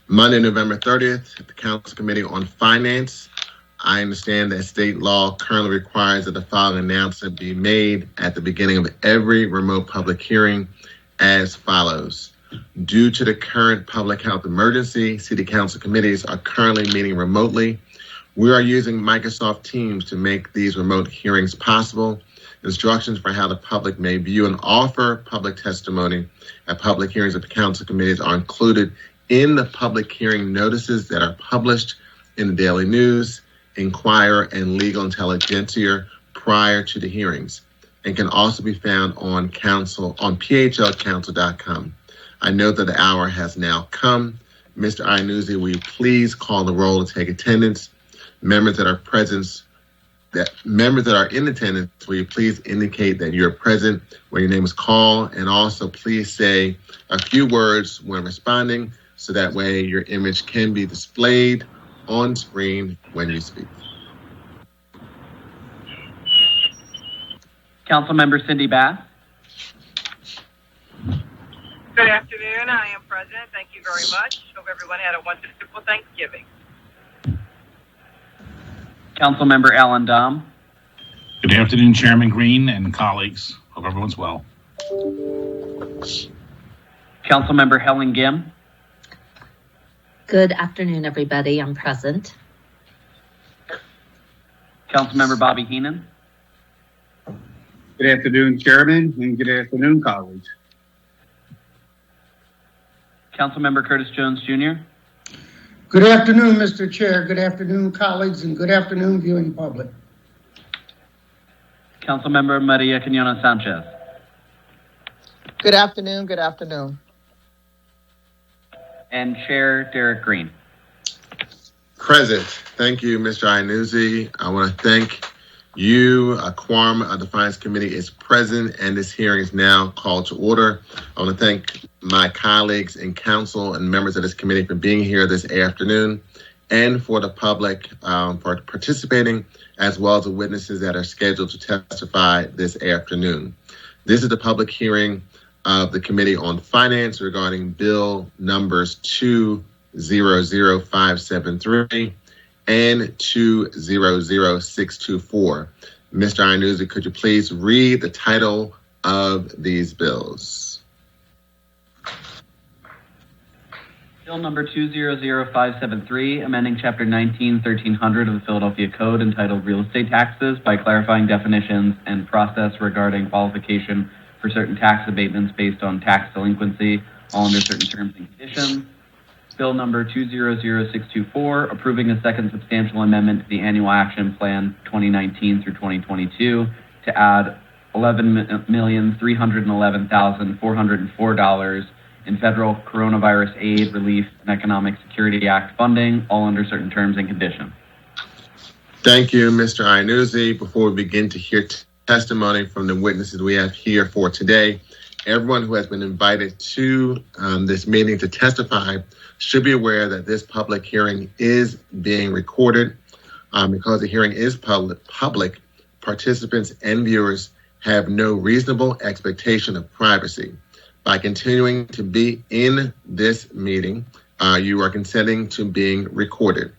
Monday, November 30th, the Council Committee on Finance. I understand that state law currently requires that the following announcement be made at the beginning of every remote public hearing as follows. Due to the current public health emergency, City Council committees are currently meeting remotely. We are using Microsoft Teams to make these remote hearings possible. Instructions for how the public may view and offer public testimony at public hearings of the council committees are included in the public hearing notices that are published in the Daily News, Inquirer, and Legal Intelligentsia prior to the hearings, and can also be found on phlcouncil.com. I note that the hour has now come. Mr. Iannuzzi, will you please call the roll to take attendance? Members that are in attendance, will you please indicate that you're present when your name is called, and also please say a few words when responding, so that way your image can be displayed on screen when you speak. Councilmember Cindy Bass. Good afternoon. I am present. Thank you very much. Hope everyone had a wonderful Thanksgiving. Councilmember Alan Dom. Good afternoon, Chairman Green and colleagues. Hope everyone's well. Councilmember Helen Gim. Good afternoon, everybody. I'm present. Councilmember Bobby Heenan. Good afternoon, Chairman, and good afternoon, colleagues. Councilmember Curtis Jones Jr. Good afternoon, Mr. Chair. Good afternoon, colleagues, and good afternoon, viewing public. Councilmember Maria Quinones Sanchez. Good afternoon. Good afternoon. And Chair Derek Green. Present. Thank you, Mr. Iannuzzi. I want to thank you. A quorum of the Finance Committee is present, and this hearing is now called to order. I want to thank my colleagues in council and members of this committee for being here this afternoon, and for the public for participating, as well as the witnesses that are scheduled to testify this afternoon. This is the public hearing of the Committee on Finance regarding bill numbers 200573 and 200624. Mr. Iannuzzi, could you please read the title of these bills? Bill number 200573, amending Chapter 19-1300 of the Philadelphia Code entitled Real Estate Taxes by clarifying definitions and process regarding qualification for certain tax abatements based on tax delinquency, all under certain terms and conditions. Bill number 200624, approving a second substantial amendment to the Annual Action Plan 2019 through 2022 to add $11,311,404 in federal coronavirus aid, relief, and economic security act funding, all under certain terms and conditions. Thank you, Mr. Iannuzzi. Before we begin to hear testimony from the witnesses we have here for today, everyone who has been invited to this meeting to testify should be aware that this public hearing is being recorded. Because the hearing is public, participants and viewers have no reasonable expectation of privacy. By continuing to be in this meeting, you are consenting to being recorded.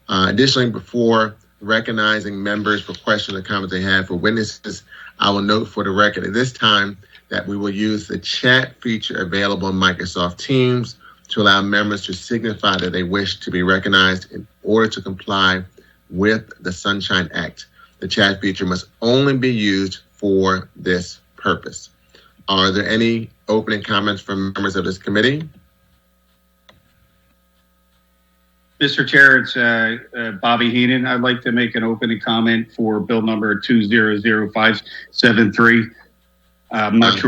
Additionally, before recognizing members for questions or comments they have for witnesses, I will note for the record at this time that we will use the chat feature available in Microsoft Teams to allow members to signify that they wish to be recognized in order to comply with the Sunshine Act. The chat feature must only be used for this purpose. Are there any opening comments from members of this committee? Mr. Chair, it's Bobby Heenan. I'd like to make an opening comment for bill number 200573. I'm not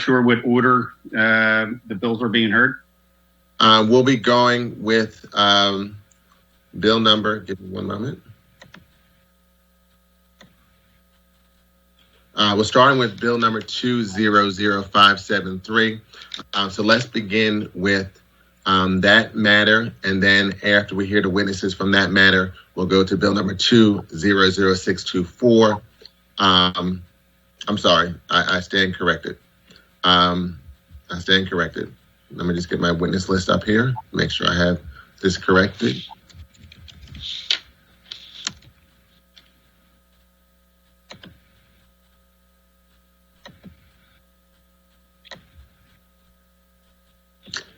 sure what order the bills are being heard. We'll be going with bill number. Give me one moment. We're starting with bill number 200573. So let's begin with that matter, and then after we hear the witnesses from that matter, we'll go to bill number 200624. I'm sorry, I stand corrected. Let me just get my witness list up here, make sure I have this corrected.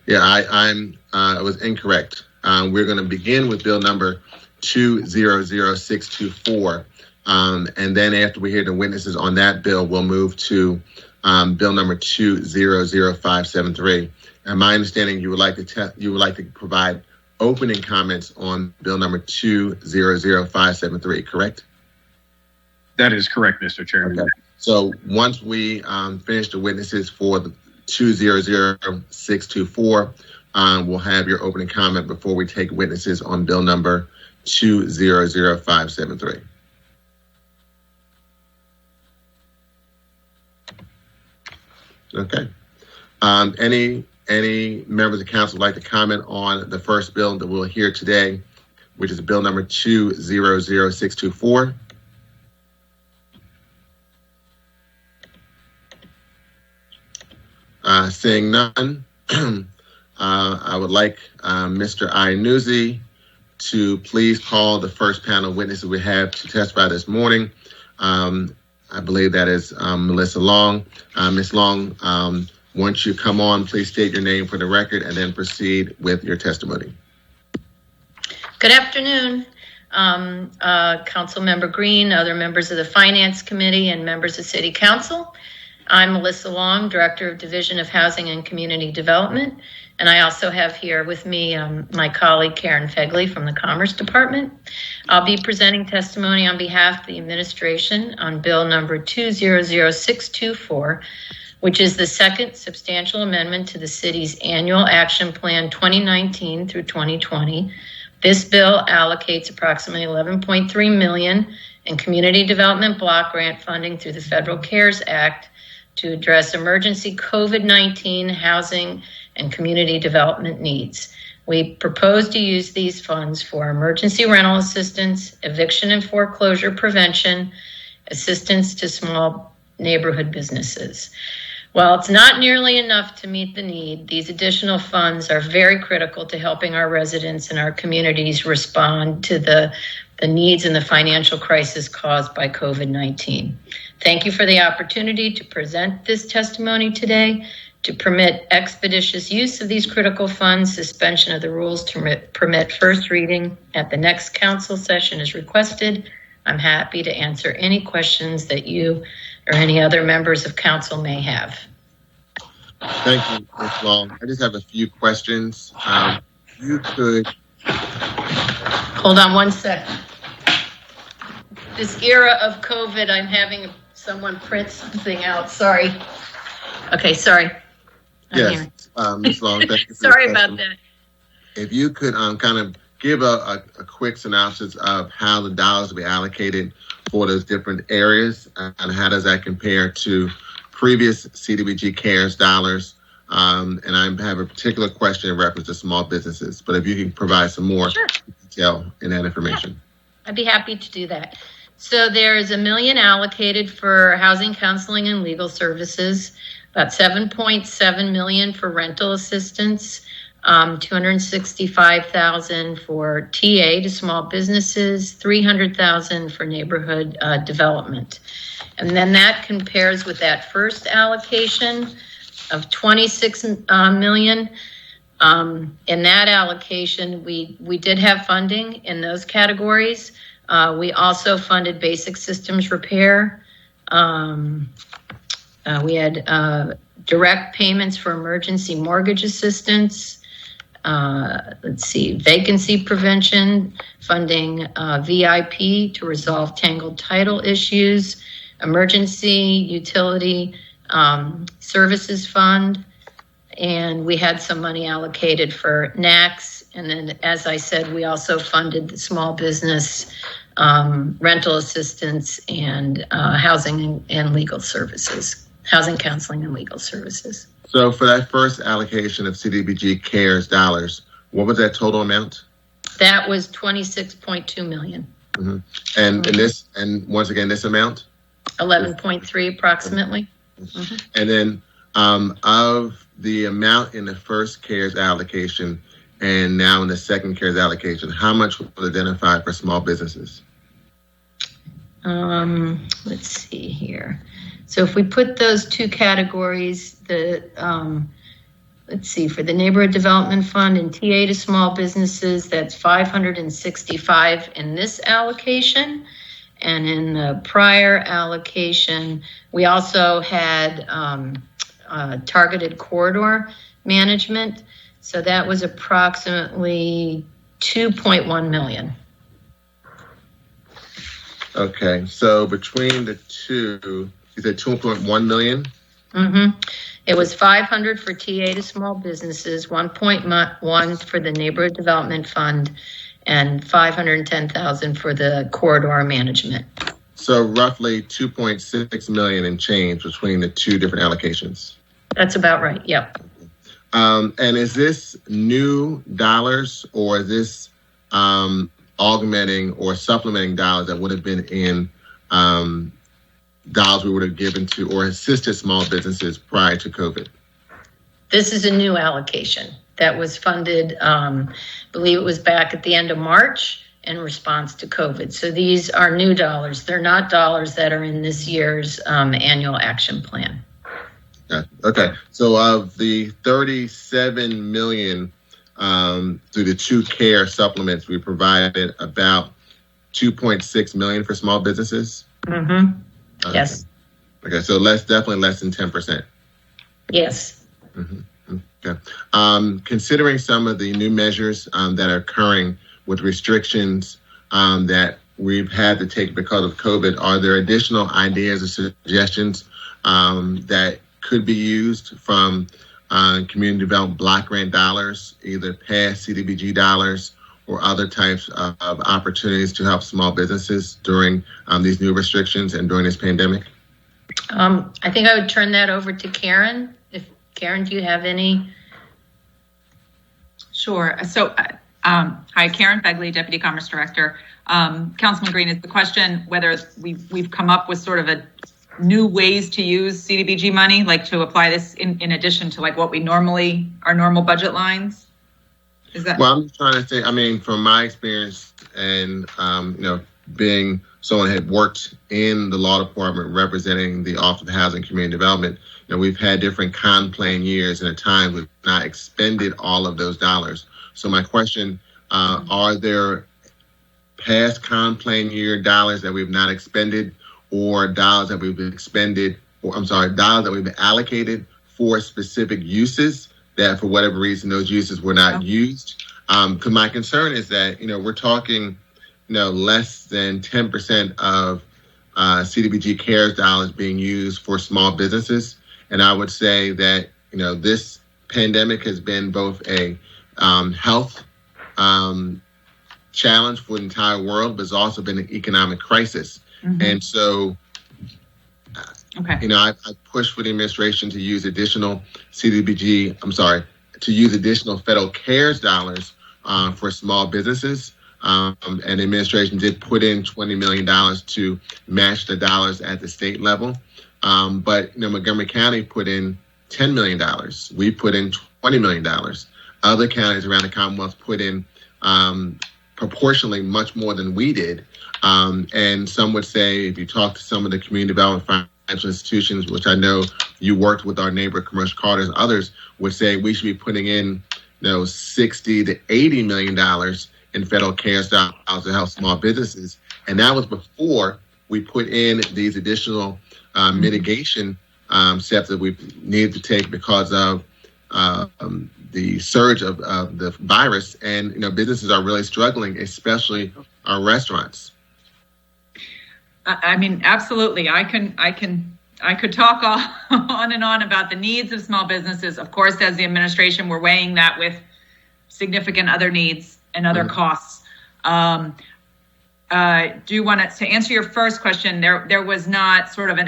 Yeah, I was incorrect. We're going to begin with bill number 200624. And then after we hear the witnesses on that bill, we'll move to bill number 200573. And my understanding, you would like to provide opening comments on bill number 200573, correct? That is correct, Mr. Chairman. Okay. So once we finish the witnesses for the 200624, we'll have your opening comment before we take witnesses on bill number 200573. Okay. Any members of council would like to comment on the first bill that we'll hear today, which is bill number 200624? Seeing none, I would like Mr. Iannuzzi to please call the first panel of witnesses we have to testify this morning. I believe that is Melissa Long. Ms. Long, once you come on, please state your name for the record and then proceed with your testimony. Good afternoon, Council Member Green, other members of the Finance Committee, and members of City Council. I'm Melissa Long, Director of Division of Housing and Community Development, and I also have here with me my colleague Karen Fegley from the Commerce Department. I'll be presenting testimony on behalf of the administration on bill number 200624, which is the second substantial amendment to the city's annual action plan 2019 through 2020. This bill allocates approximately $11.3 million in community development block grant funding through the Federal CARES Act to address emergency COVID-19 housing and community development needs. We propose to use these funds for emergency rental assistance, eviction and foreclosure prevention, assistance to small neighborhood businesses. While it's not nearly enough to meet the need, these additional funds are very critical to helping our residents and our communities respond to the needs and the financial crisis caused by COVID-19. Thank you for the opportunity to present this testimony today. To permit expeditious use of these critical funds, suspension of the rules to permit first reading at the next council session is requested. I'm happy to answer any questions that you or any other members of council may have. Thank you, Ms. Long. I just have a few questions. You could... Hold on one second. This era of COVID, I'm having someone print something out. Sorry. Okay, sorry. Yes, Ms. Long, thank you. Sorry about that. If you could kind of give a quick synopsis of how the dollars will be allocated for those different areas and how does that compare to previous CDBG CARES dollars. And I have a particular question in reference to small businesses, but if you can provide some more detail in that information. Yeah, I'd be happy to do that. So there's $1 million allocated for housing, counseling, and legal services, about $7.7 million for rental assistance, $265,000 for TA to small businesses, $300,000 for neighborhood development. And then that compares with that first allocation of $26 million. In that allocation, we did have funding in those categories. We also funded basic systems repair. We had direct payments for emergency mortgage assistance. Vacancy prevention, funding VIP to resolve tangled title issues, emergency utility services fund, and we had some money allocated for NACS. And then, as I said, we also funded the small business rental assistance and housing and legal services, housing counseling and legal services. So for that first allocation of CDBG CARES dollars, what was that total amount? That was $26.2 million. Mm-hmm. And once again, this amount? 11.3 approximately. Mm-hmm. And then Of the amount in the first CARES allocation and now in the second CARES allocation, how much was identified for small businesses? Let's see here. So if we put those two categories, let's see, for the Neighborhood Development Fund and TA to small businesses, that's 565 in this allocation. And in the prior allocation, we also had targeted corridor management. So that was approximately 2.1 million. Okay, so between the two, you said 2.1 million? Mm-hmm. It was 500 for TA to small businesses, 1.1 for the Neighborhood Development Fund, and 510,000 for the corridor management. So roughly 2.6 million in change between the two different allocations. That's about right. Yep. And is this new dollars, or is this augmenting or supplementing dollars that would have been in dollars we would have given to or assisted small businesses prior to COVID? This is a new allocation that was funded, I believe it was back at the end of March in response to COVID. So these are new dollars. They're not dollars that are in this year's annual action plan. Okay. So of the 37 million through the two CARE supplements, we provided about 2.6 million for small businesses. Mm-hmm. Okay. Yes. Okay. So definitely less than 10%. Yes. Mm-hmm. Okay. Considering some of the new measures that are occurring with restrictions that we've had to take because of COVID, are there additional ideas or suggestions that could be used from community development block grant dollars, either past CDBG dollars or other types of opportunities to help small businesses during these new restrictions and during this pandemic? I think I would turn that over to Karen. Karen, do you have any? Sure. So, hi, Karen Begley, Deputy Commerce Director. Councilman Green, is the question whether we've come up with sort of a new ways to use CDBG money, like to apply this in addition to like what we normally, our normal budget lines? Is that? Well, I'm trying to think, I mean, from my experience and, being someone who had worked in the law department representing the Office of Housing and Community Development, we've had different con-plan years, and at times we've not expended all of those dollars. So my question, are there past con-plan year dollars that we've not expended, or dollars that we've expended, dollars that we've allocated for specific uses that for whatever reason those uses were not used? Because my concern is that, we're talking, less than 10% of CDBG CARES dollars being used for small businesses. And I would say that, this pandemic has been both a health challenge for the entire world, but it's also been an economic crisis. Mm-hmm. And so, I pushed for the administration to use additional additional federal CARES dollars for small businesses. And the administration did put in $20 million to match the dollars at the state level. But Montgomery County put in $10 million. We put in $20 million. Other counties around the Commonwealth put in proportionally much more than we did. And some would say, if you talk to some of the community development financial institutions, which I know you worked with our neighbor commercial carders, others would say we should be putting in, $60 to $80 million in federal CARES dollars to help small businesses. And that was before we put in these additional mitigation steps that we needed to take because of the surge of the virus. And, businesses are really struggling, especially our restaurants. I mean, absolutely. I could talk on and on about the needs of small businesses. Of course, as the administration, we're weighing that with significant other needs and other costs. Do you want to answer your first question? There was not sort of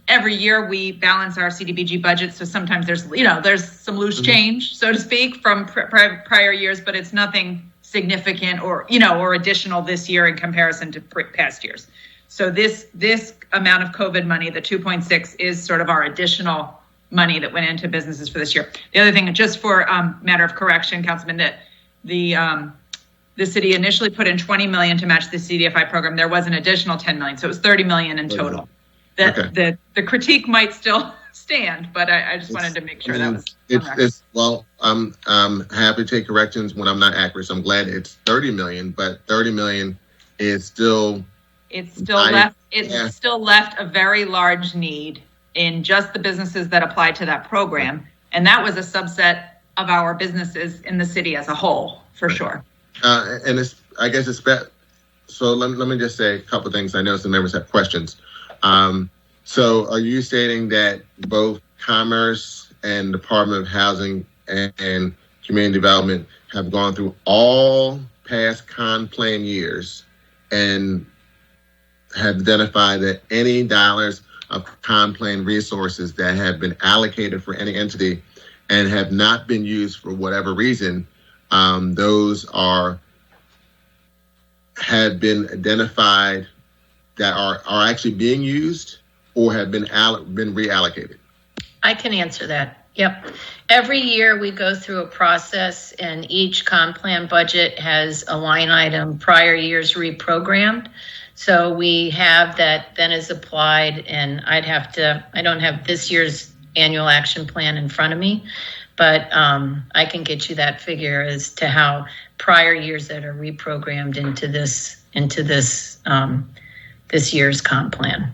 every year we balance our CDBG budget. So sometimes there's some loose change, so to speak, from prior years, but it's nothing significant or additional this year in comparison to past years. So this amount of COVID money, the 2.6, is sort of our additional money that went into businesses for this year. The other thing, just for matter of correction, Councilman, that the city initially put in 20 million to match the CDFI program. There was an additional 10 million, so it was 30 million in total. The critique might still stand, but I just wanted to make sure that was. I'm happy to take corrections when I'm not accurate. So I'm glad it's 30 million, but 30 million is still. It's still left a very large need in just the businesses that apply to that program, and that was a subset of our businesses in the city as a whole, for sure. And so let me just say a couple of things. I know some members have questions. So are you stating that both Commerce and Department of Housing and Community Development have gone through all past con plan years and have identified that any dollars of con plan resources that have been allocated for any entity and have not been used for whatever reason, those have been identified that are actually being used or have been reallocated? I can answer that. Yep. Every year we go through a process, and each comp plan budget has a line item prior years reprogrammed. So we have that then is applied, and I don't have this year's annual action plan in front of me, but I can get you that figure as to how prior years that are reprogrammed into this year's comp plan.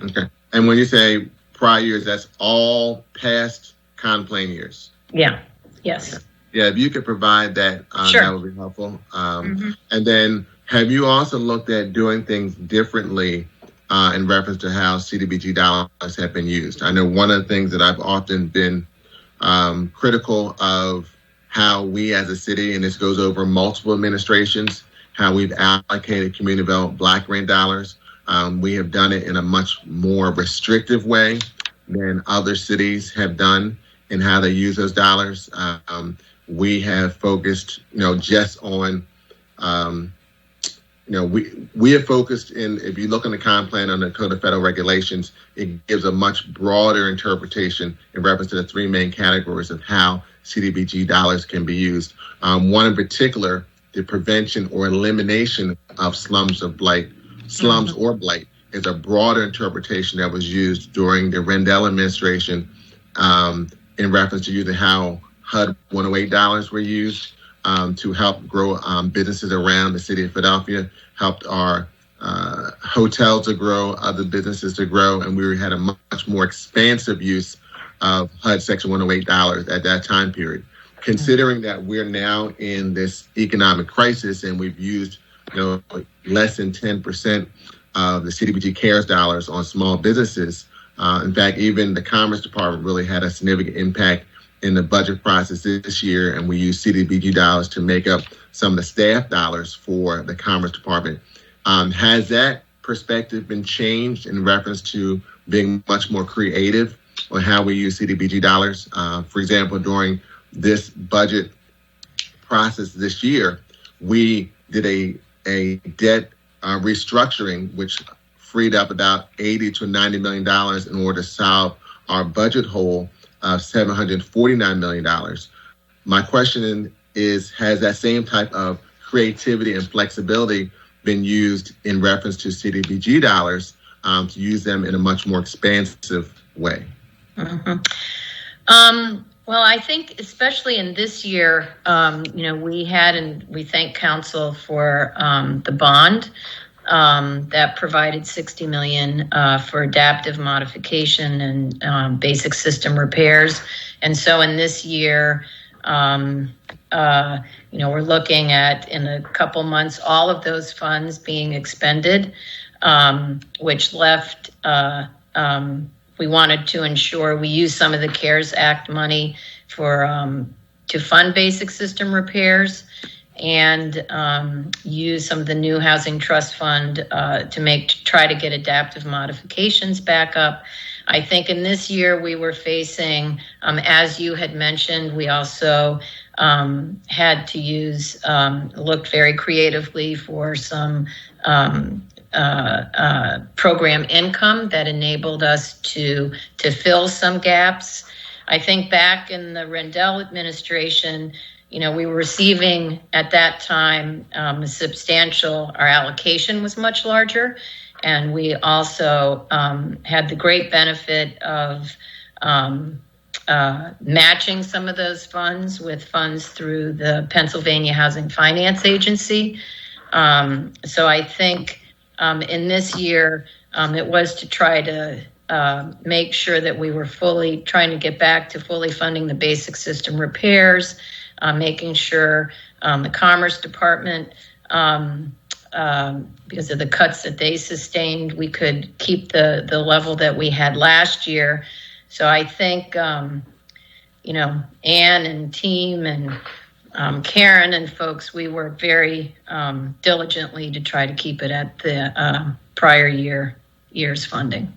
Okay. And when you say prior years, that's all past comp plan years? Yeah. Yes. Okay. Yeah, if you could provide that, sure. That would be helpful. And then have you also looked at doing things differently in reference to how CDBG dollars have been used? I know one of the things that I've often been critical of how we as a city, and this goes over multiple administrations, how we've allocated community development block grant dollars. We have done it in a much more restrictive way than other cities have done in how they use those dollars. We have focused, just on, we have focused in, if you look in the comp plan on the Code of Federal Regulations, it gives a much broader interpretation in reference to the three main categories of how CDBG dollars can be used. One in particular, the prevention or elimination of slums or blight, is a broader interpretation that was used during the Rendell administration in reference to using how HUD 108 dollars were used to help grow businesses around the city of Philadelphia, helped our hotels to grow, other businesses to grow, and we had a much more expansive use of HUD Section 108 dollars at that time period. Considering that we're now in this economic crisis and we've used less than 10% of the CDBG CARES dollars on small businesses. In fact, even the Commerce Department really had a significant impact in the budget process this year, and we used CDBG dollars to make up some of the staff dollars for the Commerce Department. Has that perspective been changed in reference to being much more creative on how we use CDBG dollars? For example, during this budget process this year, we did a debt restructuring, which freed up about $80 to $90 million in order to solve our budget hole of $749 million. My question is, has that same type of creativity and flexibility been used in reference to CDBG dollars to use them in a much more expansive way? Well, I think especially in this year, we had, and we thank council for the bond that provided $60 million for adaptive modification and basic system repairs. And so in this year, we're looking at, in a couple months, all of those funds being expended, which left, we wanted to ensure we use some of the CARES Act money for to fund basic system repairs, and use some of the new housing trust fund to try to get adaptive modifications back up. I think in this year we were facing, as you had mentioned, we also had to looked very creatively for some program income that enabled us to fill some gaps. I think back in the Rendell administration, we were receiving at that time a substantial, our allocation was much larger. And we also had the great benefit of matching some of those funds with funds through the Pennsylvania Housing Finance Agency. So I think in this year, it was to try to make sure that we were trying to get back to fully funding the basic system repairs, making sure the Commerce Department, because of the cuts that they sustained, we could keep the level that we had last year. So I think, Ann and team and Karen and folks, we worked very diligently to try to keep it at the prior year's funding.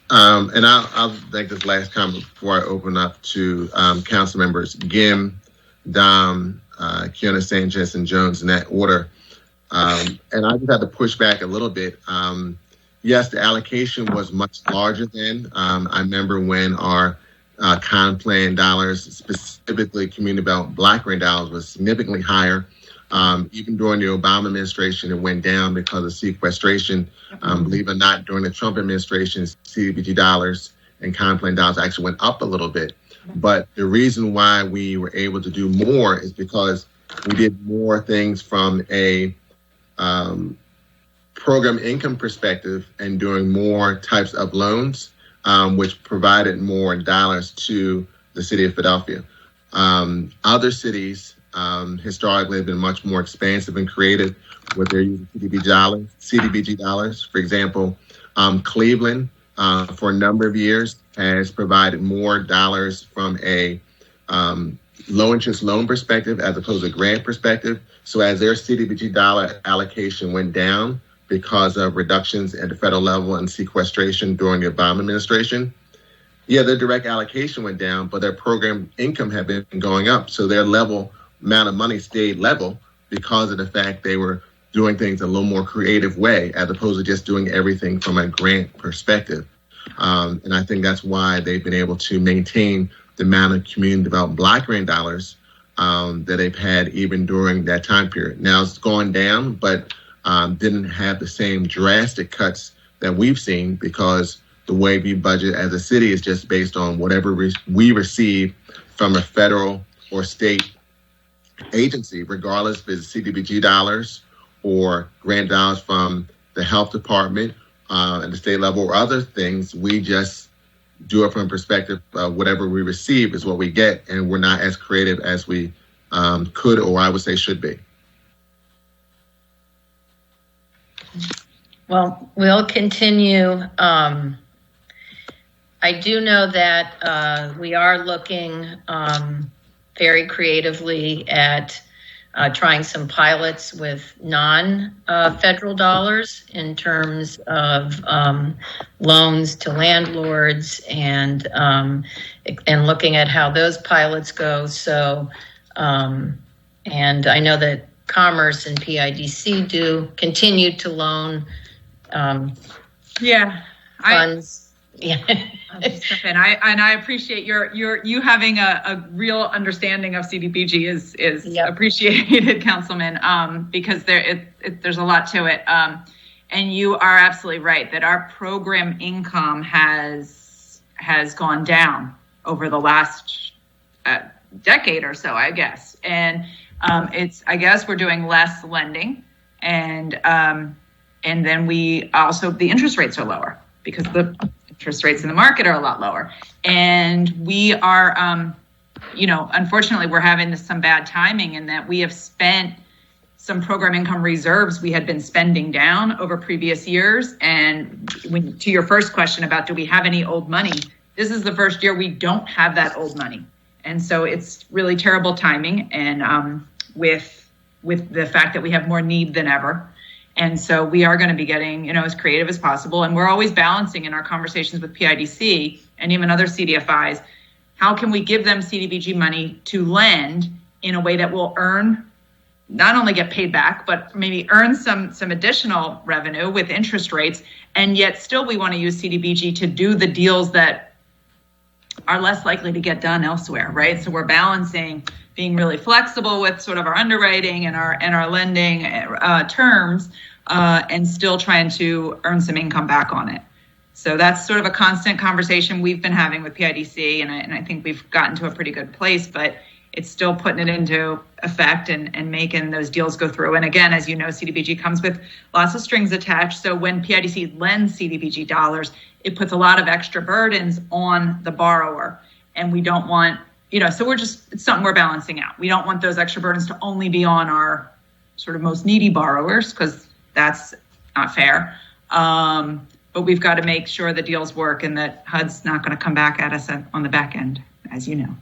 And I'll make this last comment before I open up to council members Gim, Dom, Kiana Sanchez, and Jones in that order. And I just had to push back a little bit. Yes, the allocation was much larger then. I remember when our con plan dollars, specifically community development block grant dollars, was significantly higher. Even during the Obama administration, it went down because of sequestration. Believe it or not, during the Trump administration, CDBG dollars and con plan dollars actually went up a little bit. But the reason why we were able to do more is because we did more things from a program income perspective and doing more types of loans, which provided more dollars to the city of Philadelphia. Other cities historically have been much more expansive and creative with their use of CDBG dollars. For example, Cleveland, for a number of years, has provided more dollars from a low interest loan perspective as opposed to grant perspective. So as their CDBG dollar allocation went down because of reductions at the federal level and sequestration during the Obama administration, their direct allocation went down, but their program income had been going up. So their amount of money stayed level because of the fact they were doing things a little more creative way as opposed to just doing everything from a grant perspective. And I think that's why they've been able to maintain the amount of community development block grant dollars that they've had even during that time period. Now it's gone down, but didn't have the same drastic cuts that we've seen because the way we budget as a city is just based on whatever we receive from a federal or state agency, regardless if it's CDBG dollars or grant dollars from the health department at the state level or other things. We just do it from a perspective of whatever we receive is what we get, and we're not as creative as we could, or I would say should be. Well, we'll continue. I do know that we are looking very creatively at trying some pilots with non-federal dollars in terms of loans to landlords and looking at how those pilots go. So, and I know that Commerce and PIDC do continue to loan funds. And I appreciate you having a real understanding of CDBG is appreciated, Councilman, because there's a lot to it. And you are absolutely right that our program income has gone down over the last decade or so, I guess. And I guess we're doing less lending, and then we also the interest rates are lower because the interest rates in the market are a lot lower. And we are, unfortunately, we're having some bad timing in that we have spent some program income reserves we had been spending down over previous years. And to your first question about do we have any old money, this is the first year we don't have that old money. And so it's really terrible timing, and with the fact that we have more need than ever. And so we are going to be getting, as creative as possible. And we're always balancing in our conversations with PIDC and even other CDFIs, how can we give them CDBG money to lend in a way that will earn not only get paid back, but maybe earn some additional revenue with interest rates. And yet still we want to use CDBG to do the deals that are less likely to get done elsewhere, right? So we're balancing being really flexible with sort of our underwriting and our lending terms, and still trying to earn some income back on it. So that's sort of a constant conversation we've been having with PIDC, and I think we've gotten to a pretty good place, but it's still putting it into effect and making those deals go through. And again, as you know, CDBG comes with lots of strings attached. So when PIDC lends CDBG dollars, it puts a lot of extra burdens on the borrower. And we don't want, so it's something we're balancing out. We don't want those extra burdens to only be on our sort of most needy borrowers, because that's not fair. But we've got to make sure the deals work and that HUD's not going to come back at us on the back end, as you know.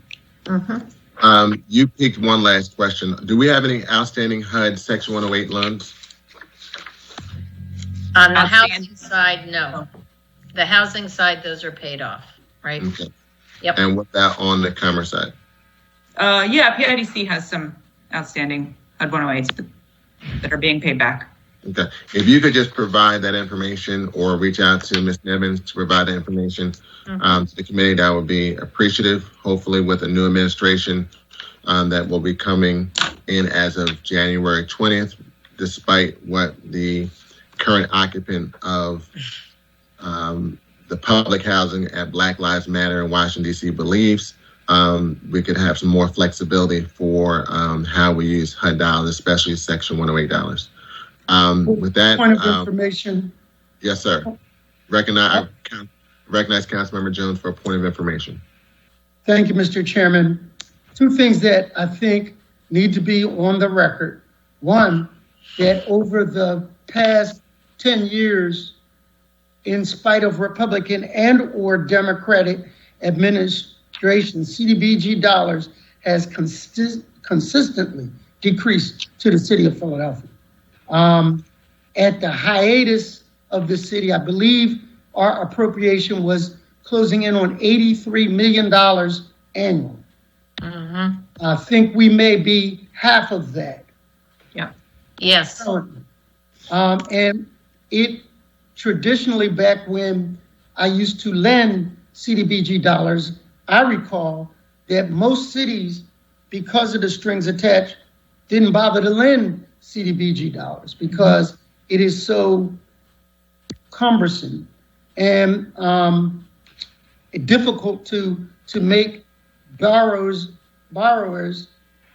Mm-hmm. You picked one last question. Do we have any outstanding HUD Section 108 loans? On the housing side, no. The housing side, those are paid off, right? Okay. Yep. And what about on the commerce side? Yeah, PIDC has some outstanding HUD 108s that are being paid back. Okay. If you could just provide that information or reach out to Ms. Nevins to provide that information to the committee, that would be appreciative. Hopefully with a new administration that will be coming in as of January 20th, despite what the current occupant of the public housing at Black Lives Matter in Washington, D.C. believes, we could have some more flexibility for how we use HUD dollars, especially Section 108 dollars. With that, point of information. Yes, sir. Recognize Councilmember Jones for a point of information. Thank you, Mr. Chairman. Two things that I think need to be on the record. One, that over the past 10 years, in spite of Republican and or Democratic administration, CDBG dollars has consistently decreased to the city of Philadelphia. At the hiatus of the city, I believe our appropriation was closing in on $83 million annually. Mm-hmm. I think we may be half of that. Yeah. Yes. And it traditionally, back when I used to lend CDBG dollars, I recall that most cities, because of the strings attached, didn't bother to lend CDBG dollars because it is so cumbersome and difficult to make borrowers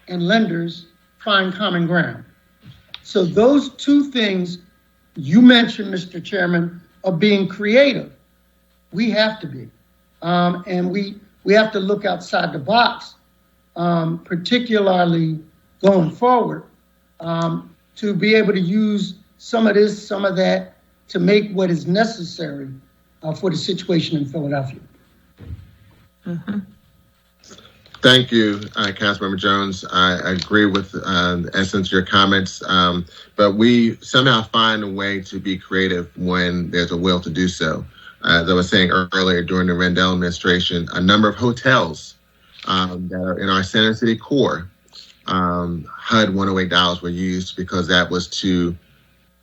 and lenders find common ground. So those two things you mentioned, Mr. Chairman, are being creative. We have to be, and we have to look outside the box, particularly going forward, to be able to use some of this, some of that, to make what is necessary for the situation in Philadelphia. Mm-hmm. Thank you, Councilmember Jones. I agree with the essence of your comments, but we somehow find a way to be creative when there's a will to do so. As I was saying earlier, during the Rendell administration, a number of hotels that are in our Center City core, HUD 108 dollars were used because that was to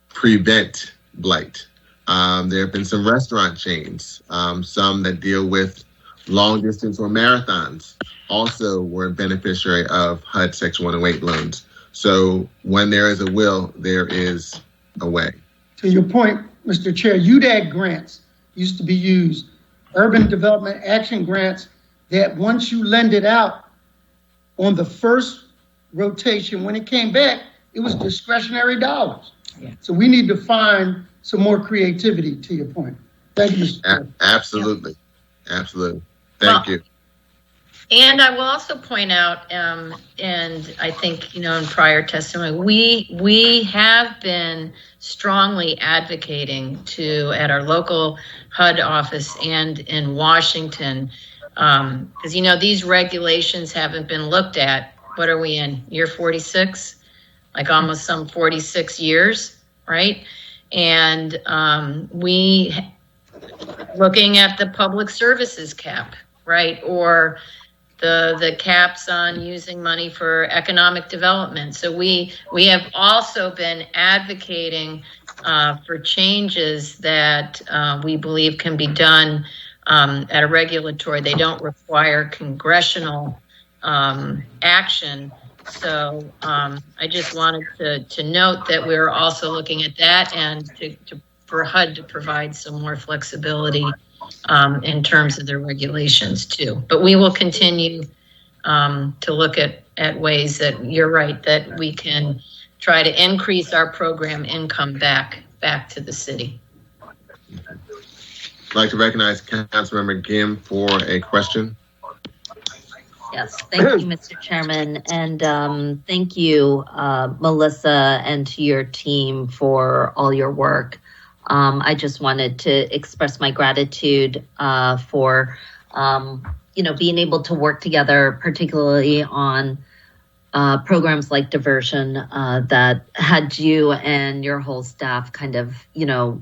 prevent blight. There have been some restaurant chains, some that deal with long distance or marathons, also were a beneficiary of HUD Section 108 loans. So when there is a will, there is a way. To your point, Mr. Chair, UDAG grants used to be used, urban development action grants, that once you lend it out on the first rotation, when it came back, it was discretionary dollars. Yeah. So we need to find some more creativity, to your point. Thank you, Mr. Chair. Absolutely. Yeah. Absolutely. Thank you. And I will also point out, and I think, in prior testimony, we have been strongly advocating at our local HUD office and in Washington, because, these regulations haven't been looked at. What are we in, year 46? Like almost some 46 years, right? And we looking at the public services cap, right? Or the caps on using money for economic development. So we have also been advocating for changes that we believe can be done at a regulatory. They don't require congressional action. So I just wanted to note that we're also looking at that, and for HUD to provide some more flexibility in terms of their regulations too. But we will continue to look at ways that you're right, that we can try to increase our program income back to the city. I'd like to recognize Councilmember Gim for a question. Yes, thank you, Mr. Chairman. And thank you, Melissa, and to your team for all your work. I just wanted to express my gratitude for, being able to work together, particularly on programs like diversion that had you and your whole staff kind of,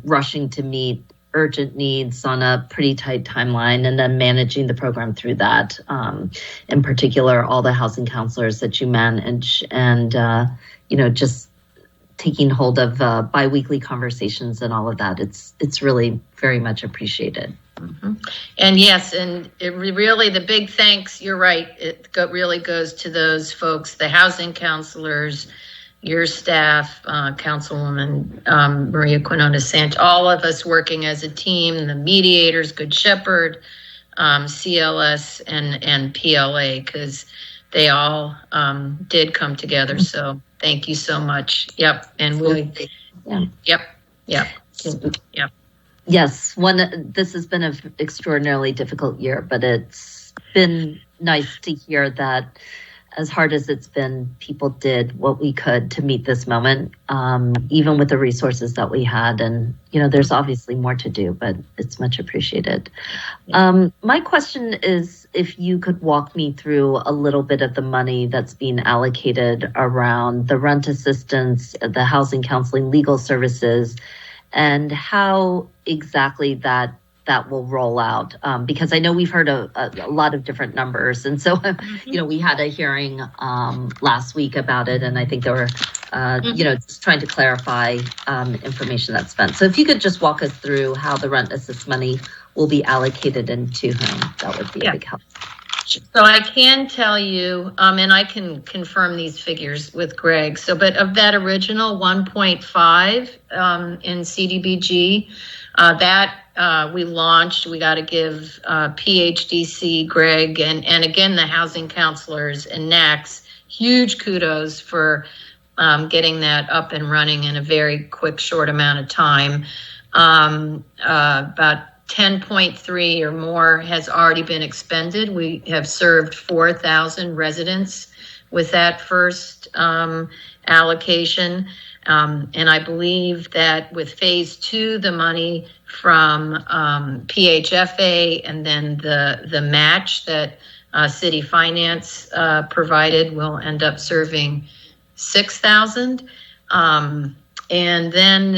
rushing to meet urgent needs on a pretty tight timeline, and then managing the program through that. In particular, all the housing counselors that you manage, and just taking hold of biweekly conversations and all of that. It's really very much appreciated. Mm-hmm. And yes, and it really, the big thanks, you're right, it really goes to those folks, the housing counselors, your staff, Councilwoman Maria Quinona Sanchez, all of us working as a team, the mediators, Good Shepherd, CLS, and PLA, because they all did come together. So thank you so much. Yep. And Yep. Yes, this has been an extraordinarily difficult year, but it's been nice to hear that as hard as it's been, people did what we could to meet this moment, even with the resources that we had. And, there's obviously more to do, but it's much appreciated. My question is if you could walk me through a little bit of the money that's being allocated around the rent assistance, the housing counseling, legal services, and how exactly that will roll out, because I know we've heard a lot of different numbers. And so, we had a hearing last week about it, and I think there were, just trying to clarify information that's spent. So if you could just walk us through how the rent assist money will be allocated and to whom, that would be a big help. So I can tell you, and I can confirm these figures with Greg. So, but of that original 1.5 in CDBG, that we launched, we got to give PHDC, Greg, and again, the housing counselors and NACS, huge kudos for getting that up and running in a very quick, short amount of time. About 10.3 or more has already been expended. We have served 4,000 residents with that first allocation. And I believe that with phase 2, the money from PHFA and then the match that City Finance provided will end up serving 6,000. And then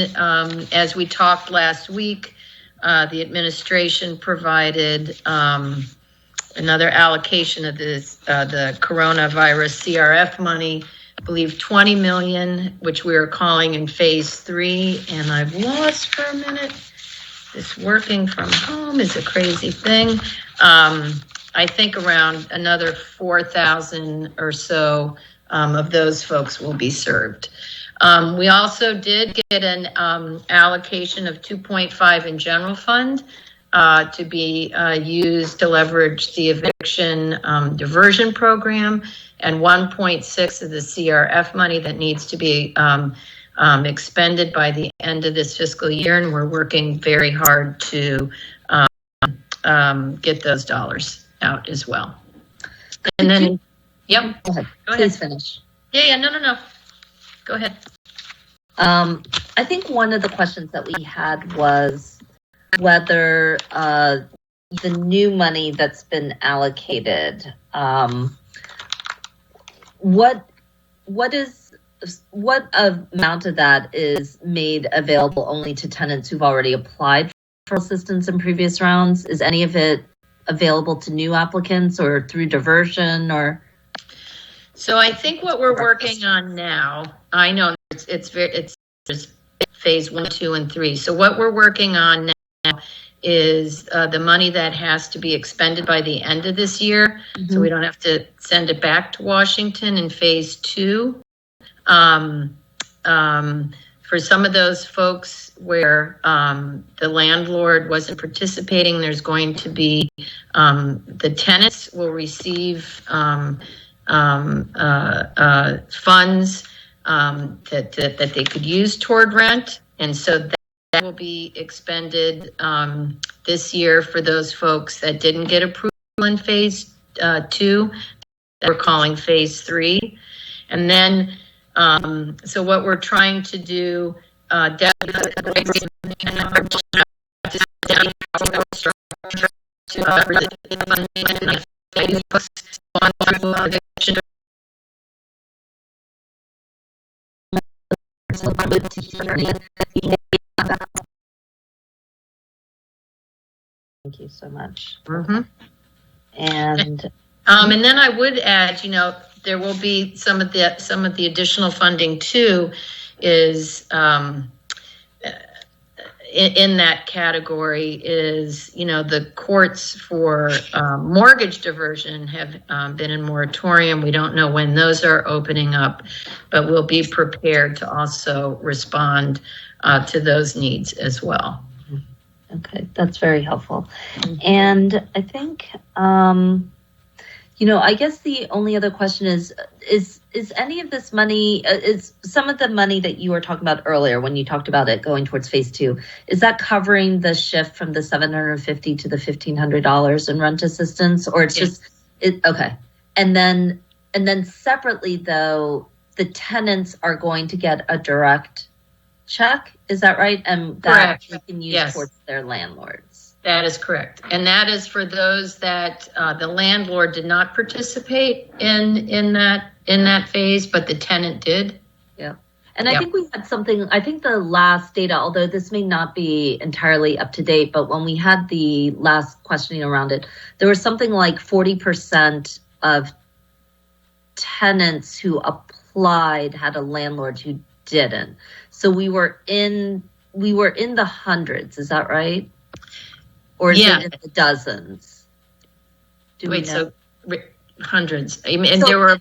as we talked last week, the administration provided another allocation of this, the coronavirus CRF money, I believe 20 million, which we are calling in phase 3. And I've lost for a minute. This working from home is a crazy thing. I think around another 4,000 or so of those folks will be served. We also did get an allocation of 2.5 in general fund to be used to leverage the eviction diversion program, and 1.6 of the CRF money that needs to be expended by the end of this fiscal year. And we're working very hard to get those dollars out as well. And then, yep. Go ahead. Please finish. Yeah, no. Go ahead. I think one of the questions that we had was whether the new money that's been allocated, what amount of that is made available only to tenants who've already applied for assistance in previous rounds? Is any of it available to new applicants or through diversion or? So I think what we're working on now, I know it's phase 1, 2, and 3. So what we're working on now is the money that has to be expended by the end of this year. Mm-hmm. So we don't have to send it back to Washington in phase 2. For some of those folks where the landlord wasn't participating, there's going to be the tenants will receive funds that they could use toward rent, and so that will be expended this year for those folks that didn't get approval in phase 2 that we're calling phase 3. And then so what we're trying to do Thank you so much. Mm-hmm. And then I would add, there will be some of the additional funding too is in that category is, the courts for mortgage diversion have been in moratorium. We don't know when those are opening up, but we'll be prepared to also respond to those needs as well. Okay, that's very helpful. And I think, I guess the only other question is any of this money, is some of the money that you were talking about earlier when you talked about it going towards phase 2, is that covering the shift from the $750 to the $1,500 in rent assistance, or it's yes. Okay. And then separately though, the tenants are going to get a direct check, is that right? And that Correct. we can use Yes. towards their landlords. That is correct. And that is for those that the landlord did not participate in that phase, but the tenant did. Yeah. And I think we had something, I think the last data, although this may not be entirely up to date, but when we had the last questioning around it, there was something like 40% of tenants who applied had a landlord who didn't. So we were in the hundreds, is that right? Or is it in the dozens? So hundreds. I mean, and there were.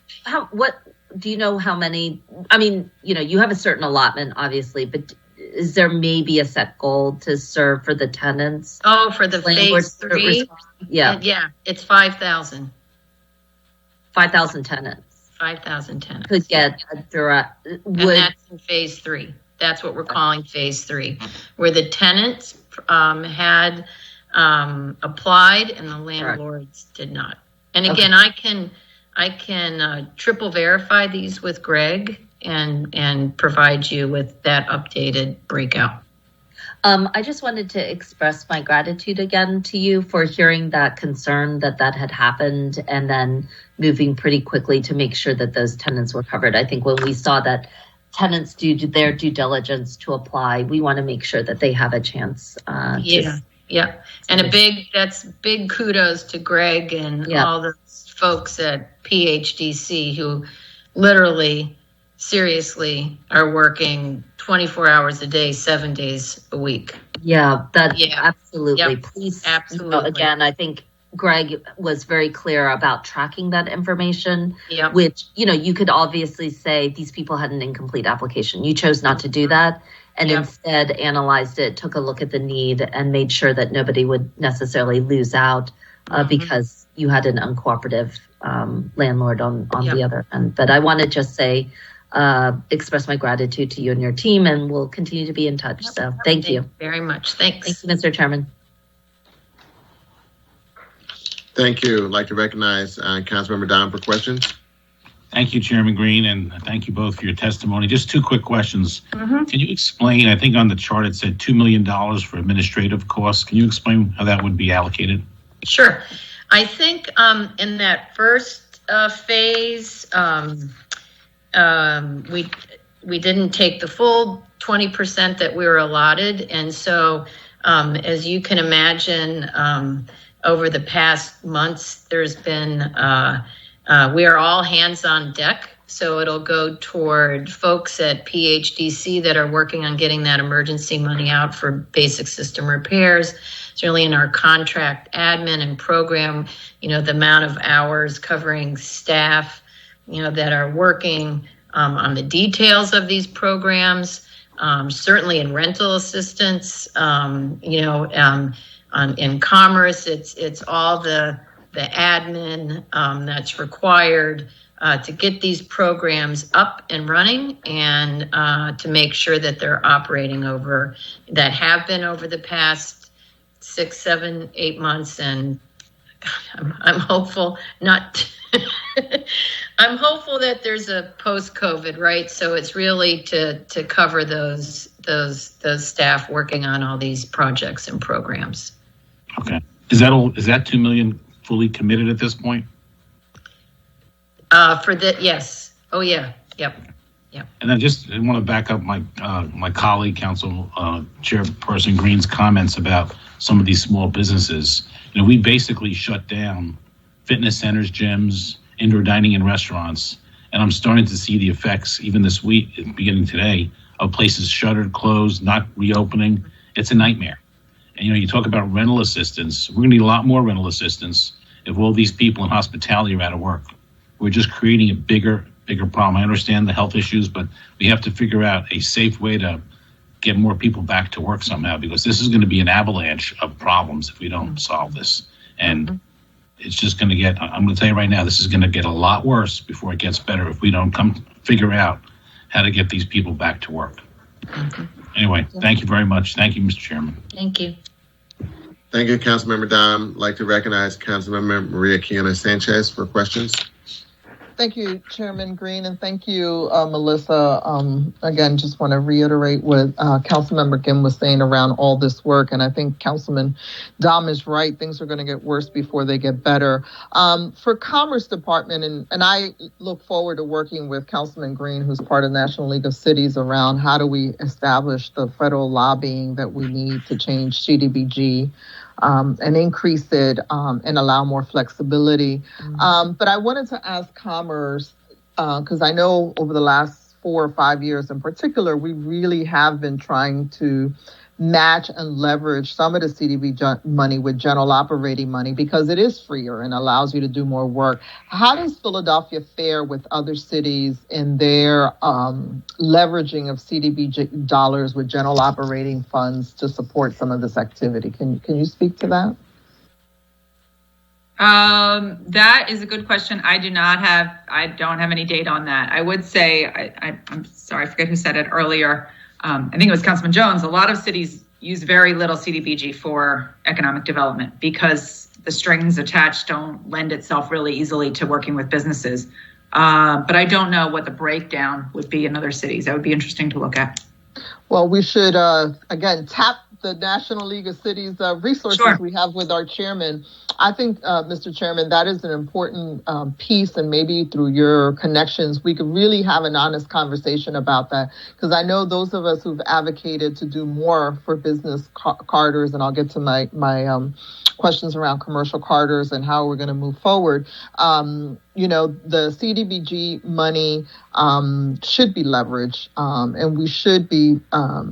What do you know? How many? I mean, you have a certain allotment, obviously, but is there maybe a set goal to serve for the tenants? Oh, for the phase 3? Yeah, it's 5,000. 5,000 tenants. 5,000 tenants could get a direct. And that's in phase 3. That's what we're calling phase 3, where the tenants had applied and the landlords did not. And again, I can triple verify these with Greg and provide you with that updated breakout. I just wanted to express my gratitude again to you for hearing that concern that had happened and then moving pretty quickly to make sure that those tenants were covered. I think when we saw that tenants do their due diligence to apply, we want to make sure that they have a chance. Yeah. And that's big kudos to Greg and all those folks at PHDC who literally, seriously are working 24 hours a day, 7 days a week. Yeah, absolutely. Yep. Please, absolutely. Again, I think Greg was very clear about tracking that information, which, you could obviously say these people had an incomplete application. You chose not to do that and instead analyzed it, took a look at the need and made sure that nobody would necessarily lose out because you had an uncooperative landlord on the other end. But I want to just say, express my gratitude to you and your team, and we'll continue to be in touch. So thank you very much. Thanks. Thank you, Mr. Chairman. Thank you. I'd like to recognize Councilmember Don for questions. Thank you, Chairman Green, and thank you both for your testimony. Just 2 quick questions. Can you explain, I think on the chart it said $2 million for administrative costs. Can you explain how that would be allocated? Sure. I think in that first phase, we didn't take the full 20% that we were allotted. And so, as you can imagine, over the past months, there's been, we are all hands on deck. So it'll go toward folks at PHDC that are working on getting that emergency money out for basic system repairs. Certainly in our contract admin and program, the amount of hours covering staff, that are working on the details of these programs. Certainly in rental assistance, in commerce, it's all the admin that's required to get these programs up and running and to make sure that they're operating that have been over the past 6, 7, 8 months. And I'm hopeful I'm hopeful that there's a post-COVID, right? So it's really to cover those staff working on all these projects and programs. Okay. Is that 2 million fully committed at this point? Yes. Oh yeah. Yep. And I want to back up my colleague, Council Chairperson Green's comments about some of these small businesses. We basically shut down fitness centers, gyms, indoor dining, and restaurants. And I'm starting to see the effects even this week, beginning today, of places shuttered, closed, not reopening. It's a nightmare. And you talk about rental assistance. We're going to need a lot more rental assistance if all these people in hospitality are out of work. We're just creating a bigger problem. I understand the health issues, but we have to figure out a safe way to get more people back to work somehow, because this is going to be an avalanche of problems if we don't solve this. And it's just going to I'm going to tell you right now, this is going to get a lot worse before it gets better if we don't figure out how to get these people back to work. Anyway, thank you very much. Thank you, Mr. Chairman. Thank you. Thank you, Councilmember Dom. I'd like to recognize Councilmember Maria Kiana Sanchez for questions. Thank you, Chairman Green, and thank you, Melissa. Again, just want to reiterate what Councilmember Kim was saying around all this work, and I think Councilman Dom is right. Things are going to get worse before they get better. For Commerce Department, and I look forward to working with Councilman Green, who's part of National League of Cities, around how do we establish the federal lobbying that we need to change CDBG. And increase it and allow more flexibility. But I wanted to ask Commerce, because I know over the last 4 or 5 years in particular, we really have been trying to match and leverage some of the CDBG money with general operating money because it is freer and allows you to do more work. How does Philadelphia fare with other cities in their leveraging of CDBG dollars with general operating funds to support some of this activity? Can you speak to that? That is a good question. I don't have any data on that. I would say, I'm sorry, I forget who said it earlier. I think it was Councilman Jones. A lot of cities use very little CDBG for economic development because the strings attached don't lend itself really easily to working with businesses. But I don't know what the breakdown would be in other cities. That would be interesting to look at. Well, we should, again, tap the National League of Cities resources we have with our chairman. I think, Mr. Chairman, that is an important piece, and maybe through your connections, we could really have an honest conversation about that. Because I know those of us who've advocated to do more for business corridors, and I'll get to my questions around commercial corridors and how we're going to move forward. The CDBG money should be leveraged, and we should be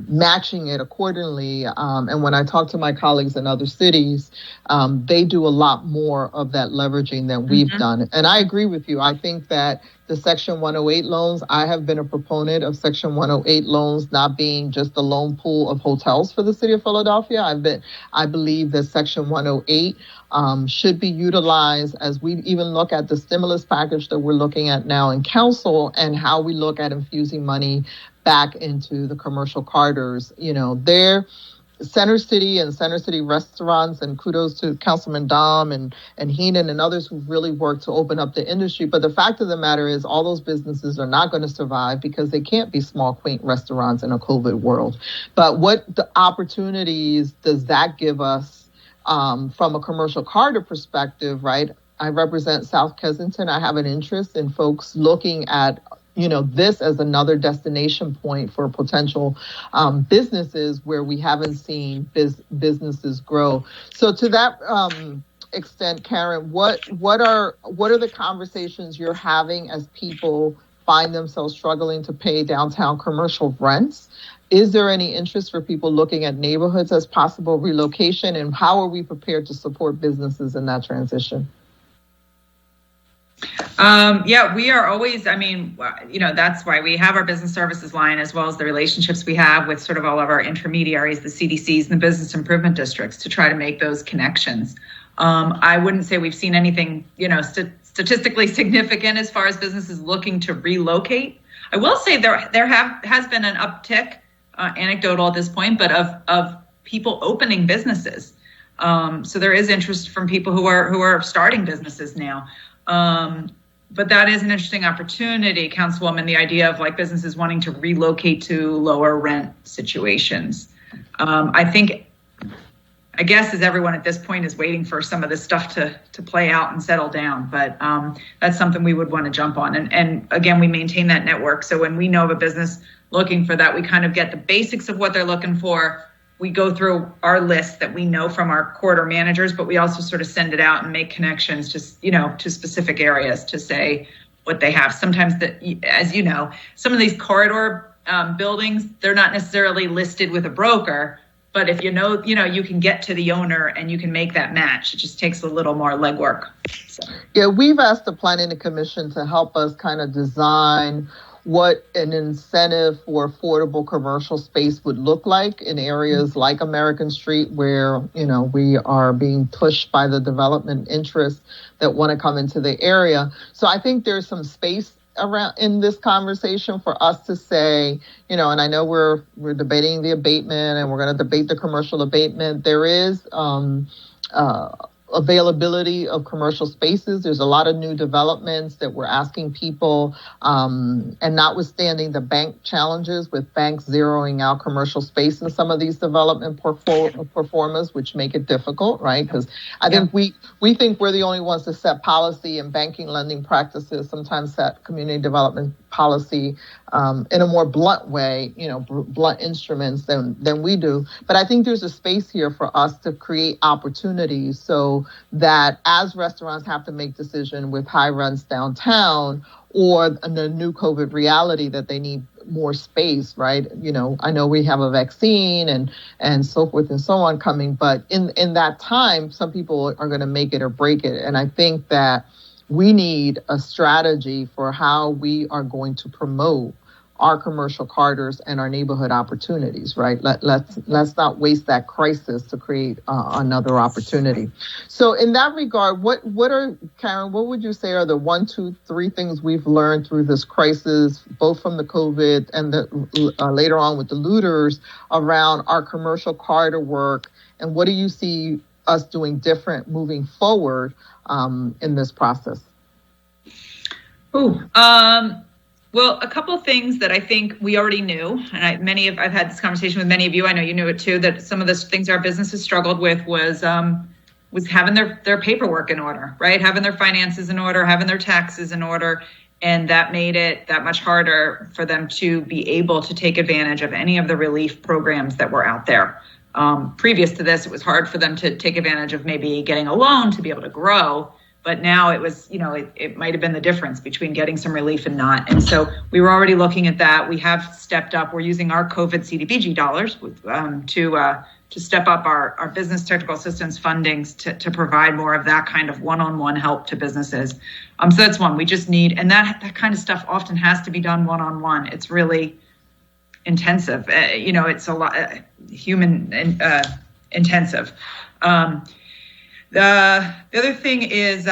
matching it accordingly. And when I talk to my colleagues in other cities, they do a lot more of that leveraging than we've done. And I agree with you. I think that the Section 108 loans, I have been a proponent of Section 108 loans not being just a loan pool of hotels for the city of Philadelphia. I believe that Section 108 should be utilized as we even look at the stimulus package that we're looking at now in council and how we look at infusing money back into the commercial corridors. They're Center City and Center City restaurants, and kudos to Councilman Dom and Heenan and others who've really worked to open up the industry. But the fact of the matter is all those businesses are not going to survive because they can't be small, quaint restaurants in a COVID world. But what the opportunities does that give us from a commercial corridor perspective, right? I represent South Kensington. I have an interest in folks looking at this as another destination point for potential businesses where we haven't seen businesses grow. So to that extent, Karen, what are the conversations you're having as people find themselves struggling to pay downtown commercial rents? Is there any interest for people looking at neighborhoods as possible relocation, and how are we prepared to support businesses in that transition? Yeah, we are always, that's why we have our business services line, as well as the relationships we have with sort of all of our intermediaries, the CDCs and the business improvement districts, to try to make those connections. I wouldn't say we've seen anything, statistically significant as far as businesses looking to relocate. I will say there has been an uptick, anecdotal at this point, but of people opening businesses. So there is interest from people who are starting businesses now. But that is an interesting opportunity, Councilwoman, the idea of like businesses wanting to relocate to lower rent situations. I guess as everyone at this point is waiting for some of this stuff to play out and settle down, but that's something we would want to jump on. And again, we maintain that network. So when we know of a business looking for that, we kind of get the basics of what they're looking for. We go through our list that we know from our corridor managers, but we also sort of send it out and make connections to specific areas to say what they have. Sometimes, as you know, some of these corridor buildings, they're not necessarily listed with a broker, but if you can get to the owner and you can make that match. It just takes a little more legwork. So. Yeah, we've asked the Planning Commission to help us kind of design what an incentive for affordable commercial space would look like in areas like American Street, where, we are being pushed by the development interests that want to come into the area. So I think there's some space around in this conversation for us to say, and I know we're debating the abatement and we're going to debate the commercial abatement. There is availability of commercial spaces. There's a lot of new developments that we're asking people, and notwithstanding the bank challenges with banks zeroing out commercial space in some of these development performers, which make it difficult, right? Because I think we think we're the only ones to set policy, and banking lending practices sometimes set community development policy in a more blunt way, blunt instruments than we do. But I think there's a space here for us to create opportunities so that as restaurants have to make decisions with high rents downtown, or the new COVID reality that they need more space, right? I know we have a vaccine and so forth and so on coming, but in that time, some people are going to make it or break it. And I think that we need a strategy for how we are going to promote our commercial corridors and our neighborhood opportunities, right? Let's not waste that crisis to create another opportunity. So in that regard, Karen, what would you say are the 1, 2, 3 things we've learned through this crisis, both from the COVID and later on with the looters, around our commercial corridor work, and what do you see us doing different moving forward in this process? Well, a couple of things that I think we already knew, and I've had this conversation with many of you. I know you knew it too. That some of the things our businesses struggled with was having their paperwork in order, right? Having their finances in order, having their taxes in order, and that made it that much harder for them to be able to take advantage of any of the relief programs that were out there. Previous to this, it was hard for them to take advantage of maybe getting a loan to be able to grow. But now it was, it might have been the difference between getting some relief and not. And so we were already looking at that. We have stepped up. We're using our COVID CDBG dollars to step up our business technical assistance fundings to provide more of that kind of one-on-one help to businesses. So that's one. We just need, and that kind of stuff often has to be done one-on-one. It's really intensive. It's a lot human intensive. The other thing is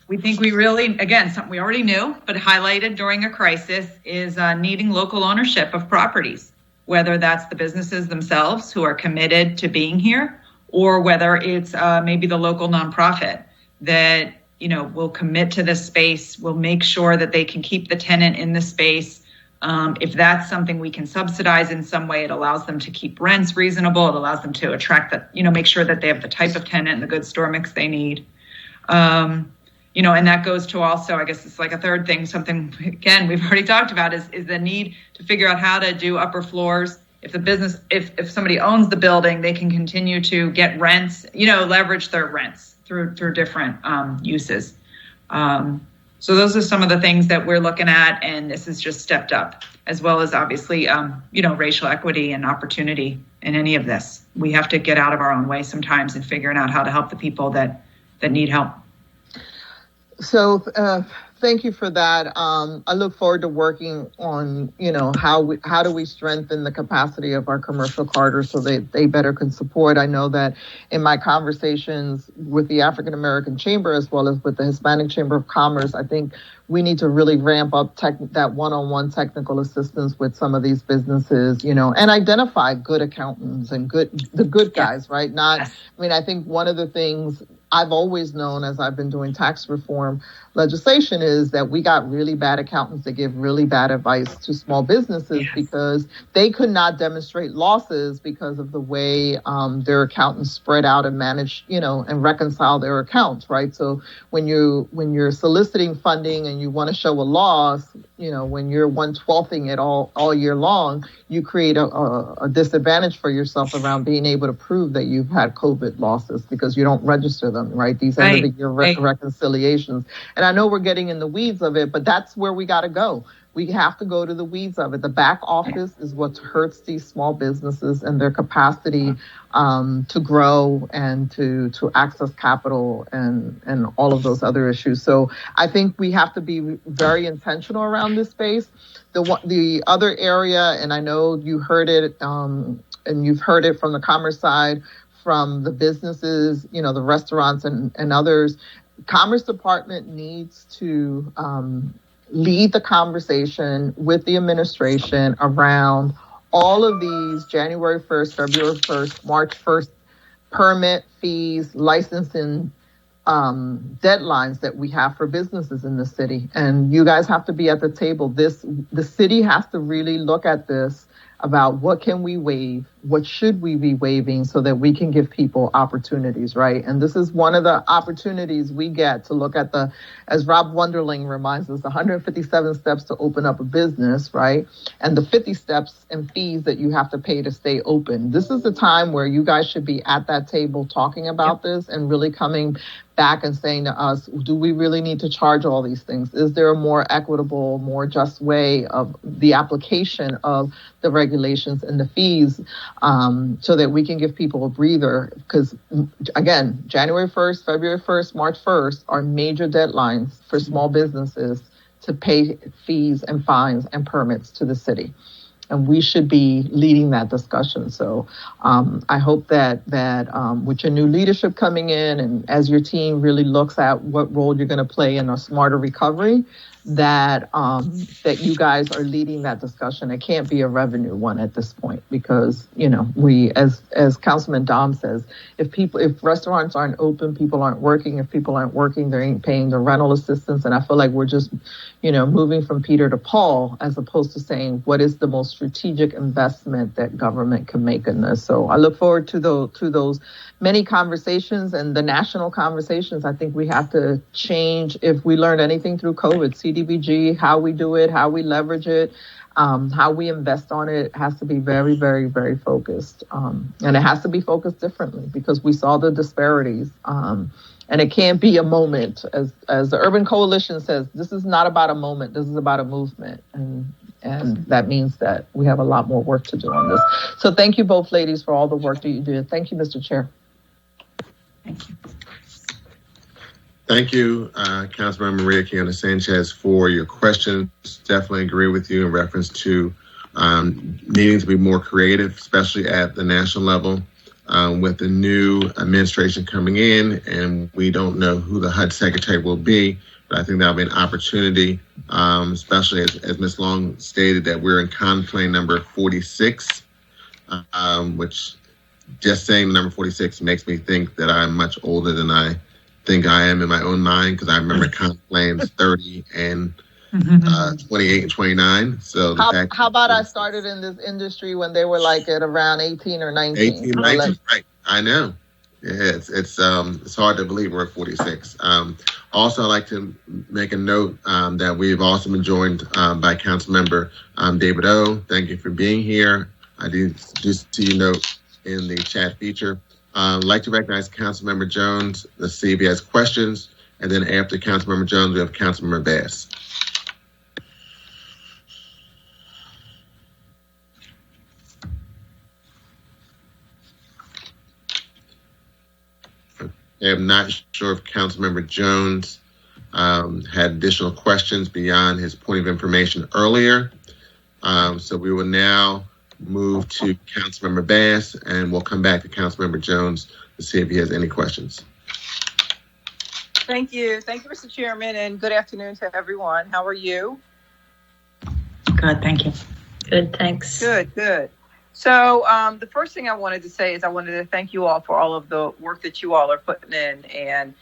we think we really, again, something we already knew, but highlighted during a crisis is needing local ownership of properties, whether that's the businesses themselves who are committed to being here, or whether it's maybe the local nonprofit that, will commit to this space, will make sure that they can keep the tenant in the space. If that's something we can subsidize in some way, it allows them to keep rents reasonable. It allows them to attract make sure that they have the type of tenant and the good store mix they need. And that goes to also, I guess it's like a third thing, something, again, we've already talked about is the need to figure out how to do upper floors if the business, if somebody owns the building, they can continue to get rents, leverage their rents through different uses. So those are some of the things that we're looking at, and this is just stepped up, as well as obviously, racial equity and opportunity in any of this. We have to get out of our own way sometimes and figuring out how to help the people that need help. So thank you for that. I look forward to working on, how do we strengthen the capacity of our commercial corridors so they better can support. I know that in my conversations with the African American Chamber as well as with the Hispanic Chamber of Commerce, I think we need to really ramp up that one-on-one technical assistance with some of these businesses, and identify good accountants and the good guys, right? I think one of the things I've always known as I've been doing tax reform legislation is that we got really bad accountants that give really bad advice to small businesses because they could not demonstrate losses because of the way their accountants spread out and manage, and reconcile their accounts, right? So when you're soliciting funding and you want to show a loss, when you're 1/12ing it all year long, you create a disadvantage for yourself around being able to prove that you've had COVID losses because you don't register them, right? These end of the year reconciliations. And I know we're getting in the weeds of it, but that's where we got to go. We have to go to the weeds of it. The back office is what hurts these small businesses and their capacity to grow and to access capital and all of those other issues. So I think we have to be very intentional around this space. The other area, and I know you heard it, and you've heard it from the commerce side, from the businesses, the restaurants and others. Commerce Department needs to lead the conversation with the administration around all of these January 1st, February 1st, March 1st permit fees, licensing deadlines that we have for businesses in the city. And you guys have to be at the table. The city has to really look at this about what can we waive, what should we be waiving so that we can give people opportunities, right? And this is one of the opportunities we get to look at as Rob Wonderling reminds us, the 157 steps to open up a business, right? And the 50 steps and fees that you have to pay to stay open. This is the time where you guys should be at that table talking about this and really coming back and saying to us, do we really need to charge all these things? Is there a more equitable, more just way of the application of the regulations and the fees so that we can give people a breather? Because again, January 1st, February 1st, March 1st are major deadlines for small businesses to pay fees and fines and permits to the city. And we should be leading that discussion. So I hope that with your new leadership coming in and as your team really looks at what role you're going to play in a smarter recovery, that you guys are leading that discussion. It can't be a revenue one at this point because, we, as Councilman Dom says, if restaurants aren't open, people aren't working. If people aren't working, they ain't paying the rental assistance. And I feel like we're just, moving from Peter to Paul, as opposed to saying what is the most strategic investment that government can make in this. So I look forward to those many conversations and the national conversations. I think we have to change, if we learned anything through COVID, CDBG, how we do it, how we leverage it, how we invest on it has to be very, very, very focused. And it has to be focused differently because we saw the disparities. And it can't be a moment. As the Urban Coalition says, this is not about a moment. This is about a movement. And that means that we have a lot more work to do on this. So thank you both ladies for all the work that you did. Thank you, Mr. Chair. Thank you. Thank you, Councilmember Maria Kiana Sanchez, for your questions. Definitely agree with you in reference to needing to be more creative, especially at the national level. With the new administration coming in, and we don't know who the HUD secretary will be, but I think that'll be an opportunity, especially as Ms. Long stated, that we're in conclave number 46, which just saying the number 46 makes me think that I'm much older than I think I am in my own mind, because I remember conclaves 30 and 28 and 29. So how about I started in this industry when they were like at around 18 or 19? 18, 19, right. I know. Yeah, it's hard to believe we're at 46. Also, I'd like to make a note that we've also been joined by Councilmember David O. Thank you for being here. I do see you note in the chat feature. I'd like to recognize Councilmember Jones. Let's see if he has questions. And then after Councilmember Jones, we have Councilmember Bass. I'm not sure if Councilmember Jones had additional questions beyond his point of information earlier. So we will now move to Councilmember Bass, and we'll come back to Councilmember Jones to see if he has any questions. Thank you. Thank you, Mr. Chairman, and good afternoon to everyone. How are you? Good, thank you. Good, thanks. Good. So the first thing I wanted to say is I wanted to thank you all for all of the work that you all are putting in. And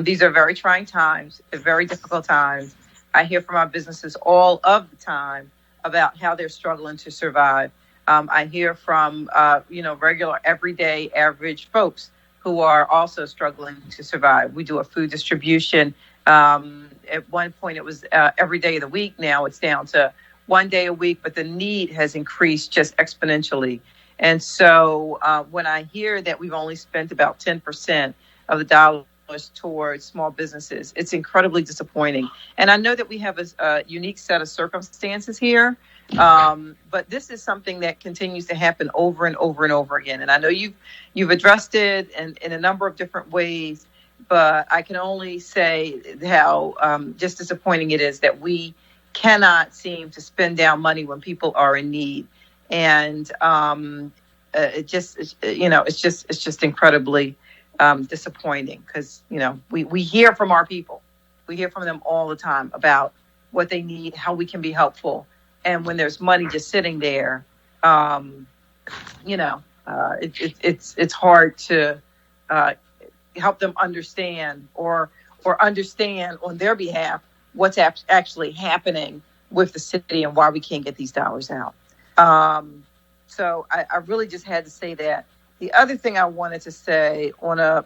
these are very trying times, very difficult times. I hear from our businesses all of the time about how they're struggling to survive. I hear from, regular, everyday, average folks who are also struggling to survive. We do a food distribution. At one point, it was every day of the week. Now it's down to one day a week, but the need has increased just exponentially. And so when I hear that we've only spent about 10% of the dollars towards small businesses, it's incredibly disappointing. And I know that we have a unique set of circumstances here, but this is something that continues to happen over and over and over again. And I know you've addressed it in a number of different ways, but I can only say how just disappointing it is that we cannot seem to spend down money when people are in need. And it's just incredibly disappointing because, we hear from our people. We hear from them all the time about what they need, how we can be helpful. And when there's money just sitting there, it's hard to help them understand or understand on their behalf what's actually happening with the city and why we can't get these dollars out. So I really just had to say that. The other thing I wanted to say on a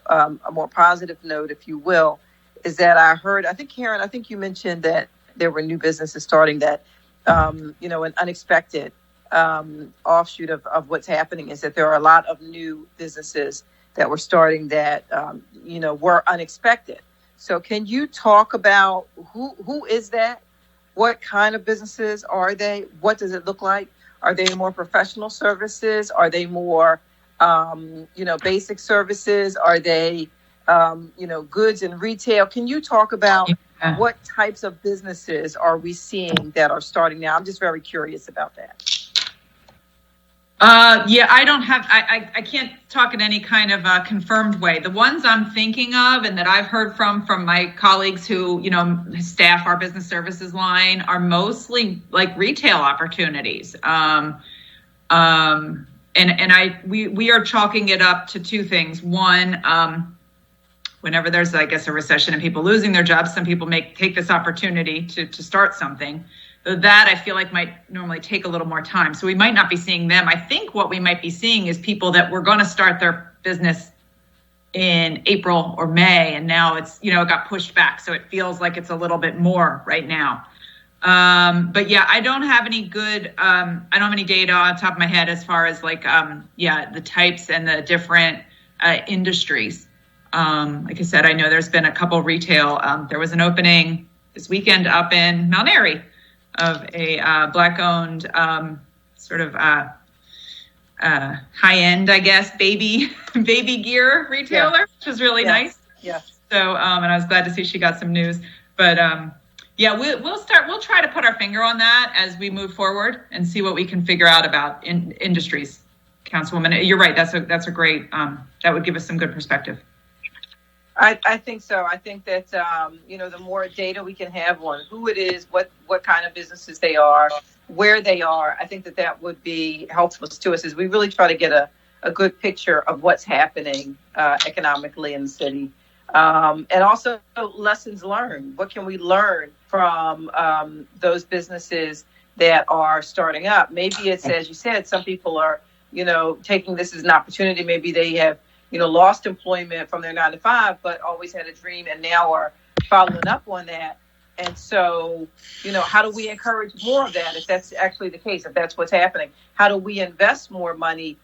more positive note, if you will, is that I think, Karen, you mentioned that there were new businesses starting that, an unexpected offshoot of what's happening is that there are a lot of new businesses that were starting that, were unexpected. So can you talk about who is that? What kind of businesses are they? What does it look like? Are they more professional services? Are they more, basic services? Are they, goods and retail? Can you talk about what types of businesses are we seeing that are starting now? I'm just very curious about that. I can't talk in any kind of confirmed way. The ones I'm thinking of and that I've heard from my colleagues who, staff our business services line are mostly like retail opportunities. We are chalking it up to two things. One, whenever there's, I guess, a recession and people losing their jobs, some people may take this opportunity to start something. That I feel like might normally take a little more time. So we might not be seeing them. I think what we might be seeing is people that were going to start their business in April or May, and now it's, it got pushed back. So it feels like it's a little bit more right now. But yeah, I don't have any good, I don't have any data on top of my head as far as the types and the different industries. Like I said, I know there's been a couple retail. There was an opening this weekend up in Mount Airy of a Black-owned high-end, I guess, baby gear retailer, which was really nice. Yeah. So, and I was glad to see she got some news. But we'll try to put our finger on that as we move forward and see what we can figure out about industries. Councilwoman, you're right. That's a great. That would give us some good perspective. I think so. I think that, the more data we can have on who it is, what kind of businesses they are, where they are, I think that would be helpful to us as we really try to get a good picture of what's happening economically in the city. And also lessons learned. What can we learn from those businesses that are starting up? Maybe it's, as you said, some people are, taking this as an opportunity. Maybe they have lost employment from their 9 to 5, but always had a dream and now are following up on that. And so, how do we encourage more of that if that's actually the case, if that's what's happening? How do we invest more money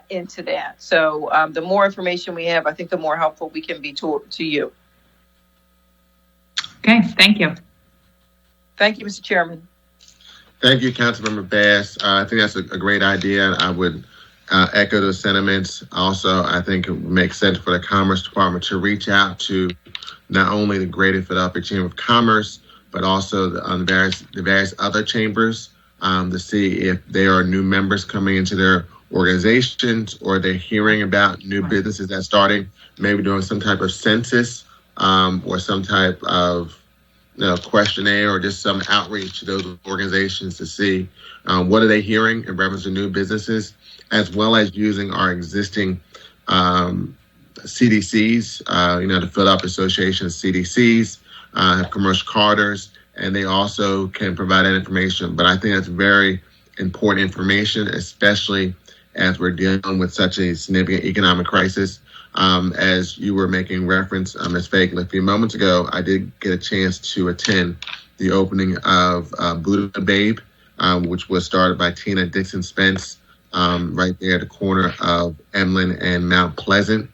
into that? So the more information we have, I think the more helpful we can be to you. Okay, thank you. Thank you, Mr. Chairman. Thank you, Councilmember Bass. I think that's a great idea. I would echo those sentiments. Also, I think it makes sense for the Commerce Department to reach out to not only the Greater Philadelphia Chamber of Commerce, but also the various other chambers to see if there are new members coming into their organizations, or they're hearing about new businesses that's starting, maybe doing some type of census or some type of questionnaire, or just some outreach to those organizations to see what are they hearing in reference to new businesses, as well as using our existing CDCs. The Philadelphia Association of CDCs have commercial carters, and they also can provide that information. But I think that's very important information, especially as we're dealing with such a significant economic crisis. As you were making reference, Ms. Fagan, a few moments ago, I did get a chance to attend the opening of Buddha Babe, which was started by Tina Dixon Spence, right there at the corner of Emlyn and Mount Pleasant.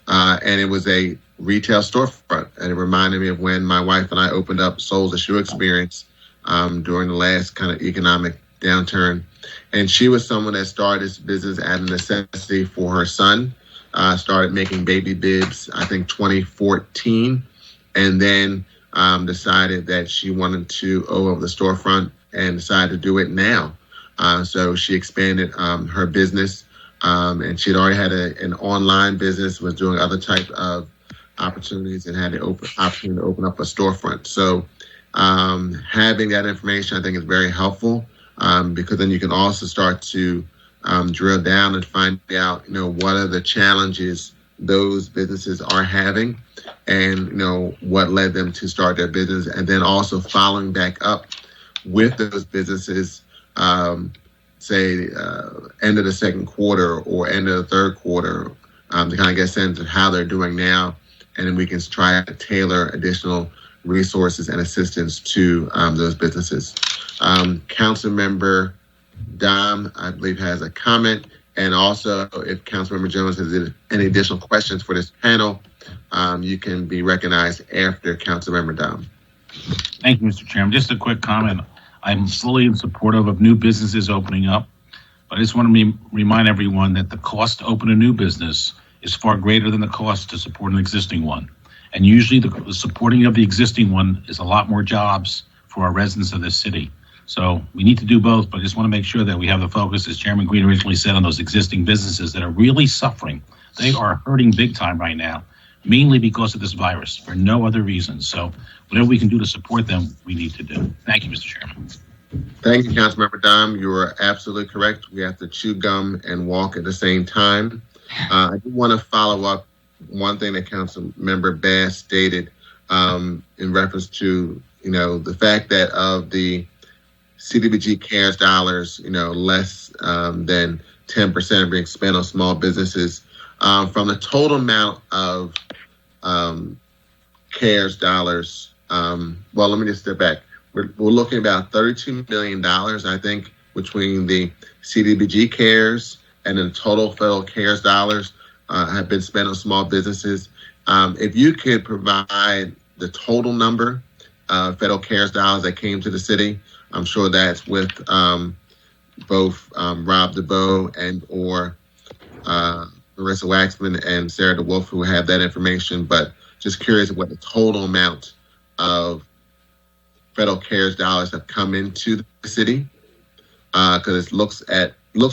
And it was a retail storefront. And it reminded me of when my wife and I opened up Soul's a Shoe Experience during the last kind of economic downturn. And she was someone that started this business out of necessity for her son. Started making baby bibs, I think 2014, and then decided that she wanted to open the storefront and decided to do it now. So she expanded her business, and she had already had an online business, was doing other type of opportunities, and had the opportunity to open up a storefront. So having that information, I think, is very helpful, because then you can also start to drill down and find out, what are the challenges those businesses are having, and, what led them to start their business, and then also following back up with those businesses, say, end of the second quarter or end of the third quarter, to kind of get a sense of how they're doing now, and then we can try to tailor additional resources and assistance to those businesses. Councilmember Dom, I believe, has a comment, and also if Councilmember Jones has any additional questions for this panel, you can be recognized after Councilmember Dom. Thank you, Mr. Chairman. Just a quick comment. I'm fully in support of new businesses opening up, but I just want to remind everyone that the cost to open a new business is far greater than the cost to support an existing one. And usually the supporting of the existing one is a lot more jobs for our residents of this city. So we need to do both, but I just want to make sure that we have the focus, as Chairman Green originally said, on those existing businesses that are really suffering. They are hurting big time right now, mainly because of this virus, for no other reason. So whatever we can do to support them, we need to do. Thank you, Mr. Chairman. Thank you, Councilmember Dom. You are absolutely correct. We have to chew gum and walk at the same time. I do want to follow up one thing that Councilmember Bass stated in reference to, the fact that of the CDBG CARES dollars, less than 10% are being spent on small businesses. From the total amount of CARES dollars, well, let me just step back. We're looking at about $32 million, I think, between the CDBG CARES and then total federal CARES dollars have been spent on small businesses. If you could provide the total number of federal CARES dollars that came to the city, I'm sure that's with both Rob DeBoe and or Marissa Waxman and Sarah DeWolf, who have that information, but just curious what the total amount of federal CARES dollars have come into the city, because it looks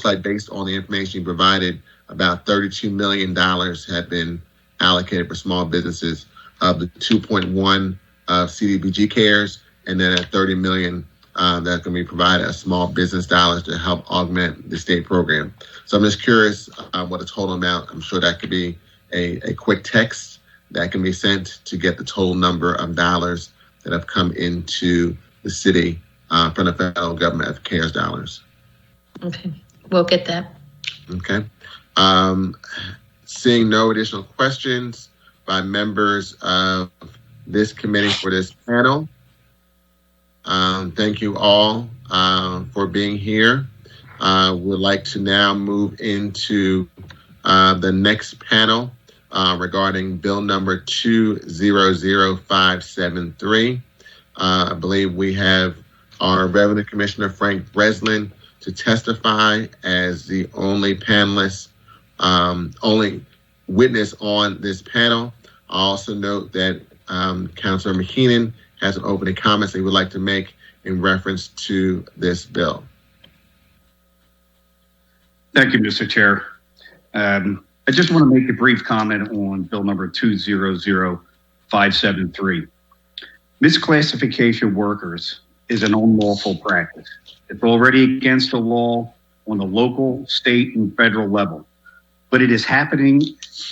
like, based on the information you provided, about $32 million have been allocated for small businesses of the 2.1 of CDBG CARES, and then at $30 million that's going to be provided as small business dollars to help augment the state program. So I'm just curious what the total amount. I'm sure that could be a quick text that can be sent to get the total number of dollars that have come into the city from the federal government of CARES dollars. Okay, we'll get that. Okay. Seeing no additional questions by members of this committee for this panel, Thank you all for being here. We'd like to now move into the next panel regarding bill number 200573. I believe we have our Revenue Commissioner Frank Breslin to testify as the only panelist, only witness on this panel. I also note that Councilor McKeenan has an opening comment he would like to make in reference to this bill. Thank you, Mr. Chair. I just want to make a brief comment on bill number 200573. Misclassification workers is an unlawful practice. It's already against the law on the local, state, and federal level. But it is happening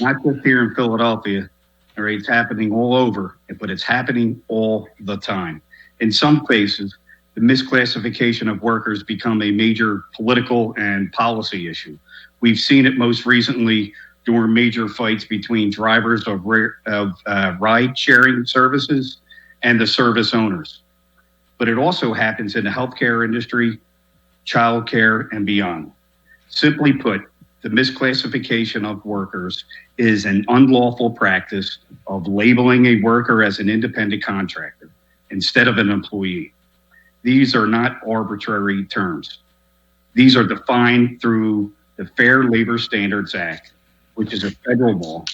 not just here in Philadelphia, or it's happening all over, but it's happening all the time. In some cases, the misclassification of workers become a major political and policy issue. We've seen it most recently during major fights between drivers of ride-sharing services and the service owners. But it also happens in the healthcare industry, childcare, and beyond. Simply put, the misclassification of workers is an unlawful practice of labeling a worker as an independent contractor instead of an employee. These are not arbitrary terms. These are defined through the Fair Labor Standards Act, which is a federal law,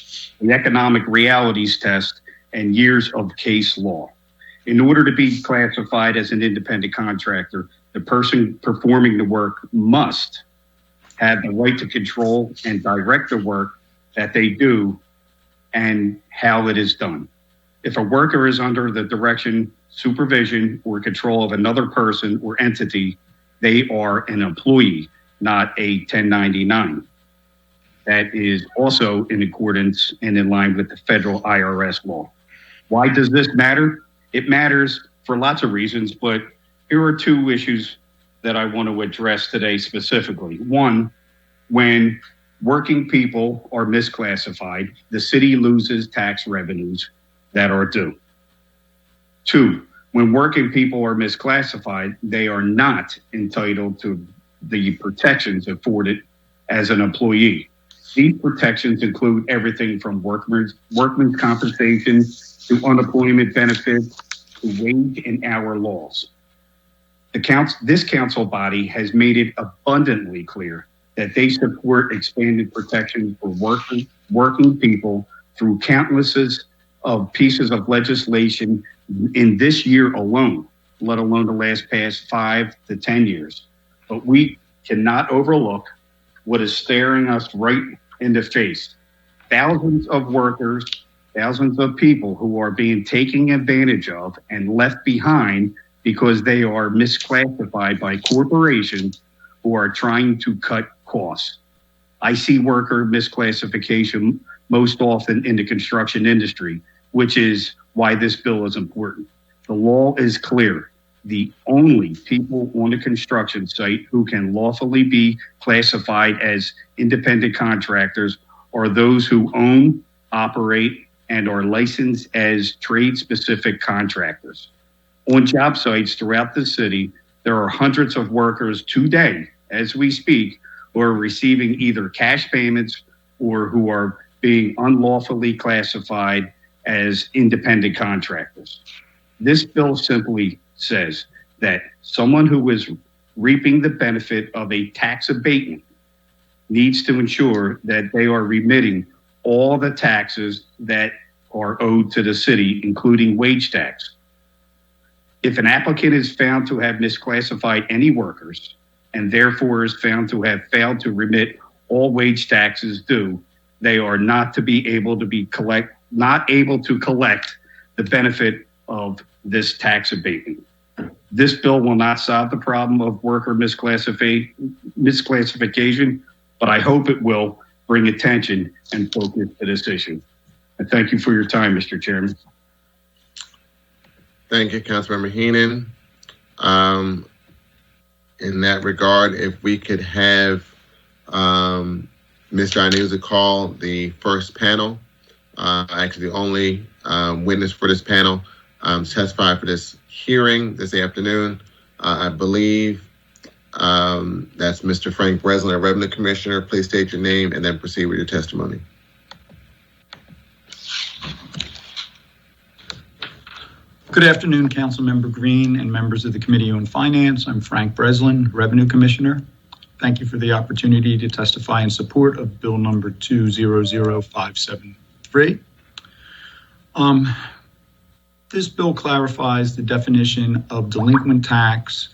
the economic realities test, and years of case law. In order to be classified as an independent contractor, the person performing the work must have the right to control and direct the work that they do and how it is done. If a worker is under the direction, supervision, or control of another person or entity, they are an employee, not a 1099. That is also in accordance and in line with the federal IRS law. Why does this matter? It matters for lots of reasons, but here are two issues that I want to address today specifically. One, when working people are misclassified, the city loses tax revenues that are due. Two, when working people are misclassified, they are not entitled to the protections afforded as an employee. These protections include everything from workman's compensation to unemployment benefits to wage and hour laws. This council body has made it abundantly clear that they support expanded protections for working people through countless of pieces of legislation in this year alone, let alone the past 5 to 10 years. But we cannot overlook what is staring us right in the face. Thousands of workers, thousands of people who are being taken advantage of and left behind because they are misclassified by corporations who are trying to cut costs. I see worker misclassification most often in the construction industry, which is why this bill is important. The law is clear. The only people on the construction site who can lawfully be classified as independent contractors are those who own, operate, and are licensed as trade-specific contractors. On job sites throughout the city, there are hundreds of workers today, as we speak, who are receiving either cash payments or who are being unlawfully classified as independent contractors. This bill simply says that someone who is reaping the benefit of a tax abatement needs to ensure that they are remitting all the taxes that are owed to the city, including wage tax. If an applicant is found to have misclassified any workers and therefore is found to have failed to remit all wage taxes due, they are not able to collect the benefit of this tax abatement. This bill will not solve the problem of worker misclassification, but I hope it will bring attention and focus to this issue. And thank you for your time, Mr. Chairman. Thank you, Councilmember Heenan. In that regard, if we could have Mr. Iannuzzi call the first panel, actually the only witness for this panel, testify for this hearing this afternoon. I believe that's Mr. Frank Breslin, our Revenue Commissioner. Please state your name and then proceed with your testimony. Good afternoon, Councilmember Green and members of the Committee on Finance. I'm Frank Breslin, Revenue Commissioner. Thank you for the opportunity to testify in support of Bill number 200573. This bill clarifies the definition of delinquent tax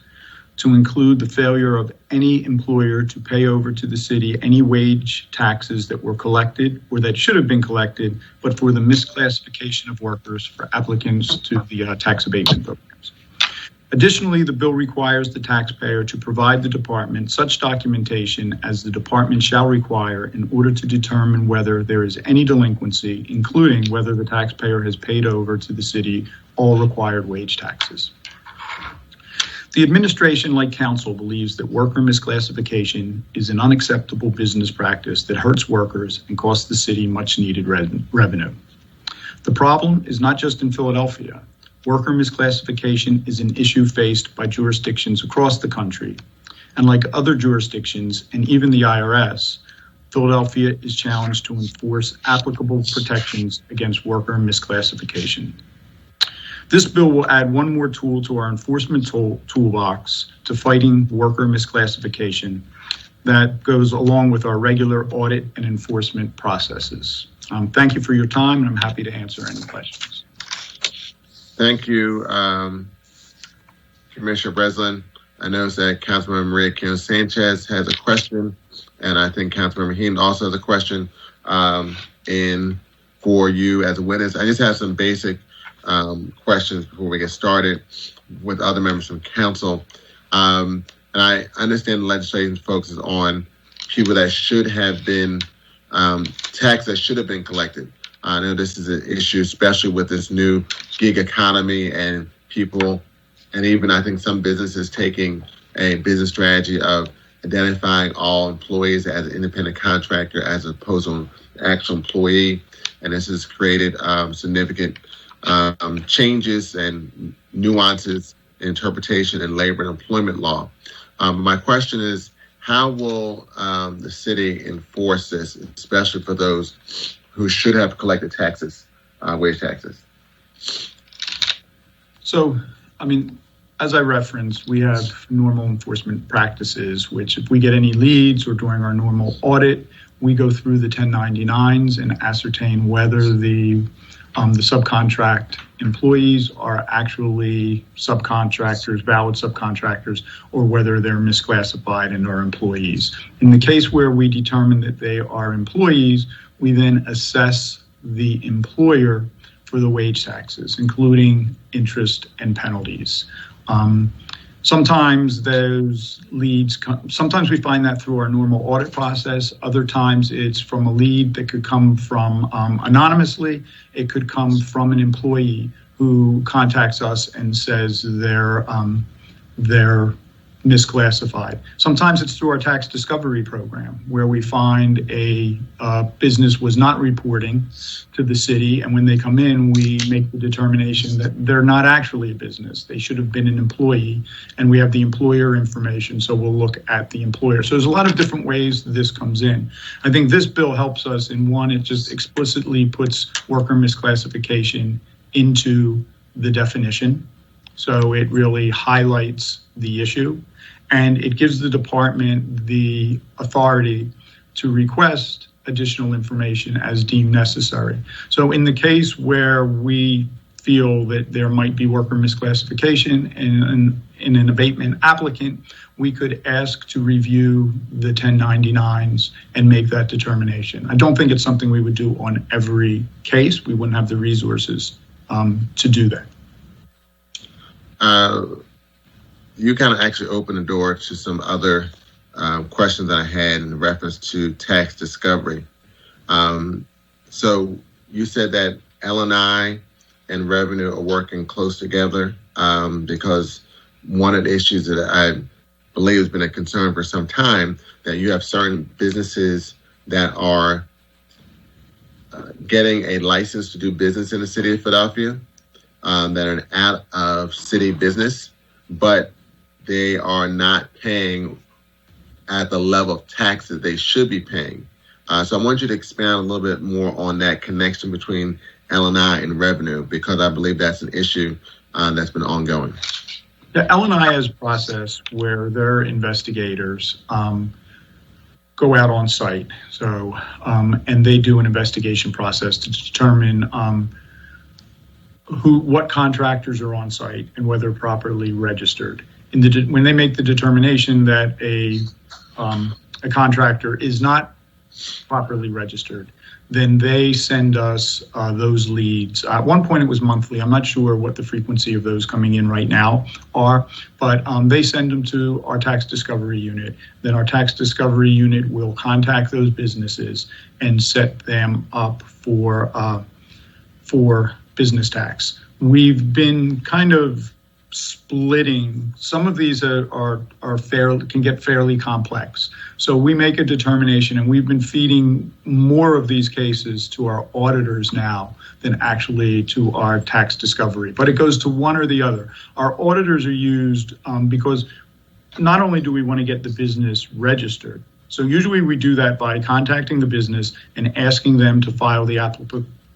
to include the failure of any employer to pay over to the city any wage taxes that were collected or that should have been collected, but for the misclassification of workers for applicants to the tax abatement programs. Additionally, the bill requires the taxpayer to provide the department such documentation as the department shall require in order to determine whether there is any delinquency, including whether the taxpayer has paid over to the city all required wage taxes. The administration, like council, believes that worker misclassification is an unacceptable business practice that hurts workers and costs the city much needed revenue. The problem is not just in Philadelphia. Worker misclassification is an issue faced by jurisdictions across the country. And like other jurisdictions and even the IRS, Philadelphia is challenged to enforce applicable protections against worker misclassification. This bill will add one more tool to our enforcement toolbox to fighting worker misclassification that goes along with our regular audit and enforcement processes. Thank you for your time, and I'm happy to answer any questions. Thank you, Commissioner Breslin. I noticed that Councilmember Maria Kim Sanchez has a question, and I think Councilmember Heem also has a question for you as a witness. I just have some basic questions before we get started with other members from council. And I understand the legislation focuses on people that should have been tax that should have been collected. I know this is an issue, especially with this new gig economy and people, and even I think some businesses taking a business strategy of identifying all employees as an independent contractor as opposed to an actual employee. And this has created significant changes and nuances in interpretation in labor and employment law. My question is, how will the city enforce this, especially for those who should have collected taxes, wage taxes? So, I mean, as I referenced, we have normal enforcement practices, which if we get any leads or during our normal audit, we go through the 1099s and ascertain whether the subcontract employees are actually subcontractors, valid subcontractors, or whether they're misclassified and are employees. In the case where we determine that they are employees, we then assess the employer for the wage taxes, including interest and penalties. Sometimes those leads sometimes we find that through our normal audit process. Other times it's from a lead that could come from anonymously. It could come from an employee who contacts us and says they're misclassified. Sometimes it's through our tax discovery program, where we find a business was not reporting to the city, and when they come in, we make the determination that they're not actually a business. They should have been an employee, and we have the employer information, so we'll look at the employer. So there's a lot of different ways this comes in. I think this bill helps us in one, it just explicitly puts worker misclassification into the definition. So it really highlights the issue, and it gives the department the authority to request additional information as deemed necessary. So in the case where we feel that there might be worker misclassification in an abatement applicant, we could ask to review the 1099s and make that determination. I don't think it's something we would do on every case. We wouldn't have the resources to do that. You kind of actually opened the door to some other questions that I had in reference to tax discovery. So you said that L&I and revenue are working close together because one of the issues that I believe has been a concern for some time, that you have certain businesses that are getting a license to do business in the city of Philadelphia, that are an out of city business, but they are not paying at the level of taxes they should be paying. So I want you to expand a little bit more on that connection between L&I and revenue, because I believe that's an issue that's been ongoing. The L&I has a process where their investigators go out on site. So, and they do an investigation process to determine what contractors are on site and whether properly registered. When they make the determination that a contractor is not properly registered, then they send us those leads. At one point it was monthly. I'm not sure what the frequency of those coming in right now are, but they send them to our tax discovery unit. Then our tax discovery unit will contact those businesses and set them up for business tax. We've been kind of splitting. Some of these can get fairly complex. So we make a determination, and we've been feeding more of these cases to our auditors now than actually to our tax discovery. But it goes to one or the other. Our auditors are used because not only do we want to get the business registered, so usually we do that by contacting the business and asking them to file the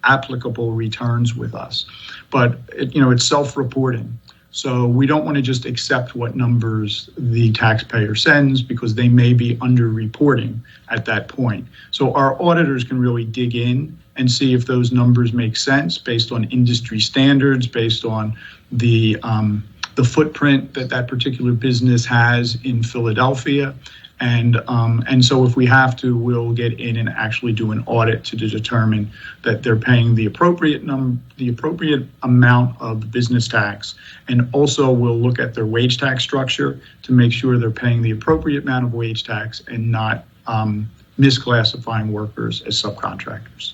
applicable returns with us. But it's self-reporting. So we don't want to just accept what numbers the taxpayer sends, because they may be underreporting at that point. So our auditors can really dig in and see if those numbers make sense based on industry standards, based on the footprint that particular business has in Philadelphia. And so if we have to, we'll get in and actually do an audit to determine that they're paying the appropriate amount of business tax. And also we'll look at their wage tax structure to make sure they're paying the appropriate amount of wage tax and not misclassifying workers as subcontractors.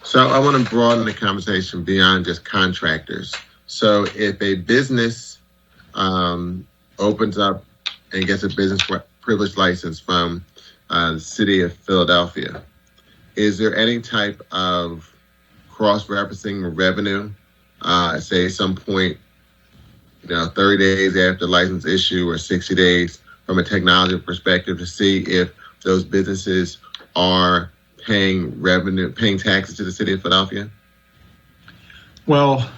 So I want to broaden the conversation beyond just contractors. So if a business opens up and gets a business privilege license from the city of Philadelphia, is there any type of cross-referencing revenue, say at some point, 30 days after license issue or 60 days from a technology perspective, to see if those businesses are paying taxes to the city of Philadelphia? Well,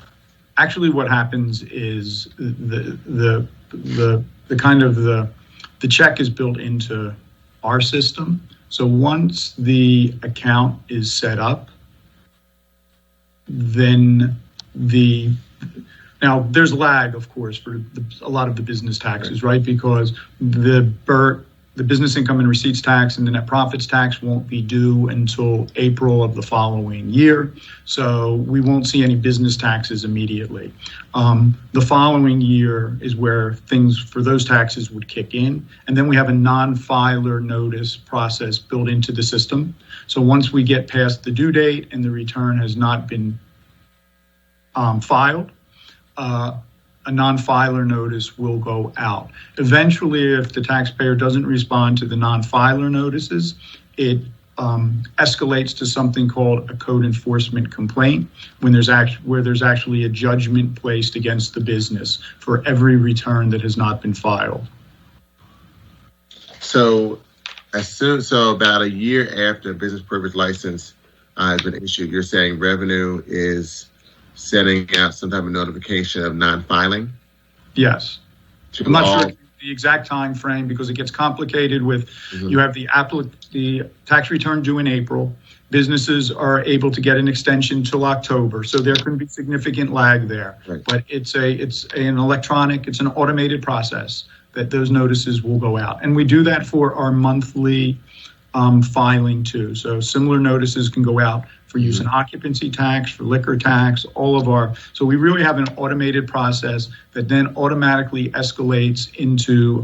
actually what happens is the kind of the check is built into our system. So once the account is set up, then now there's lag, of course, for a lot of the business taxes, right? Because the business income and receipts tax and the net profits tax won't be due until April of the following year. So we won't see any business taxes immediately. The following year is where things for those taxes would kick in. And then we have a non-filer notice process built into the system. So once we get past the due date and the return has not been filed, a non-filer notice will go out. Eventually, if the taxpayer doesn't respond to the non-filer notices, it escalates to something called a code enforcement complaint, where there's actually a judgment placed against the business for every return that has not been filed. So about a year after a business privilege license has been issued, you're saying revenue is sending out some type of notification of non-filing? Yes. I'm not sure the exact time frame, because it gets complicated with you have the tax return due in April. Businesses are able to get an extension till October, so there can be significant lag there. Right. But it's an automated process that those notices will go out, and we do that for our monthly filing too. So similar notices can go out for use in occupancy tax, for liquor tax, so we really have an automated process that then automatically escalates into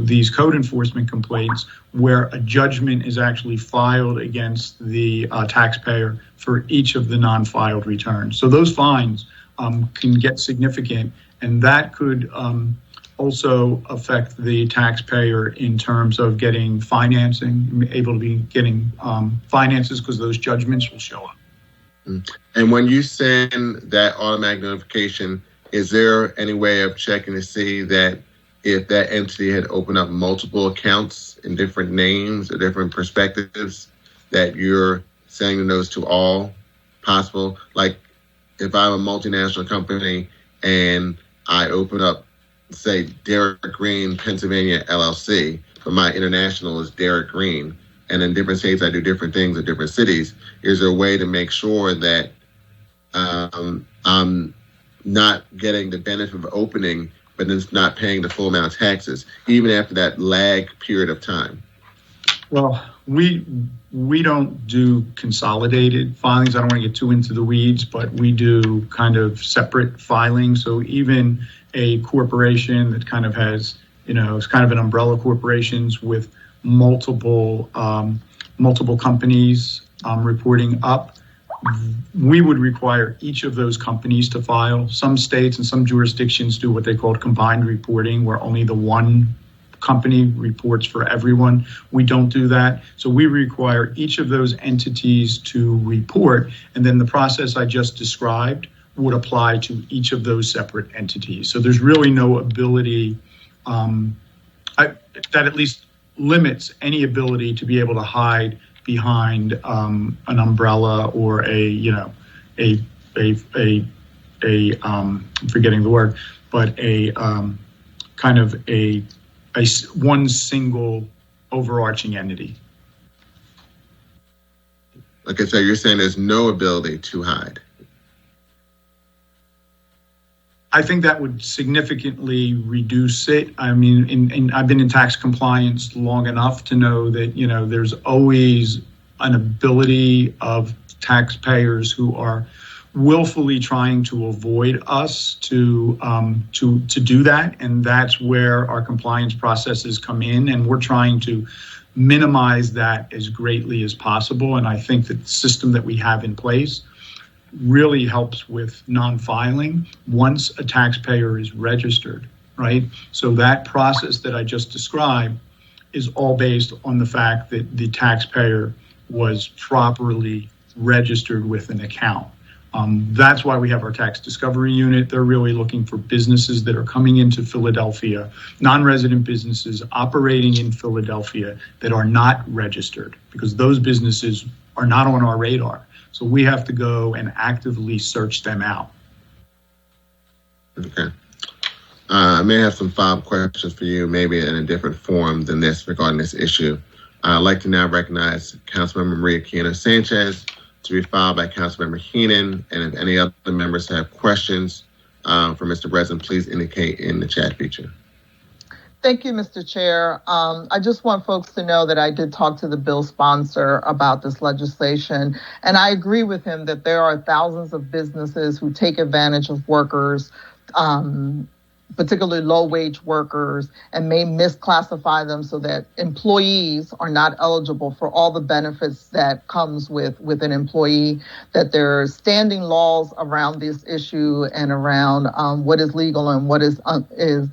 these code enforcement complaints, where a judgment is actually filed against the taxpayer for each of the non-filed returns. So those fines can get significant, and that could also affect the taxpayer in terms of getting financing, able to be getting finances, because those judgments will show up. And when you send that automatic notification, is there any way of checking to see that if that entity had opened up multiple accounts in different names or different perspectives, that you're sending those to all possible? Like if I'm a multinational company and I open up, say, Derek Green, Pennsylvania LLC, but my international is Derek Green, and in different states I do different things in different cities, is there a way to make sure that I'm not getting the benefit of opening, but then not paying the full amount of taxes, even after that lag period of time? Well, we don't do consolidated filings. I don't want to get too into the weeds, but we do kind of separate filings. So even a corporation that kind of has, it's kind of an umbrella corporations with multiple companies reporting up, we would require each of those companies to file. Some states and some jurisdictions do what they call combined reporting, where only the one company reports for everyone. We don't do that. So we require each of those entities to report, and then the process I just described would apply to each of those separate entities. So there's really no ability that at least limits any ability to be able to hide behind an umbrella or I'm forgetting the word, but a kind of a one single overarching entity. Okay, so you're saying there's no ability to hide? I think that would significantly reduce it. I mean, I've been in tax compliance long enough to know that, there's always an ability of taxpayers who are willfully trying to avoid us to do that. And that's where our compliance processes come in. And we're trying to minimize that as greatly as possible. And I think that the system that we have in place really helps with non-filing once a taxpayer is registered, right? So that process that I just described is all based on the fact that the taxpayer was properly registered with an account. That's why we have our tax discovery unit. They're really looking for businesses that are coming into Philadelphia, non-resident businesses operating in Philadelphia that are not registered, because those businesses are not on our radar. So we have to go and actively search them out. Okay. I may have some follow-up questions for you, maybe in a different form than this regarding this issue. I'd like to now recognize Councilmember Maria Keno Sanchez to be followed by Councilmember Heenan. And if any other members have questions for Mr. Breslin, please indicate in the chat feature. Thank you, Mr. Chair. I just want folks to know that I did talk to the bill sponsor about this legislation, and I agree with him that there are thousands of businesses who take advantage of workers, particularly low-wage workers, and may misclassify them so that employees are not eligible for all the benefits that comes with an employee, that there are standing laws around this issue and around what is legal and what is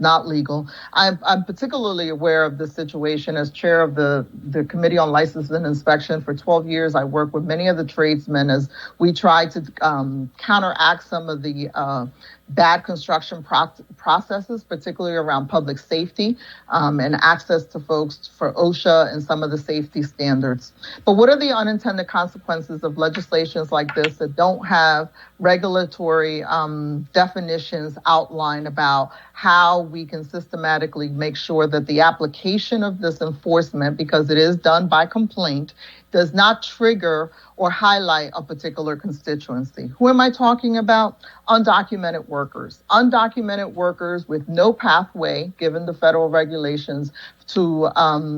not legal. I'm particularly aware of the situation as chair of the Committee on License and Inspection. For 12 years, I worked with many of the tradesmen as we tried to counteract some of the bad construction processes, particularly around public safety and access to folks for OSHA and some of the safety standards. But what are the unintended consequences of legislations like this that don't have regulatory definitions outlined about how we can systematically make sure that the application of this enforcement, because it is done by complaint, does not trigger or highlight a particular constituency? Who am I talking about? Undocumented workers. Undocumented workers with no pathway, given the federal regulations, to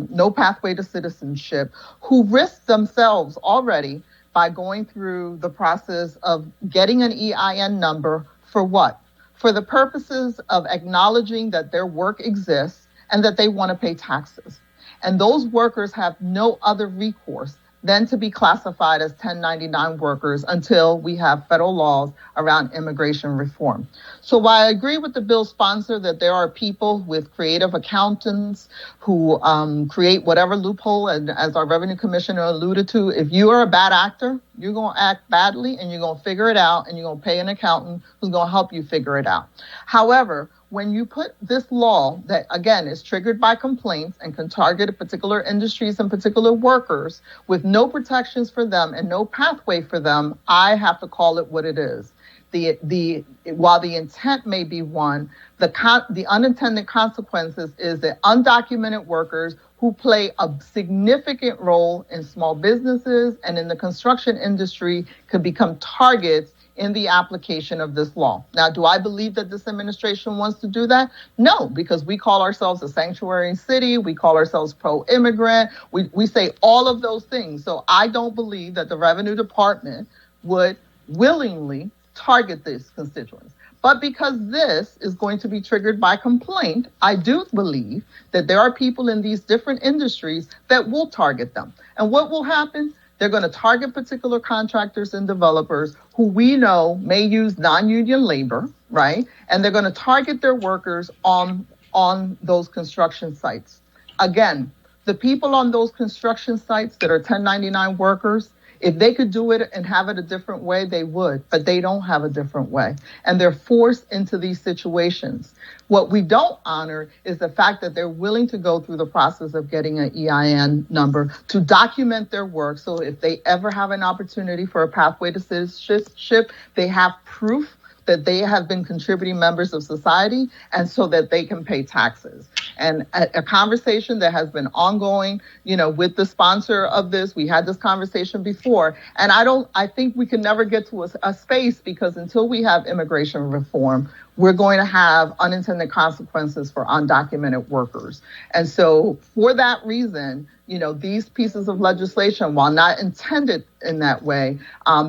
no pathway to citizenship, who risk themselves already by going through the process of getting an EIN number for what? For the purposes of acknowledging that their work exists and that they want to pay taxes. And those workers have no other recourse then to be classified as 1099 workers until we have federal laws around immigration reform. So while I agree with the bill sponsor that there are people with creative accountants who create whatever loophole, and as our revenue commissioner alluded to, if you are a bad actor, you're going to act badly and you're going to figure it out, and you're going to pay an accountant who's going to help you figure it out. However, when you put this law that, again, is triggered by complaints and can target particular industries and particular workers with no protections for them and no pathway for them, I have to call it what it is. While the intent may be one, the unintended consequences is that undocumented workers who play a significant role in small businesses and in the construction industry could become targets in the application of this law. Now, do I believe that this administration wants to do that? No, because we call ourselves a sanctuary city. We call ourselves pro-immigrant. We say all of those things. So I don't believe that the Revenue Department would willingly target these constituents. But because this is going to be triggered by complaint, I do believe that there are people in these different industries that will target them. And what will happen? They're going to target particular contractors and developers who we know may use non-union labor, right? And they're going to target their workers on those construction sites. Again, the people on those construction sites that are 1099 workers, if they could do it and have it a different way, they would, but they don't have a different way. And they're forced into these situations. What we don't honor is the fact that they're willing to go through the process of getting an EIN number to document their work. So if they ever have an opportunity for a pathway to citizenship, they have proof that they have been contributing members of society, and so that they can pay taxes. And a conversation that has been ongoing, with the sponsor of this, we had this conversation before, and I think we can never get to a space, because until we have immigration reform, we're going to have unintended consequences for undocumented workers. And so for that reason, these pieces of legislation, while not intended in that way,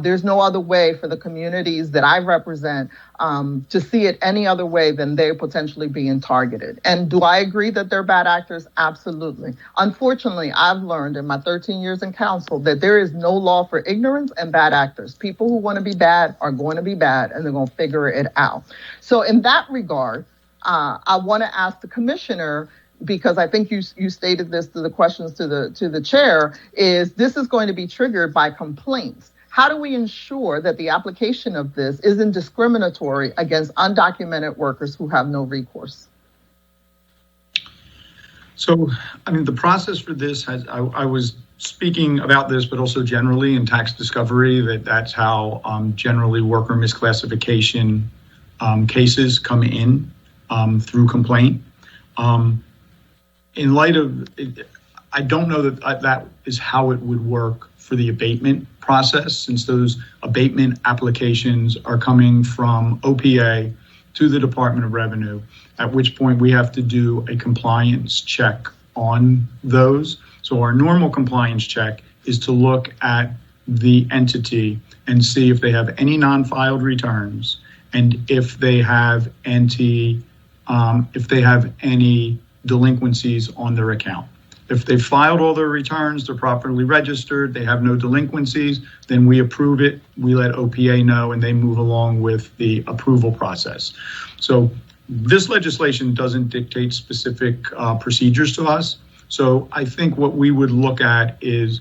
there's no other way for the communities that I represent to see it any other way than they're potentially being targeted. And do I agree that they're bad actors? Absolutely. Unfortunately, I've learned in my 13 years in council that there is no law for ignorance and bad actors. People who want to be bad are going to be bad, and they're going to figure it out. So in that regard, I want to ask the commissioner, because I think you stated this to the questions to the chair, is this is going to be triggered by complaints. How do we ensure that the application of this isn't discriminatory against undocumented workers who have no recourse? So, the process for this I was speaking about this, but also generally in tax discovery, that's how generally worker misclassification cases come in through complaint. In light of it, I don't know that that is how it would work for the abatement process, since those abatement applications are coming from OPA to the Department of Revenue, at which point we have to do a compliance check on those. So our normal compliance check is to look at the entity and see if they have any non-filed returns, and if they have any delinquencies on their account. If they filed all their returns, they're properly registered, they have no delinquencies, then we approve it, we let OPA know, and they move along with the approval process. So this legislation doesn't dictate specific procedures to us. So I think what we would look at is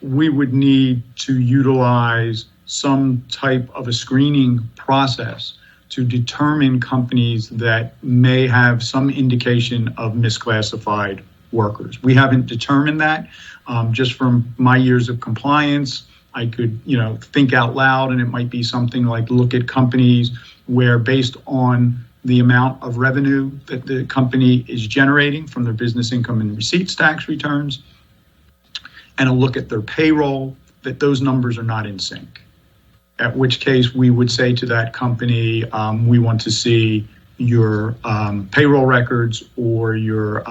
we would need to utilize some type of a screening process to determine companies that may have some indication of misclassified workers. We haven't determined that. Just from my years of compliance, I could, think out loud, and it might be something like look at companies where, based on the amount of revenue that the company is generating from their business income and receipts tax returns, and a look at their payroll, that those numbers are not in sync. At which case we would say to that company, we want to see your payroll records or your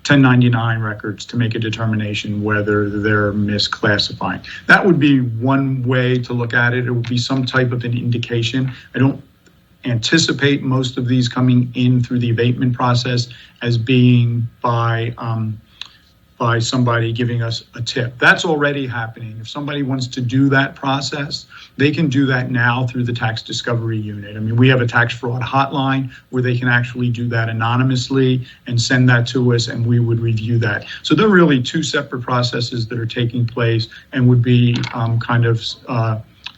1099 records to make a determination whether they're misclassifying. That would be one way to look at it. It would be some type of an indication. I don't anticipate most of these coming in through the abatement process as being by by somebody giving us a tip. That's already happening. If somebody wants to do that process, they can do that now through the tax discovery unit. I mean, we have a tax fraud hotline where they can actually do that anonymously and send that to us, and we would review that. So there are really two separate processes that are taking place and would be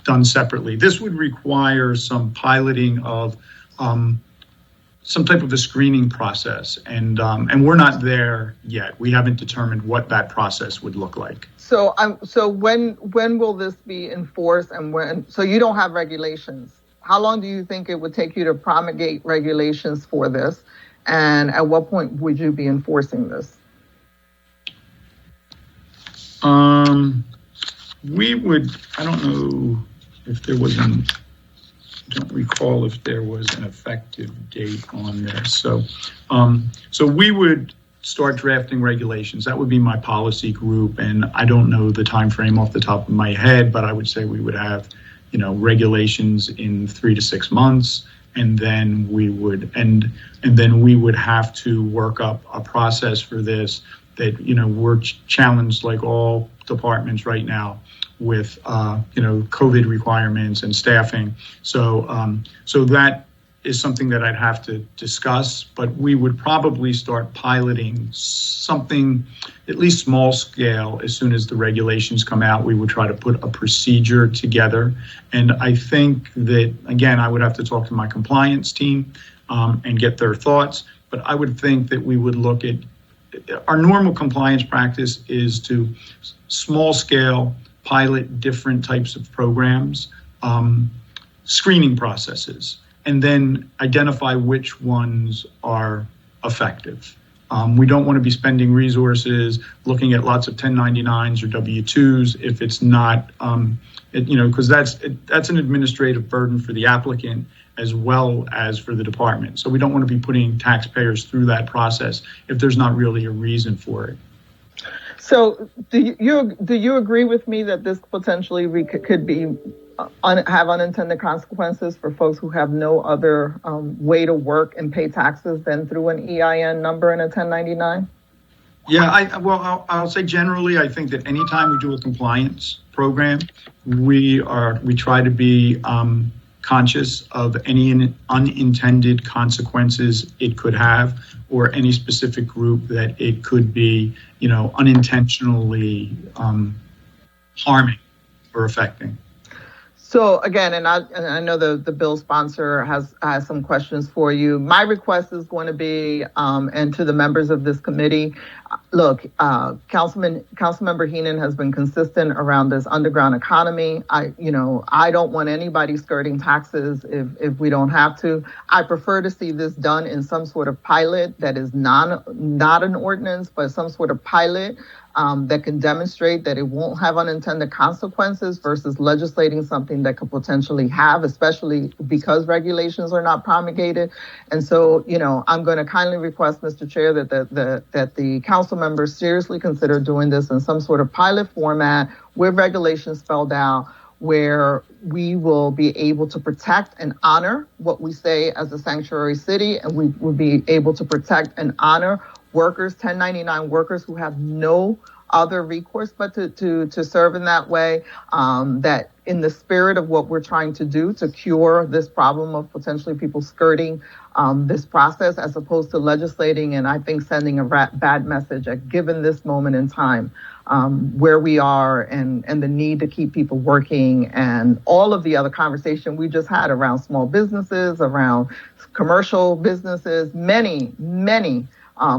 done separately. This would require some piloting of some type of a screening process, and we're not there yet. We haven't determined what that process would look like. So when will this be enforced, and when? So you don't have regulations. How long do you think it would take you to promulgate regulations for this, and at what point would you be enforcing this? We would. I don't know if there was an. Don't recall if there was an effective date on this. So we would start drafting regulations. That would be my policy group, and I don't know the time frame off the top of my head, but I would say we would have, regulations in 3 to 6 months, and then we would and then we would have to work up a process for this. That we're challenged like all departments right now with COVID requirements and staffing. So that is something that I'd have to discuss, but we would probably start piloting something at least small scale as soon as the regulations come out. We would try to put a procedure together. And I think that, again, I would have to talk to my compliance team and get their thoughts, but I would think that we would look at our normal compliance practice is to small scale pilot different types of programs, screening processes, and then identify which ones are effective. We don't want to be spending resources looking at lots of 1099s or W-2s if it's not, because that's an administrative burden for the applicant as well as for the department. So we don't want to be putting taxpayers through that process if there's not really a reason for it. So do you agree with me that this potentially could be have unintended consequences for folks who have no other way to work and pay taxes than through an EIN number and a 1099? Yeah, I'll say generally, I think that anytime we do a compliance program, we try to be conscious of any unintended consequences it could have, or any specific group that it could be, unintentionally harming or affecting. So again, and I know the bill sponsor has some questions for you. My request is going to be, and to the members of this committee, look, Councilmember Heenan has been consistent around this underground economy. I don't want anybody skirting taxes if we don't have to. I prefer to see this done in some sort of pilot that is not an ordinance, but some sort of pilot that can demonstrate that it won't have unintended consequences versus legislating something that could potentially have, especially because regulations are not promulgated. And so, I'm going to kindly request, Mr. Chair, that the council members seriously consider doing this in some sort of pilot format with regulations spelled out, where we will be able to protect and honor what we say as a sanctuary city, and we will be able to protect and honor workers, 1099 workers who have no other recourse but to serve in that way, that in the spirit of what we're trying to do to cure this problem of potentially people skirting this process, as opposed to legislating and I think sending a bad message at given this moment in time, where we are and the need to keep people working, and all of the other conversation we just had around small businesses, around commercial businesses, many,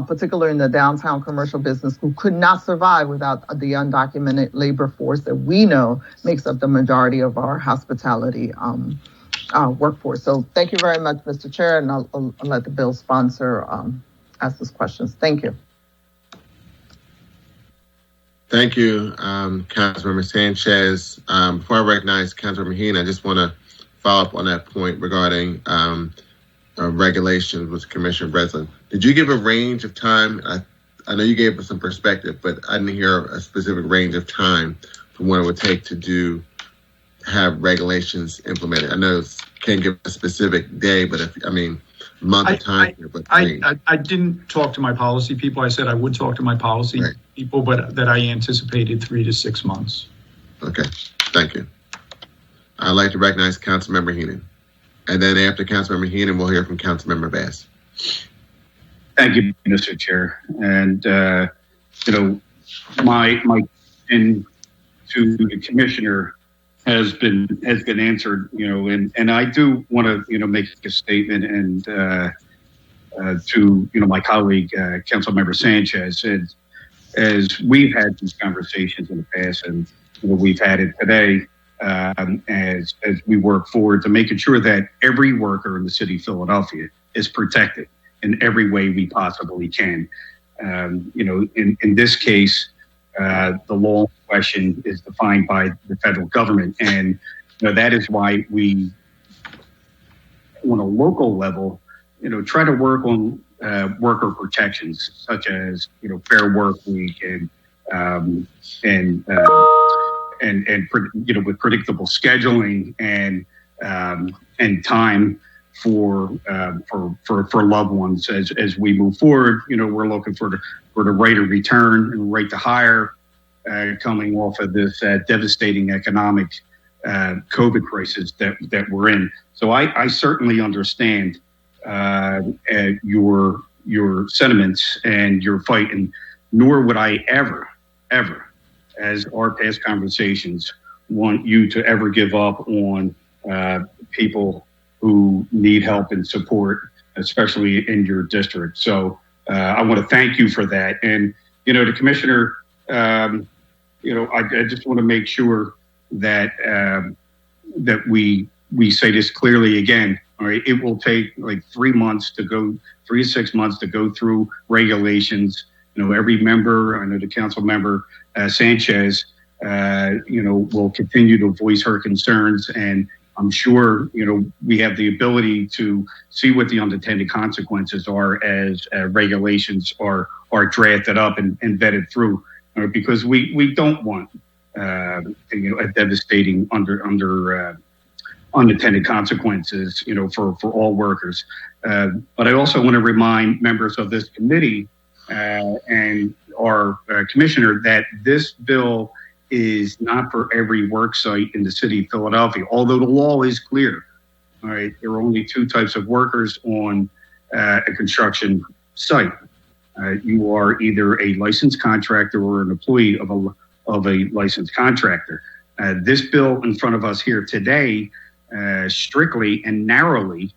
particularly in the downtown commercial business, who could not survive without the undocumented labor force that we know makes up the majority of our hospitality workforce. So thank you very much, Mr. Chair, and I'll let the bill sponsor ask those questions. Thank you. Thank you, Councilmember Sanchez. Before I recognize Councilmember Heenan, I just want to follow up on that point regarding regulations with Commissioner Breslin. Did you give a range of time? I know you gave us some perspective, but I didn't hear a specific range of time for when it would take to have regulations implemented. I know can't give a specific day, but month of time here, but I didn't talk to my policy people. I said I would talk to my policy people, but that I anticipated 3 to 6 months. Okay, thank you. I'd like to recognize Councilmember Heenan. And then after Councilmember Heenan, we'll hear from Councilmember Bass. Thank you, Mr. Chair. And, my question to the commissioner has been answered, and I do want to, make a statement and to, my colleague, Councilmember Sanchez, as we've had these conversations in the past, and we've had it today, as we work forward to making sure that every worker in the city of Philadelphia is protected in every way we possibly can. In this case, the law in question is defined by the federal government, and that is why we, on a local level, try to work on worker protections such as fair work week and with predictable scheduling and time for loved ones as we move forward. We're looking for the right of return and right to hire coming off of this devastating economic COVID crisis that we're in. So I certainly understand your sentiments and your fight, and nor would I ever, as our past conversations, want you to ever give up on people who need help and support, especially in your district. So I want to thank you for that. And, the commissioner, I just want to make sure that that we say this clearly again. All right, it will take like 3 to 6 months to go through regulations. Every member, I know the council member Sanchez, will continue to voice her concerns, and I'm sure we have the ability to see what the unintended consequences are as regulations are drafted up and vetted through, because we don't want a devastating unintended consequences for all workers. But I also want to remind members of this committee and our commissioner that this bill is not for every work site in the city of Philadelphia, although the law is clear. All right, there are only 2 types of workers on a construction site. You are either a licensed contractor or an employee of a licensed contractor. This bill in front of us here today, strictly and narrowly,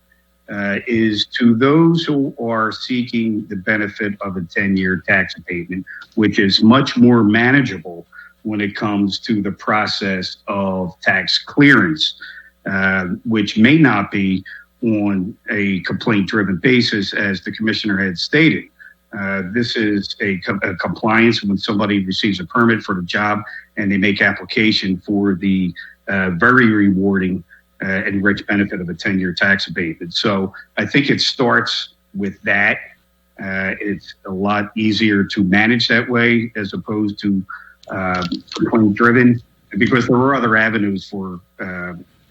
is to those who are seeking the benefit of a 10-year tax abatement, which is much more manageable when it comes to the process of tax clearance, which may not be on a complaint-driven basis, as the commissioner had stated. This is a compliance when somebody receives a permit for the job and they make application for the very rewarding and rich benefit of a 10-year tax abatement. So I think it starts with that. It's a lot easier to manage that way as opposed to complaint-driven, because there were other avenues for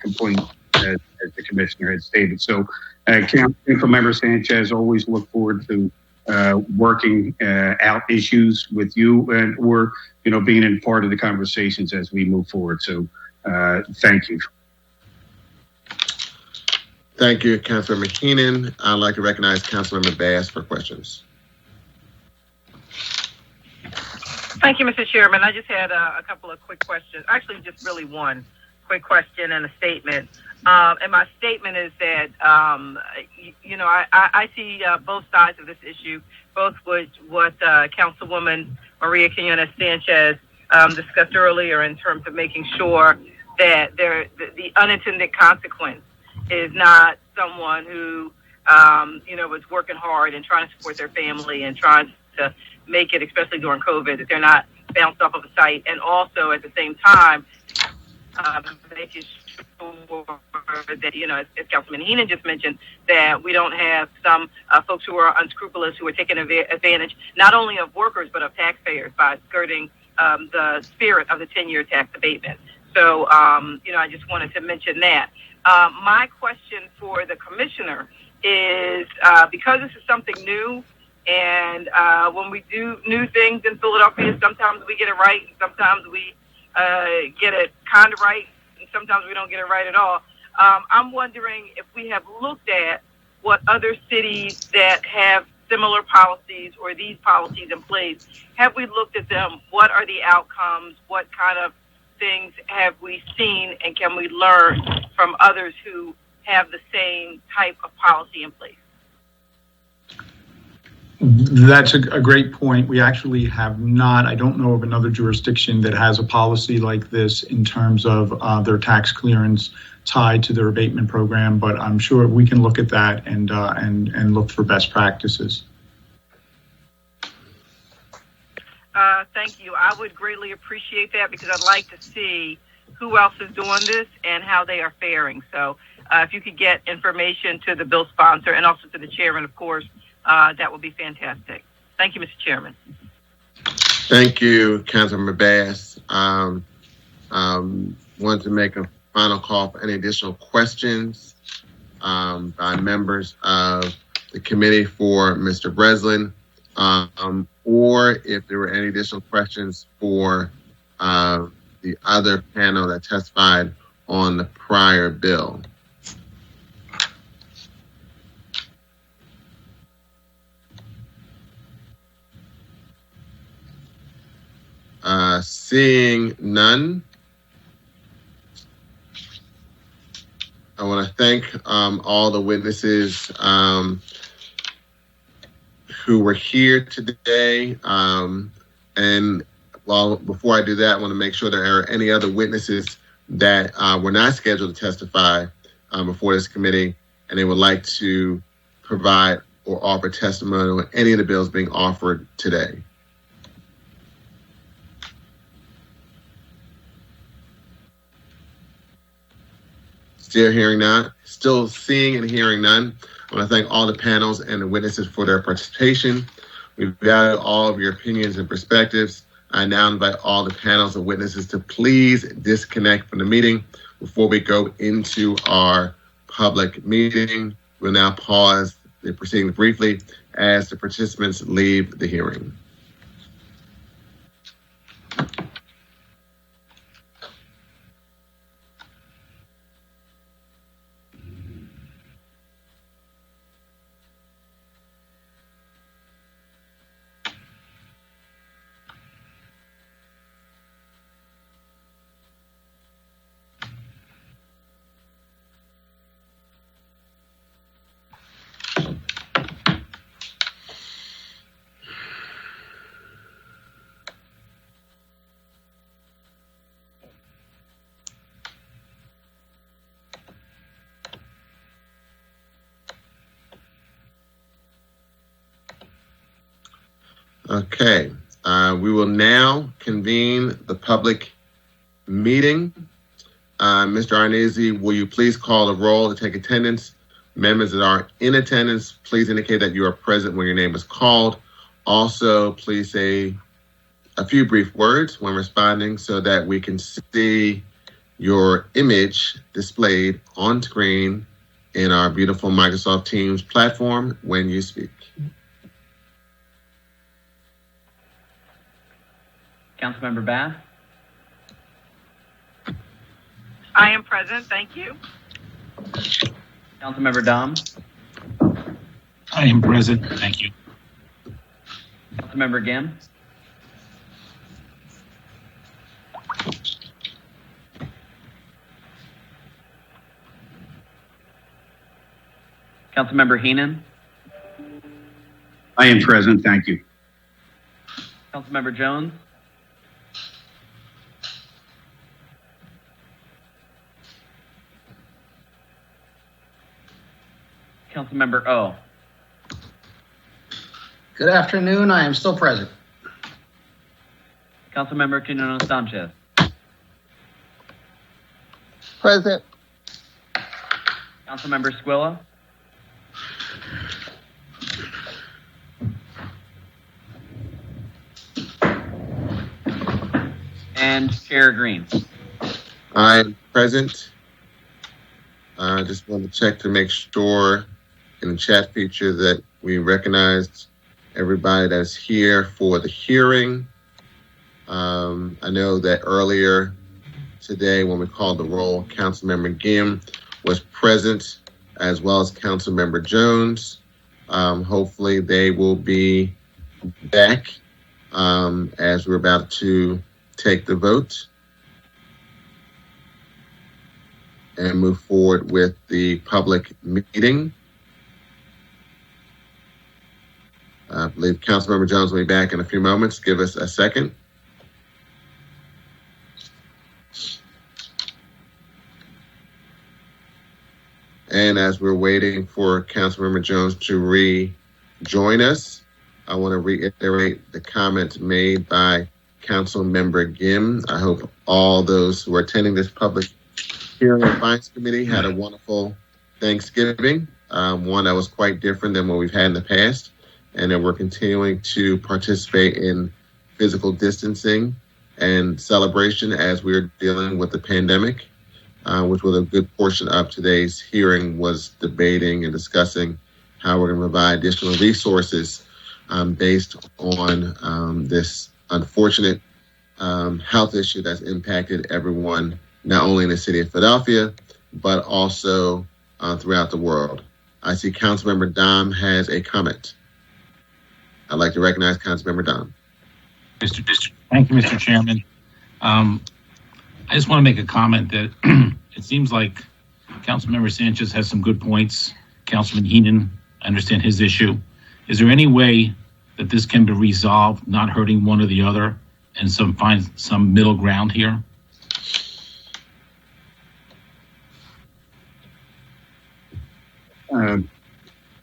complaint, as the commissioner had stated. So, Councilmember Sanchez, always look forward to working out issues with you or being in part of the conversations as we move forward. So, thank you. Thank you, Councilmember Heenan. I'd like to recognize Councilmember Bass for questions. Thank you, Mr. Chairman. I just had a couple of quick questions. Actually, just really one quick question and a statement. And my statement is that, I see both sides of this issue, both with what Councilwoman Maria Quinones Sanchez discussed earlier in terms of making sure that the unintended consequence is not someone who, was working hard and trying to support their family and trying to make it, especially during COVID, that they're not bounced off of a site. And also at the same time, making sure that, as Councilman Heenan just mentioned, that we don't have some folks who are unscrupulous who are taking advantage not only of workers but of taxpayers by skirting the spirit of the 10-year tax abatement. So, I just wanted to mention that. My question for the commissioner is because this is something new, and when we do new things in Philadelphia, sometimes we get it right, and sometimes we get it kind of right, and sometimes we don't get it right at all. I'm wondering if we have looked at what other cities that have similar policies or these policies in place, have we looked at them? What are the outcomes? What kind of things have we seen, and can we learn from others who have the same type of policy in place? That's a great point. We actually have not. I don't know of another jurisdiction that has a policy like this in terms of their tax clearance tied to their abatement program, but I'm sure we can look at that and look for best practices. Thank you. I would greatly appreciate that, because I'd like to see who else is doing this and how they are faring. So if you could get information to the bill sponsor and also to the chairman, of course, that would be fantastic. Thank you, Mr. Chairman. Thank you, Councilmember Bass. Want to make a final call for any additional questions by members of the committee for Mr. Breslin, or if there were any additional questions for the other panel that testified on the prior bill. Seeing none, I want to thank all the witnesses who were here today. And before I do that, I want to make sure there are any other witnesses that were not scheduled to testify before this committee, and they would like to provide or offer testimony on any of the bills being offered today. Still seeing and hearing none. I want to thank all the panels and the witnesses for their participation. We value all of your opinions and perspectives. I now invite all the panels and witnesses to please disconnect from the meeting before we go into our public meeting. We'll now pause the proceedings briefly as the participants leave the hearing. Okay, we will now convene the public meeting. Mr. Arnese, will you please call the roll to take attendance? Members that are in attendance, please indicate that you are present when your name is called. Also, please say a few brief words when responding so that we can see your image displayed on screen in our beautiful Microsoft Teams platform when you speak. Councilmember Bass? I am present. Thank you. Councilmember Dom? I am present. Thank you. Councilmember Gim? Councilmember Heenan? I am present. Thank you. Councilmember Jones? Councilmember O. Good afternoon. I am still present. Councilmember Quinones Sanchez. Present. Councilmember Squilla. And Chair Green. I am present. I just want to check to make sure in the chat feature that we recognized everybody that's here for the hearing. I know that earlier today when we called the roll, Councilmember Gim was present, as well as Councilmember Jones. Hopefully they will be back as we're about to take the vote and move forward with the public meeting. I believe Councilmember Jones will be back in a few moments. Give us a second. And as we're waiting for Councilmember Jones to rejoin us, I want to reiterate the comment made by Councilmember Gim. I hope all those who are attending this public hearing on Finance Committee had a wonderful Thanksgiving, one that was quite different than what we've had in the past, and that we're continuing to participate in physical distancing and celebration as we're dealing with the pandemic. Which was a good portion of today's hearing was debating and discussing how we're going to provide additional resources based on this unfortunate health issue that's impacted everyone, not only in the city of Philadelphia, but also throughout the world. I see Councilmember Dom has a comment. I'd like to recognize Councilmember Dom. Thank you, Mr. Chairman. I just want to make a comment that it seems like Councilmember Sanchez has some good points. Councilman Heenan, I understand his issue. Is there any way that this can be resolved, not hurting one or the other, and find some middle ground here?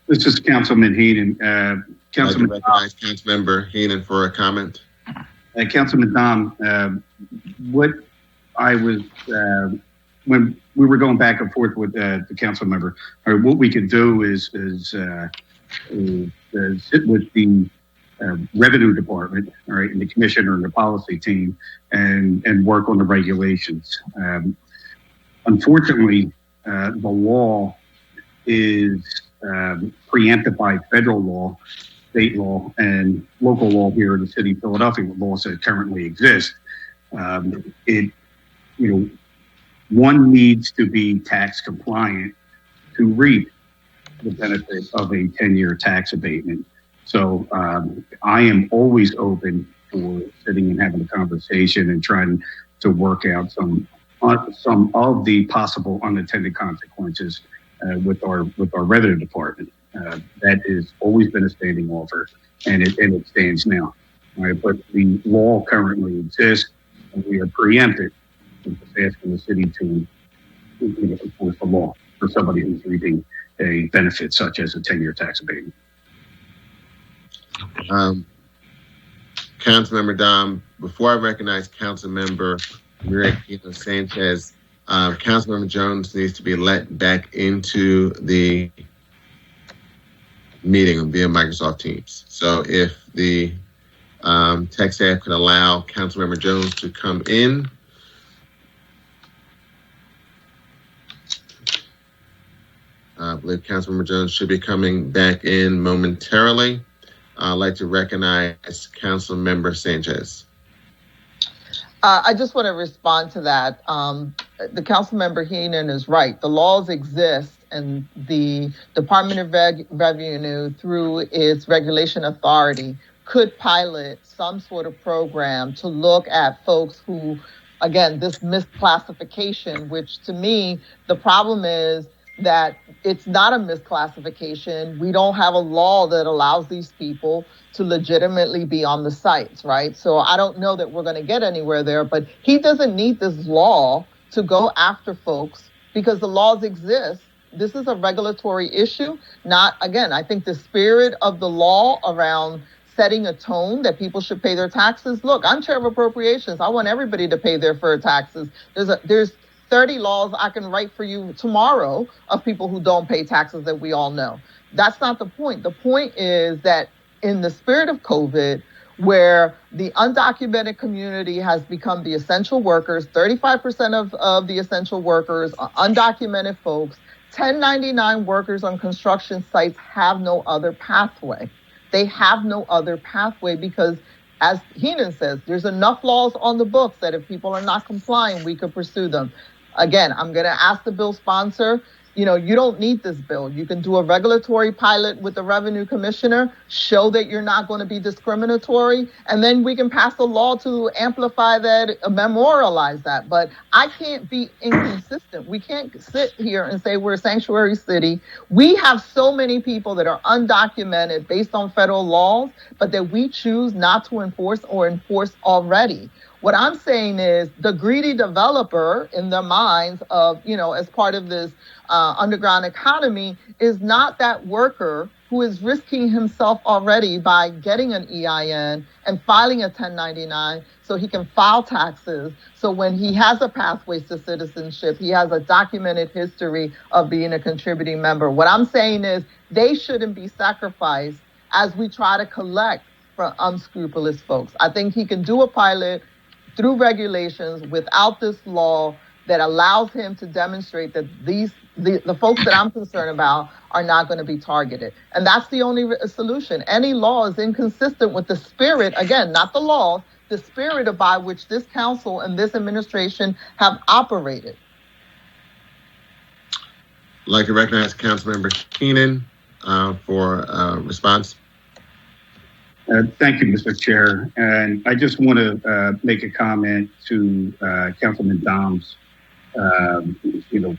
This is Councilman Heenan. I'd like to recognize Councilmember Heenan for a comment. Councilman Dom, what I was, when we were going back and forth with the council member, or what we could do is sit with the revenue department, all right, and the commissioner and the policy team, and work on the regulations. Unfortunately, the law is preempted by federal law, state law, and local law here in the city of Philadelphia, the laws that currently exist. One needs to be tax compliant to reap the benefit of a 10-year tax abatement. So I am always open for sitting and having a conversation and trying to work out some of the possible unintended consequences with our revenue department. That has always been a standing offer, and it stands now. Right? But the law currently exists, and we are preempted with asking the city to enforce the law for somebody who's reaping a benefit such as a 10-year tax abatement. Councilmember Dom, before I recognize Councilmember Sanchez, Councilmember Jones needs to be let back into the meeting via Microsoft Teams. So if the tech staff could allow Councilmember Jones to come in. I believe Councilmember Jones should be coming back in momentarily. I'd like to recognize Councilmember Sanchez. I just want to respond to that. The Councilmember Heenan is right. The laws exist, and the Department of Revenue, through its regulation authority, could pilot some sort of program to look at folks who, again, this misclassification, which to me, the problem is that it's not a misclassification. We don't have a law that allows these people to legitimately be on the sites, right? So I don't know that we're going to get anywhere there, but he doesn't need this law to go after folks because the laws exist. This is a regulatory issue. Not, again, I think the spirit of the law around setting a tone that people should pay their taxes. Look, I'm chair of appropriations. I want everybody to pay their fair taxes. There's 30 laws I can write for you tomorrow of people who don't pay taxes that we all know. That's not the point. The point is that in the spirit of COVID, where the undocumented community has become the essential workers, 35% of the essential workers are undocumented folks. 1099 workers on construction sites have no other pathway. They have no other pathway because, as Heenan says, there's enough laws on the books that if people are not complying, we could pursue them. Again, I'm going to ask the bill sponsor, you don't need this bill. You can do a regulatory pilot with the revenue commissioner, show that you're not going to be discriminatory, and then we can pass a law to amplify that, memorialize that. But I can't be inconsistent. We can't sit here and say we're a sanctuary city. We have so many people that are undocumented based on federal laws, but that we choose not to enforce or enforce already. What I'm saying is the greedy developer in their minds of, as part of this underground economy is not that worker who is risking himself already by getting an EIN and filing a 1099 so he can file taxes. So when he has a pathway to citizenship, he has a documented history of being a contributing member. What I'm saying is they shouldn't be sacrificed as we try to collect from unscrupulous folks. I think he can do a pilot through regulations without this law that allows him to demonstrate that the folks that I'm concerned about are not going to be targeted. And that's the only solution. Any law is inconsistent with the spirit, again, not the law, the spirit by which this council and this administration have operated. I'd like to recognize Councilmember Keenan for response. Thank you, Mr. Chair. And I just want to make a comment to Councilman Dom's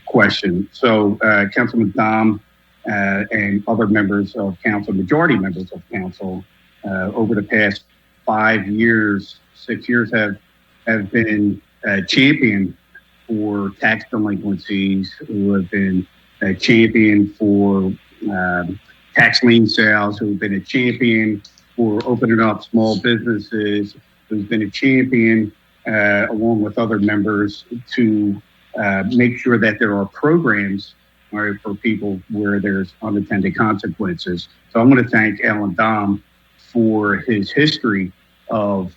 question. So Councilman Dom and other members of council, majority members of council, over the past 6 years have been champion for tax delinquencies, who have been a champion for tax lien sales, who have been a champion for opening up small businesses, who's been a champion along with other members to make sure that there are programs for people where there's unintended consequences. So I want to thank Alan Dom for his history of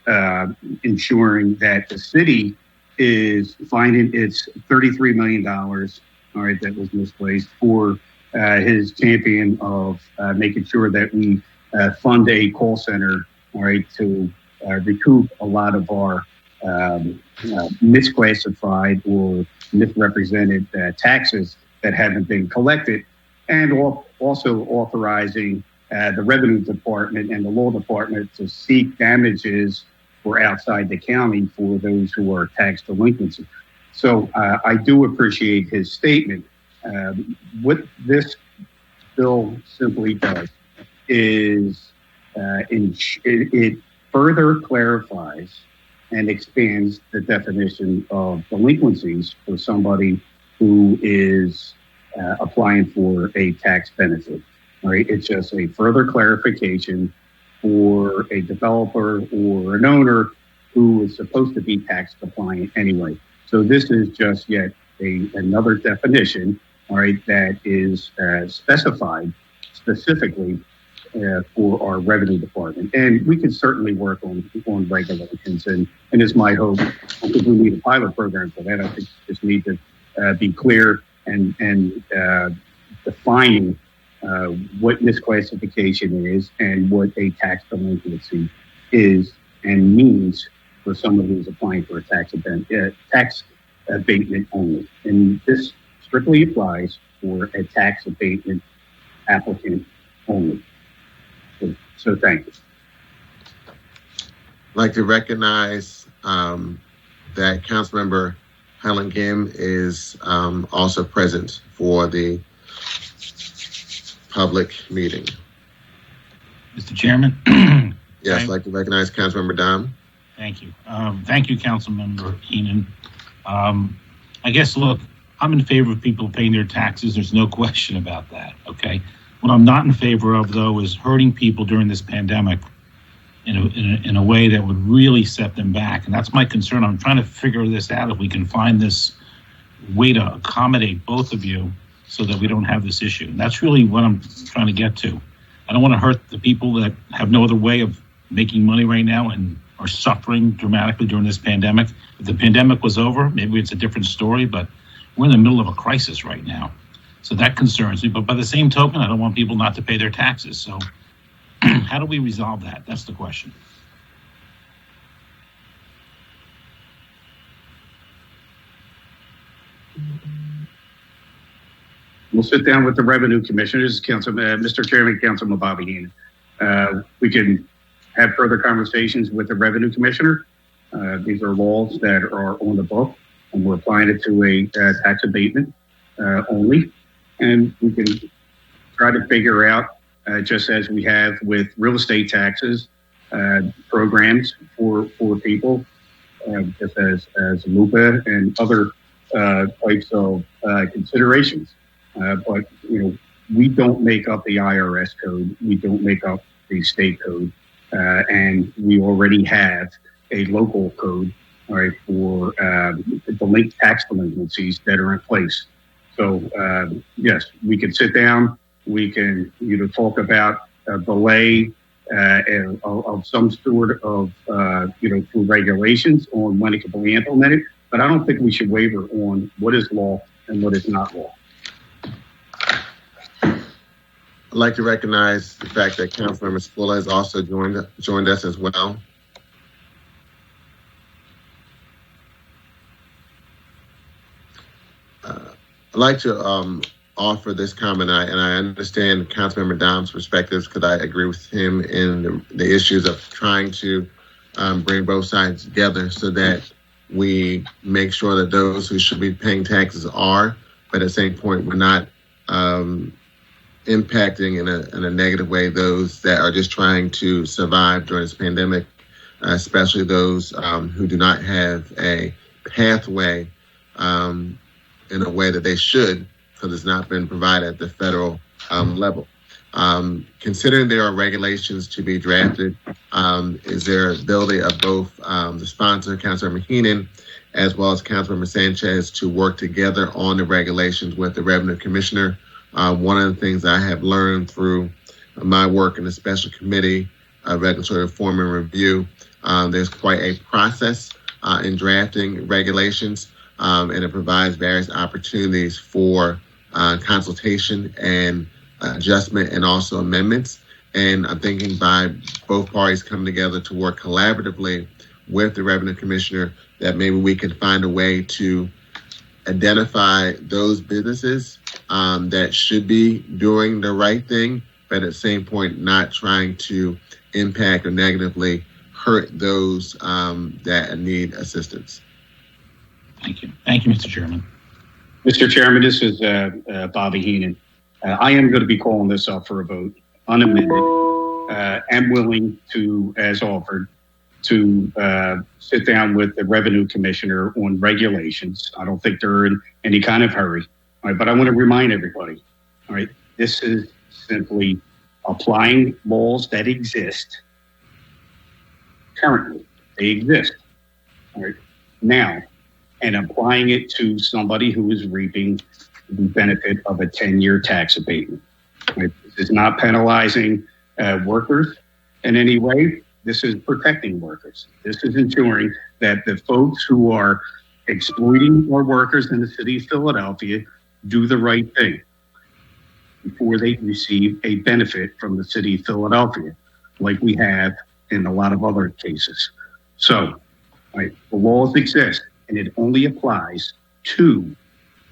ensuring that the city is finding its $33 million, that was misplaced, for his champion of making sure that we fund a call center, to recoup a lot of our misclassified or misrepresented taxes that haven't been collected, and also authorizing the revenue department and the law department to seek damages for outside the county for those who are tax delinquency. So I do appreciate his statement. What this bill simply does is it further clarifies and expands the definition of delinquencies for somebody who is applying for a tax benefit. It's just a further clarification for a developer or an owner who is supposed to be tax compliant anyway. So this is just yet another definition, that is specified specifically for our revenue department. And we can certainly work on regulations, and it's my hope, because we need a pilot program for that. I think we just need to be clear and defining what misclassification is and what a tax delinquency is and means for someone who's applying for a tax abatement only. And this strictly applies for a tax abatement applicant only. So thank you. I'd like to recognize that Councilmember Helen Kim is also present for the public meeting. Mr. Chairman? Yes, I'd like to recognize Councilmember Dom. Thank you. Thank you, Councilmember Keenan. I guess, look, I'm in favor of people paying their taxes. There's no question about that, okay? What I'm not in favor of, though, is hurting people during this pandemic in a way that would really set them back. And that's my concern. I'm trying to figure this out, if we can find this way to accommodate both of you so that we don't have this issue. And that's really what I'm trying to get to. I don't want to hurt the people that have no other way of making money right now and are suffering dramatically during this pandemic. If the pandemic was over, maybe it's a different story, but we're in the middle of a crisis right now. So that concerns me. But by the same token, I don't want people not to pay their taxes. So how do we resolve that? That's the question. We'll sit down with the revenue commissioners, Mr. Chairman, Councilman Bobby Heenan. We can have further conversations with the revenue commissioner. These are laws that are on the book, and we're applying it to a tax abatement only. And we can try to figure out, just as we have with real estate taxes, programs for people, just as LUPA and other types of considerations. But, we don't make up the IRS code. We don't make up the state code. And we already have a local code, all right, for the tax delinquencies that are in place. So, yes, we can sit down. We can, talk about a delay of some sort of, through regulations on when it can be implemented. But I don't think we should waver on what is law and what is not law. I'd like to recognize the fact that Councilmember Spula has also joined us as well. I'd like to offer this comment, and I understand Councilmember Dom's perspectives because I agree with him in the issues of trying to bring both sides together so that we make sure that those who should be paying taxes are, but at the same point, we're not impacting in a negative way those that are just trying to survive during this pandemic, especially those who do not have a pathway in a way that they should, because it's not been provided at the federal level. Considering there are regulations to be drafted, is there ability of both the sponsor, Councilmember Heenan, as well as Councilmember Sanchez, to work together on the regulations with the Revenue Commissioner? One of the things I have learned through my work in the Special Committee of Regulatory Reform and Review, there's quite a process in drafting regulations, and it provides various opportunities for consultation and adjustment and also amendments. And I'm thinking by both parties coming together to work collaboratively with the Revenue Commissioner, that maybe we can find a way to identify those businesses that should be doing the right thing, but at the same point, not trying to impact or negatively hurt those that need assistance. Thank you. Thank you, Mr. Chairman. Mr. Chairman, this is Bobby Heenan. I am going to be calling this up for a vote, unamended. I'm willing to, as offered, to sit down with the Revenue Commissioner on regulations. I don't think they're in any kind of hurry. All right, but I want to remind everybody, all right, this is simply applying laws that exist currently. They exist, all right, now, and applying it to somebody who is reaping the benefit of a 10-year tax abatement. Right? This is not penalizing workers in any way. This is protecting workers. This is ensuring that the folks who are exploiting our workers in the city of Philadelphia do the right thing before they receive a benefit from the city of Philadelphia, like we have in a lot of other cases. So, right, the laws exist, and it only applies to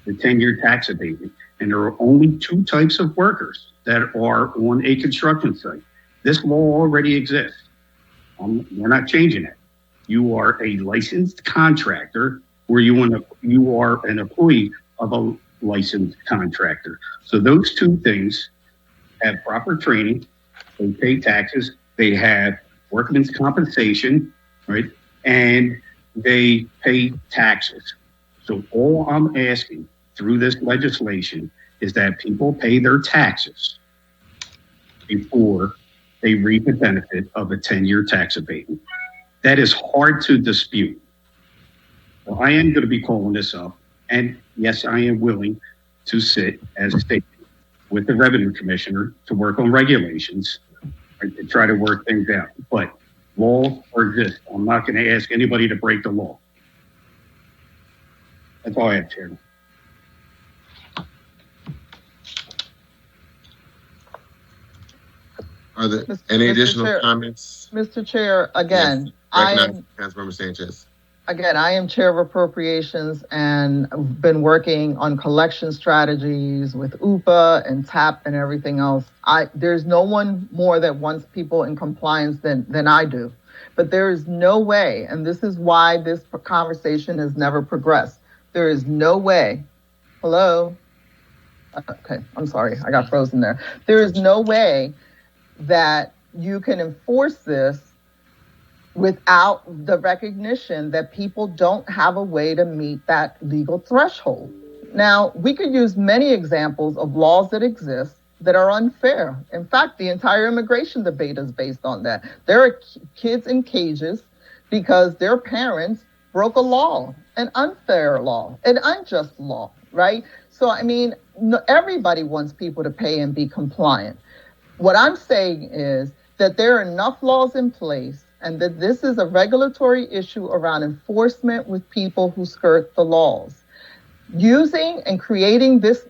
the 10-year tax abatement. And there are only two types of workers that are on a construction site. This law already exists. We're not changing it. You are a licensed contractor, or you are an employee of a licensed contractor. So those two things have proper training. They pay taxes. They have workman's compensation, right? And they pay taxes. So all I'm asking through this legislation is that people pay their taxes before they reap the benefit of a 10-year tax abatement. That is hard to dispute. So I am going to be calling this up. And yes, I am willing to sit as stated with the Revenue Commissioner to work on regulations, right, to try to work things out. But laws exist. I'm not going to ask anybody to break the law. That's all I have, Chairman. Are there any Mr. additional Chair, comments? Mr. Chair, again, Yes. I Recognize am Councilmember Sanchez. again, I am chair of appropriations and I've been working on collection strategies with UPA and TAP and everything else. There's no one more that wants people in compliance than I do. But there is no way, and this is why this conversation has never progressed. There is no way. Hello? Okay, I'm sorry, I got frozen there. There is no way that you can enforce this without the recognition that people don't have a way to meet that legal threshold. Now, we could use many examples of laws that exist that are unfair. In fact, the entire immigration debate is based on that. There are kids in cages because their parents broke a law, an unfair law, an unjust law, right? So, I mean, everybody wants people to pay and be compliant. What I'm saying is that there are enough laws in place and that this is a regulatory issue around enforcement with people who skirt the laws. Using and creating this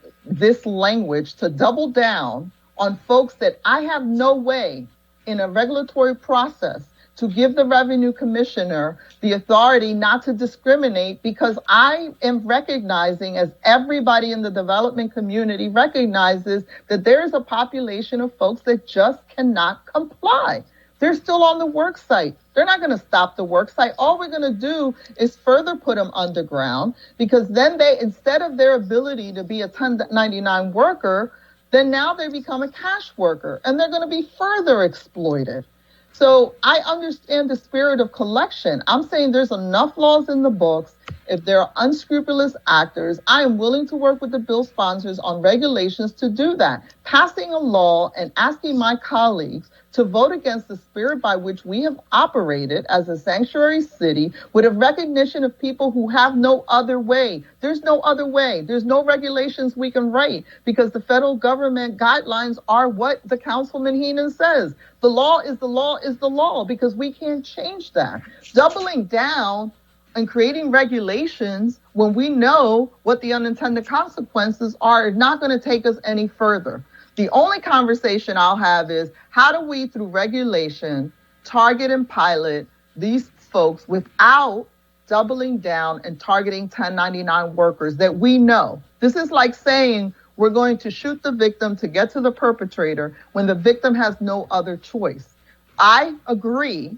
language to double down on folks that I have no way in a regulatory process to give the revenue commissioner the authority not to discriminate, because I am recognizing, as everybody in the development community recognizes, that there is a population of folks that just cannot comply. They're still on the work site. They're not going to stop the work site. All we're going to do is further put them underground, because then they, instead of their ability to be a 1099 worker, then now they become a cash worker and they're going to be further exploited. So I understand the spirit of collection. I'm saying there's enough laws in the books. If there are unscrupulous actors, I am willing to work with the bill sponsors on regulations to do that. Passing a law and asking my colleagues to vote against the spirit by which we have operated as a sanctuary city with a recognition of people who have no other way. There's no other way. There's no regulations we can write, because the federal government guidelines are what the Councilman Heenan says. The law is the law is the law, because we can't change that. Doubling down and creating regulations when we know what the unintended consequences are not going to take us any further. The only conversation I'll have is, how do we, through regulation, target and pilot these folks without doubling down and targeting 1099 workers that we know? This is like saying we're going to shoot the victim to get to the perpetrator when the victim has no other choice. I agree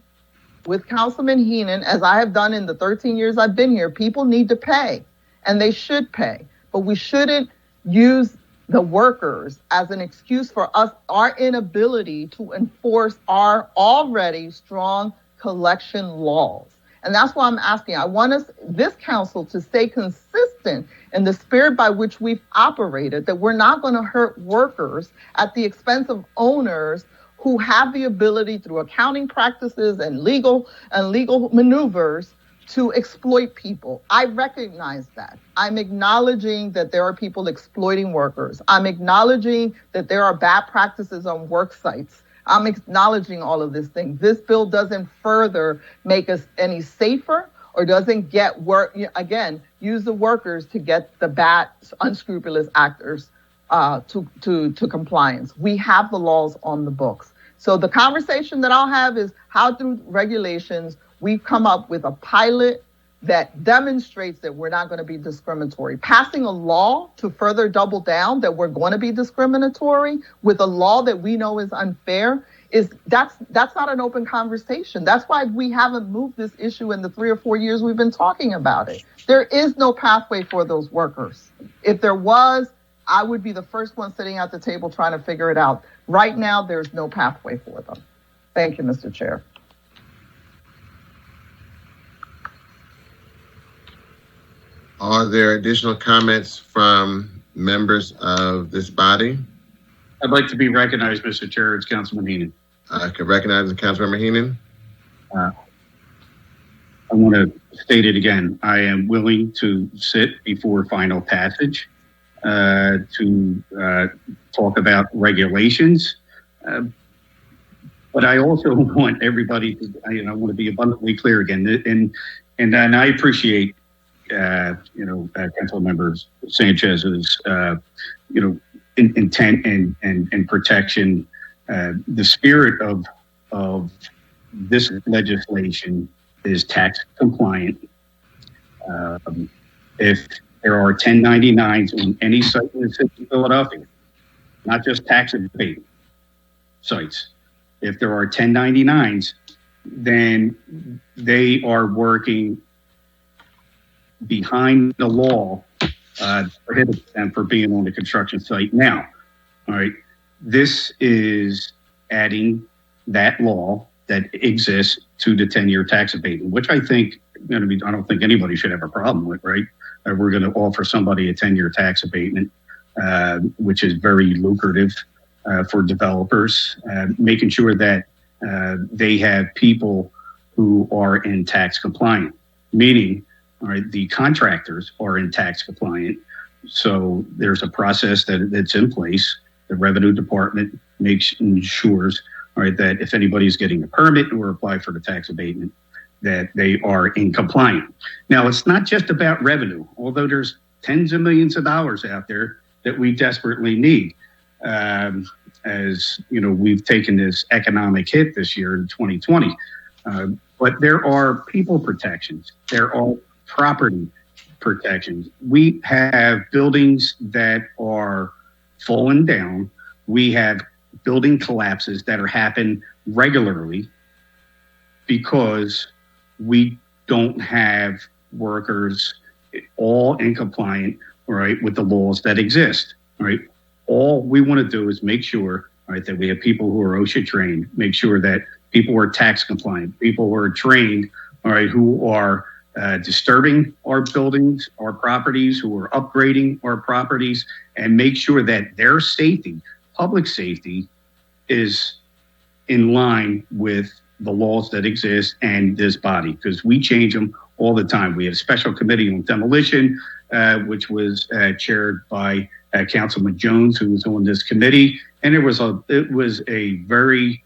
with Councilman Heenan, as I have done in the 13 years I've been here. People need to pay, and they should pay, but we shouldn't use the workers as an excuse for us, our inability to enforce our already strong collection laws. And that's why I'm asking. I want this council to stay consistent in the spirit by which we've operated, that we're not going to hurt workers at the expense of owners who have the ability, through accounting practices and legal maneuvers, to exploit people. I recognize that. I'm acknowledging that there are people exploiting workers. I'm acknowledging that there are bad practices on work sites. I'm acknowledging all of these things. This bill doesn't further make us any safer, or doesn't get use the workers to get the bad, unscrupulous actors to compliance. We have the laws on the books. So the conversation that I'll have is how, through regulations, we've come up with a pilot that demonstrates that we're not going to be discriminatory. Passing a law to further double down that we're going to be discriminatory with a law that we know is unfair, that's not an open conversation. That's why we haven't moved this issue in the 3 or 4 years we've been talking about it. There is no pathway for those workers. If there was, I would be the first one sitting at the table trying to figure it out. Right now, there's no pathway for them. Thank you, Mr. Chair. Are there additional comments from members of this body? I'd like to be recognized, Mr. Chair. It's Councilman Heenan. I can recognize Councilmember Heenan. I want to state it again. I am willing to sit before final passage to talk about regulations. But I also want everybody to, I want to be abundantly clear again. And I appreciate, Council Member Sanchez's, intent and protection The spirit of this legislation is tax compliant. If there are 1099s on any site in the city of Philadelphia, not just tax abatement sites, if there are 1099s, then they are working behind the law, prohibits them from being on the construction site now. All right. This is adding that law that exists to the 10-year tax abatement, which I think, I don't think anybody should have a problem with, right? We're going to offer somebody a 10-year tax abatement, which is very lucrative for developers, making sure that they have people who are in tax compliant, meaning, all right, the contractors are in tax compliant. So there's a process that's in place. The revenue department ensures, all right, that if anybody's getting a permit or apply for the tax abatement, that they are in compliant. Now, it's not just about revenue, although there's tens of millions of dollars out there that we desperately need. As you know, we've taken this economic hit this year in 2020. But there are people protections. There are property protections. We have buildings that are falling down. We have building collapses that are happening regularly because we don't have workers all in compliant, right, with the laws that exist, right? All we want to do is make sure, right, that we have people who are OSHA trained, make sure that people who are tax compliant, people who are trained, all right, who are disturbing our buildings, our properties, who are upgrading our properties, and make sure that their safety, public safety, is in line with the laws that exist and this body, because we change them all the time. We have a special committee on demolition, which was chaired by Councilman Jones, who was on this committee, and it was a very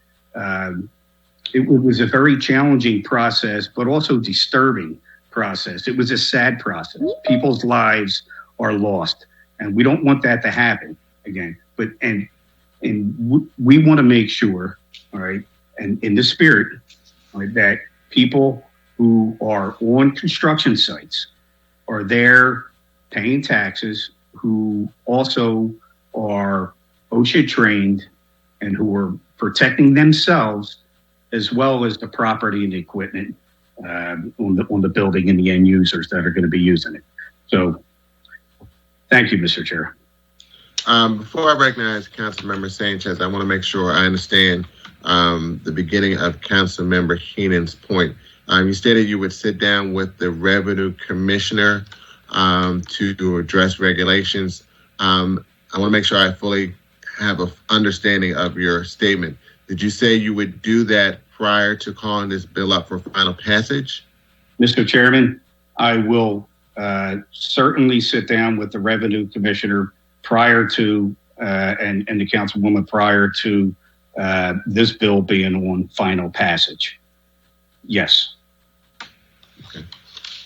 challenging process, but also disturbing process. It was a sad process. People's lives are lost, and we don't want that to happen again. But we want to make sure, all right, and in the spirit, all right, that people who are on construction sites are there paying taxes, who also are OSHA trained and who are protecting themselves as well as the property and the equipment on the building and the end users that are going to be using it. So thank you, Mr. Chair. Before I recognize Councilmember Sanchez, I want to make sure I understand the beginning of Councilmember Heenan's point. You stated you would sit down with the Revenue Commissioner to address regulations. I want to make sure I fully have an understanding of your statement. Did you say you would do that prior to calling this bill up for final passage? Mr. Chairman, I will certainly sit down with the Revenue Commissioner prior to, and the Councilwoman prior to this bill being on final passage. Yes. Okay.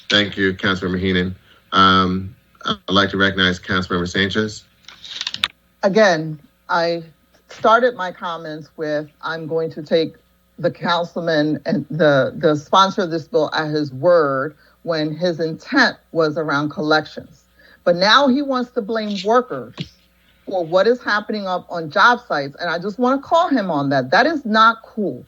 Thank you, Councilmember Heenan. I'd like to recognize Councilmember Sanchez. Again, I started my comments with, I'm going to take the councilman and the sponsor of this bill at his word when his intent was around collections. But now he wants to blame workers for what is happening up on job sites. And I just want to call him on that. That is not cool.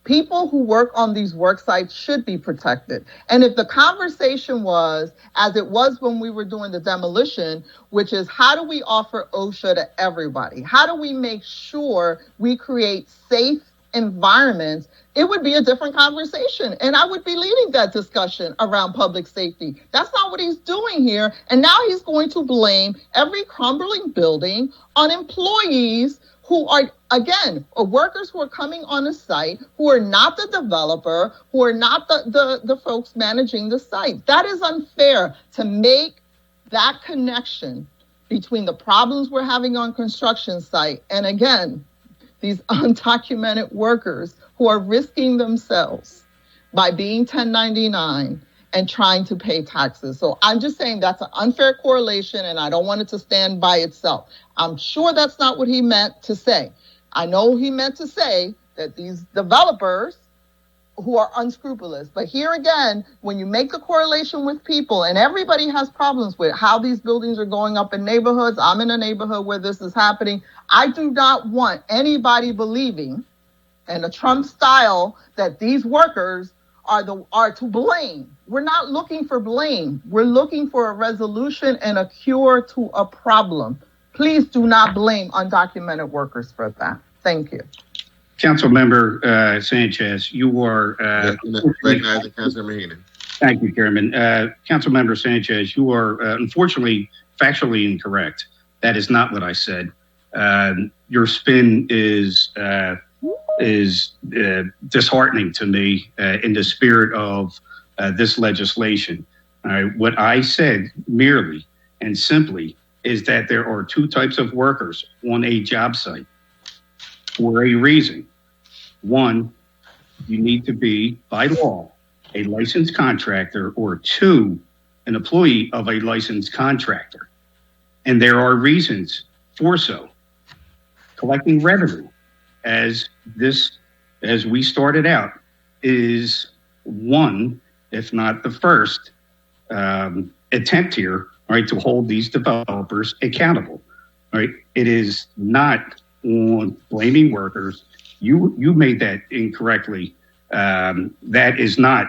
People who work on these work sites should be protected. And if the conversation was, as it was when we were doing the demolition, which is how do we offer OSHA to everybody? How do we make sure we create safe environments? It would be a different conversation. And I would be leading that discussion around public safety. That's not what he's doing here. And now he's going to blame every crumbling building on employees who are, again, workers who are coming on a site, who are not the developer, who are not the folks managing the site. That is unfair to make that connection between the problems we're having on construction site and, again, these undocumented workers who are risking themselves by being 1099 and trying to pay taxes. So I'm just saying that's an unfair correlation, and I don't want it to stand by itself. I'm sure that's not what he meant to say. I know he meant to say that these developers who are unscrupulous, but here again, when you make the correlation with people, and everybody has problems with how these buildings are going up in neighborhoods. I'm in a neighborhood where this is happening. I do not want anybody believing in a Trump style that these workers are to blame. We're not looking for blame. We're looking for a resolution and a cure to a problem. Please do not blame undocumented workers for that. Thank you. Councilmember Sanchez, you are recognizing Councilmember Heenan. Thank you, Chairman. Councilmember Sanchez, you are unfortunately factually incorrect. That is not what I said. Your spin is disheartening to me in the spirit of this legislation. What I said merely and simply is that there are two types of workers on a job site for a reason. One, you need to be, by law, a licensed contractor, or two, an employee of a licensed contractor. And there are reasons for so. Collecting revenue, as we started out, is one, if not the first, attempt here, right, to hold these developers accountable. Right? It is not on blaming workers. You made that incorrectly. That is not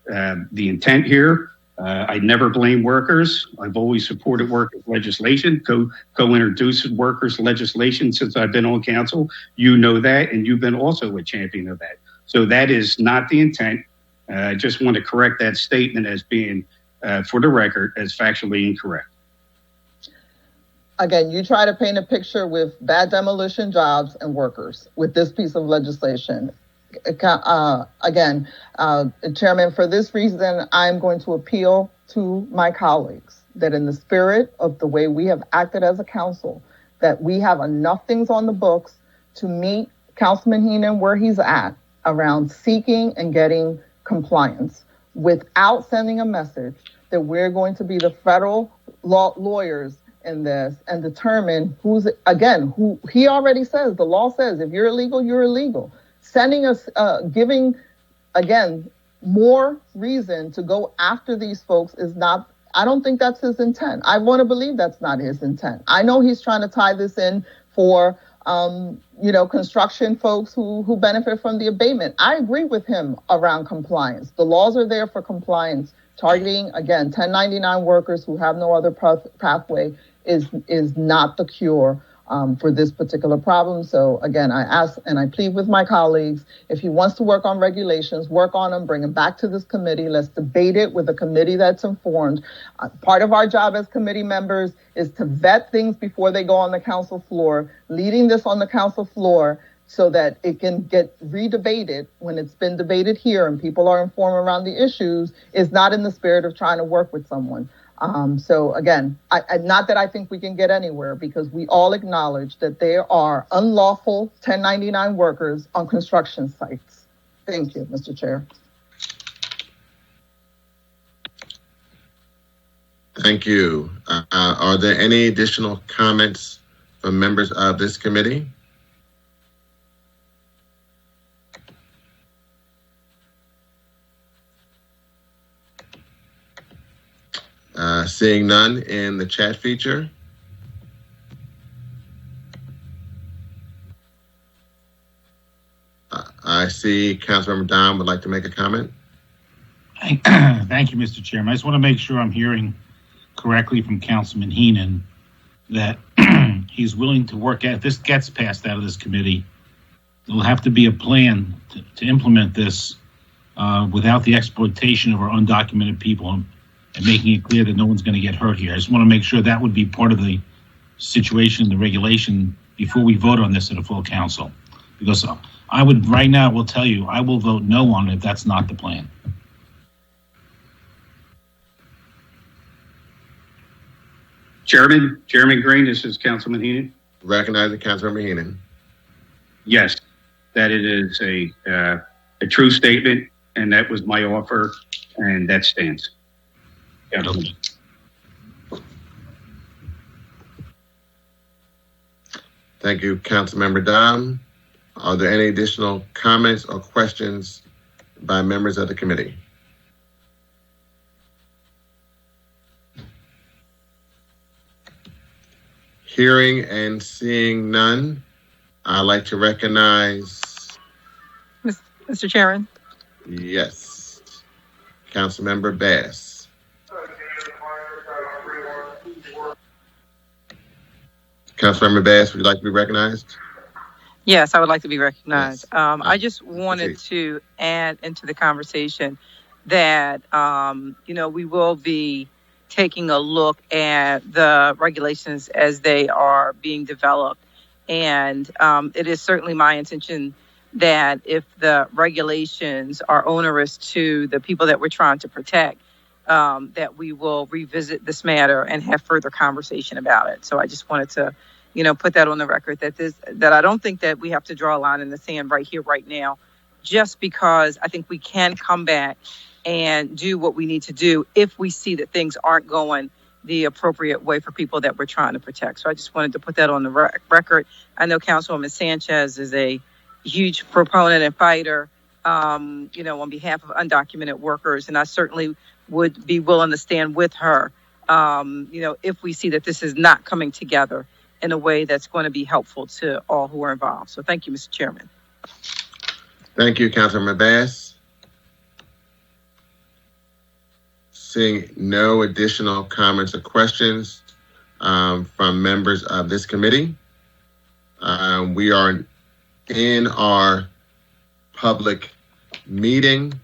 the intent here. I never blame workers. I've always supported workers' legislation, co-introduced workers' legislation since I've been on council. You know that, and you've been also a champion of that. So that is not the intent. I just want to correct that statement as being, for the record, as factually incorrect. Again, you try to paint a picture with bad demolition jobs and workers with this piece of legislation. Chairman, for this reason, I'm going to appeal to my colleagues that in the spirit of the way we have acted as a council, that we have enough things on the books to meet Councilman Heenan where he's at around seeking and getting compliance without sending a message that we're going to be the federal lawyers in this and determine who he already says, the law says, if you're illegal, you're illegal. Sending us, giving, again, more reason to go after these folks is not, I don't think that's his intent. I want to believe that's not his intent. I know he's trying to tie this in for, construction folks who benefit from the abatement. I agree with him around compliance. The laws are there for compliance. Targeting, again, 1099 workers who have no other pathway is not the cure for this particular problem. So again, I ask and I plead with my colleagues, if he wants to work on regulations, work on them, bring them back to this committee. Let's debate it with a committee that's informed. Part of our job as committee members is to vet things before they go on the council floor, leading this on the council floor so that it can get redebated when it's been debated here and people are informed around the issues, is not in the spirit of trying to work with someone. So again, not that I think we can get anywhere, because we all acknowledge that there are unlawful 1099 workers on construction sites. Thank you, Mr. Chair. Thank you. Are there any additional comments from members of this committee? Seeing none in the chat feature. I see Councilmember Dom would like to make a comment. Thank you, Mr. Chairman. I just want to make sure I'm hearing correctly from Councilman Heenan that he's willing to work out, if this gets passed out of this committee, there'll have to be a plan to implement this without the exploitation of our undocumented people and making it clear that no one's going to get hurt here. I just want to make sure that would be part of the situation, the regulation, before we vote on this at a full council. Because I would, right now, will tell you, I will vote no on it if that's not the plan. Chairman Green, this is Councilman Heenan. Recognizing Councilmember Heenan. Yes, that it is a true statement, and that was my offer, and that stands. Thank you, Councilmember Dom. Are there any additional comments or questions by members of the committee? Hearing and seeing none, I'd like to recognize... Mr. Chairman? Yes. Councilmember Bass. Councilmember Bass, would you like to be recognized? Yes, I would like to be recognized. Yes. I just wanted to add into the conversation that, we will be taking a look at the regulations as they are being developed. And it is certainly my intention that if the regulations are onerous to the people that we're trying to protect, that we will revisit this matter and have further conversation about it. So I just wanted to, put that on the record that I don't think that we have to draw a line in the sand right here, right now, just because I think we can come back and do what we need to do if we see that things aren't going the appropriate way for people that we're trying to protect. So I just wanted to put that on the record. I know Councilwoman Sanchez is a huge proponent and fighter, on behalf of undocumented workers. And I certainly would be willing to stand with her, if we see that this is not coming together in a way that's going to be helpful to all who are involved. So thank you, Mr. Chairman. Thank you, Councilmember Bass. Seeing no additional comments or questions from members of this committee, we are in our public meeting,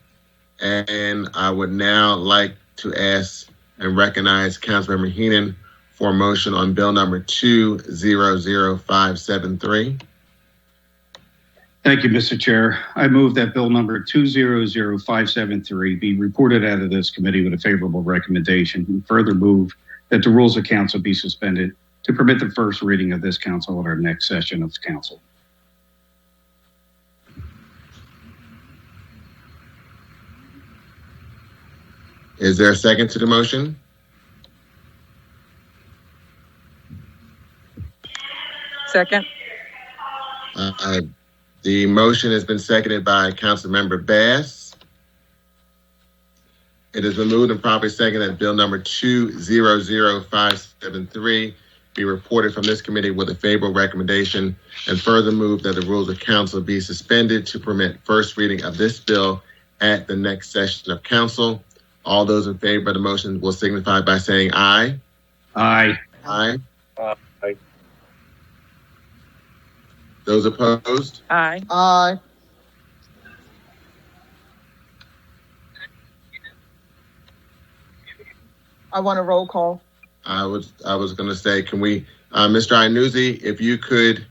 and I would now like to ask and recognize Councilmember Heenan for a motion on bill number 200573. Thank you, Mr. Chair. I move that bill number 200573 be reported out of this committee with a favorable recommendation, and further move that the rules of council be suspended to permit the first reading of this council at our next session of council. Is there a second to the motion? Second. The motion has been seconded by Councilmember Bass. It has been moved and properly seconded that bill number 200573 be reported from this committee with a favorable recommendation, and further move that the rules of council be suspended to permit first reading of this bill at the next session of council. All those in favor of the motion will signify by saying aye. Aye. Aye. Aye. Those opposed? Aye. Aye. I want a roll call. I was going to say, can we, Mr. Iannuzzi, if you could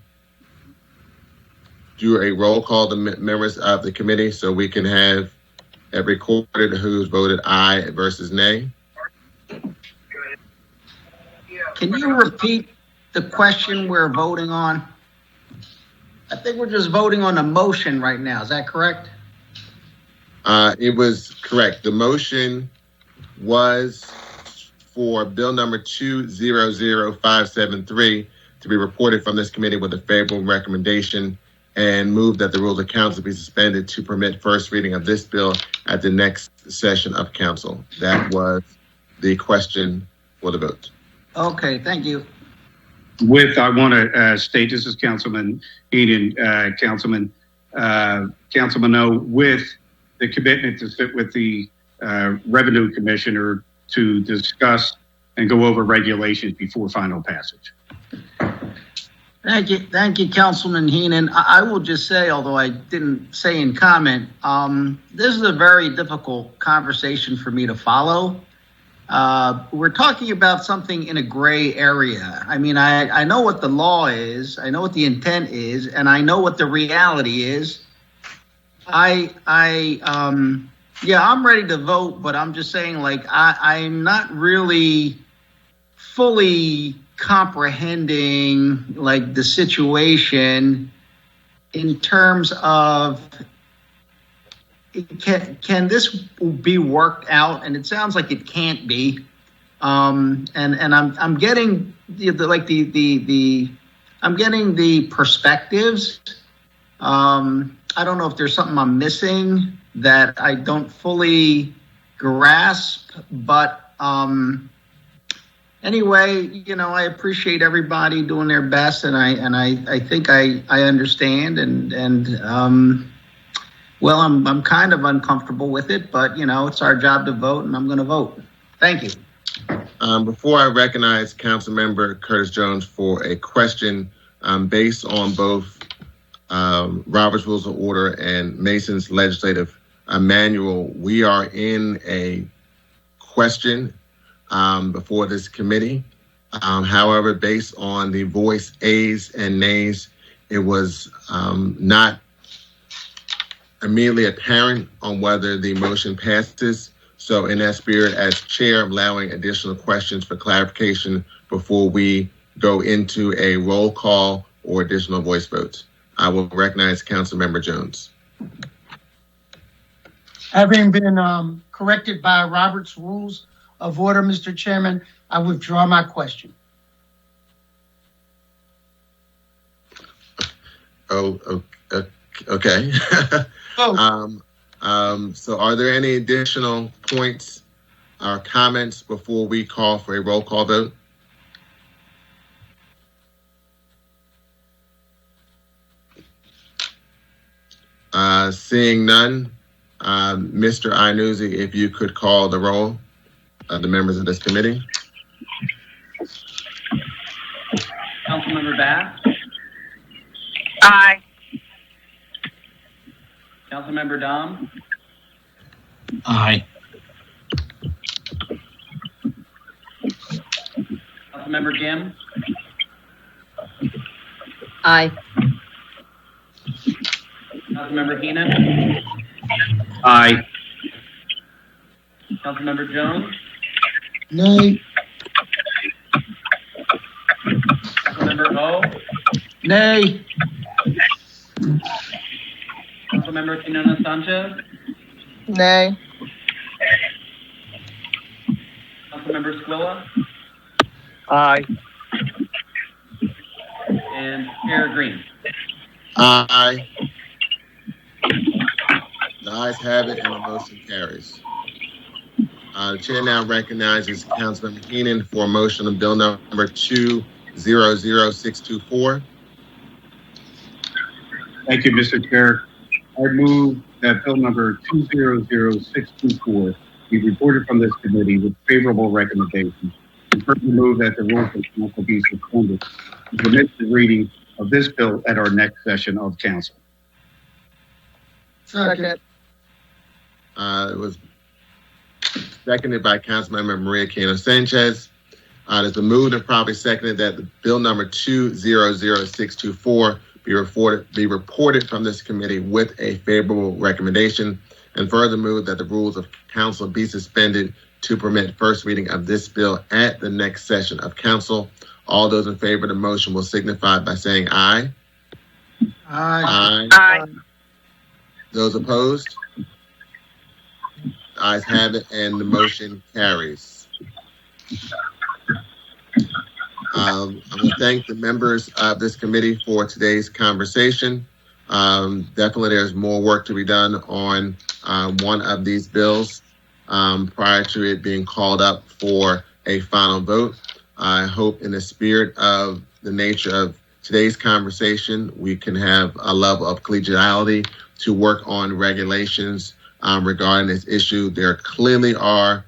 do a roll call to members of the committee so we can have it recorded who's voted aye versus nay. Can you repeat the question we're voting on? I think we're just voting on a motion right now. Is that correct? It was correct. The motion was for bill number 200573 to be reported from this committee with a favorable recommendation, and move that the rules of council be suspended to permit first reading of this bill at the next session of council. That was the question for the vote. Okay, thank you. I want to state, this is Councilman Eden, Councilman O, with the commitment to sit with the Revenue Commissioner to discuss and go over regulations before final passage. Thank you, Councilman Heenan. I will just say, although I didn't say in comment, this is a very difficult conversation for me to follow. We're talking about something in a gray area. I mean, I know what the law is, I know what the intent is, and I know what the reality is. I'm ready to vote, but I'm just saying, I'm not really fully comprehending the situation in terms of can this be worked out, and it sounds like it can't be, and I'm getting the I'm getting the perspectives. I don't know if there's something I'm missing that I don't fully grasp, but anyway, I appreciate everybody doing their best, and I think I understand, and well, I'm kind of uncomfortable with it, but it's our job to vote, and I'm going to vote. Thank you. Before I recognize Councilmember Curtis Jones for a question, based on both Robert's Rules of Order and Mason's legislative manual, we are in a question before this committee. However, based on the voice ayes and nays, it was not immediately apparent on whether the motion passes. So in that spirit, as chair, I'm allowing additional questions for clarification before we go into a roll call or additional voice votes. I will recognize Councilmember Jones. Having been corrected by Robert's Rules of Order, Mr. Chairman, I withdraw my question. Oh, okay. So are there any additional points or comments before we call for a roll call vote? Seeing none, Mr. Iannuzzi, if you could call the roll of the members of this committee. Councilmember Bass? Aye. Councilmember Dom? Aye. Councilmember Gim? Aye. Councilmember Heenan? Aye. Councilmember Jones? Nay. Councilmember O? Nay. Councilmember Quinones Sanchez? Nay. Councilmember Squilla? Aye. And Chair Green? Aye. The ayes have it and the motion carries. The chair now recognizes Councilmember Heenan for a motion on bill number 200624. Thank you, Mr. Chair. I move that bill number 200624 be reported from this committee with favorable recommendations, and further move that the rules of council be suspended to permit the reading of this bill at our next session of council. Second. It was seconded by Councilmember Maria Cano Sanchez. It's been moved and properly seconded that the bill number 200624 be reported from this committee with a favorable recommendation, and further move that the rules of council be suspended to permit first reading of this bill at the next session of council. All those in favor of the motion will signify by saying aye. Aye. Aye. Those opposed? The ayes have it and the motion carries. I want to thank the members of this committee for today's conversation. Definitely there's more work to be done on one of these bills prior to it being called up for a final vote. I hope in the spirit of the nature of today's conversation, we can have a level of collegiality to work on regulations regarding this issue. There clearly are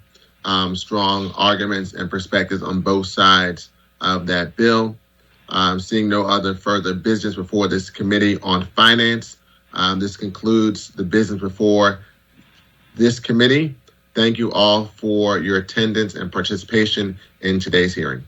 strong arguments and perspectives on both sides of that bill. Seeing no other further business before this committee on finance, this concludes the business before this committee. Thank you all for your attendance and participation in today's hearing.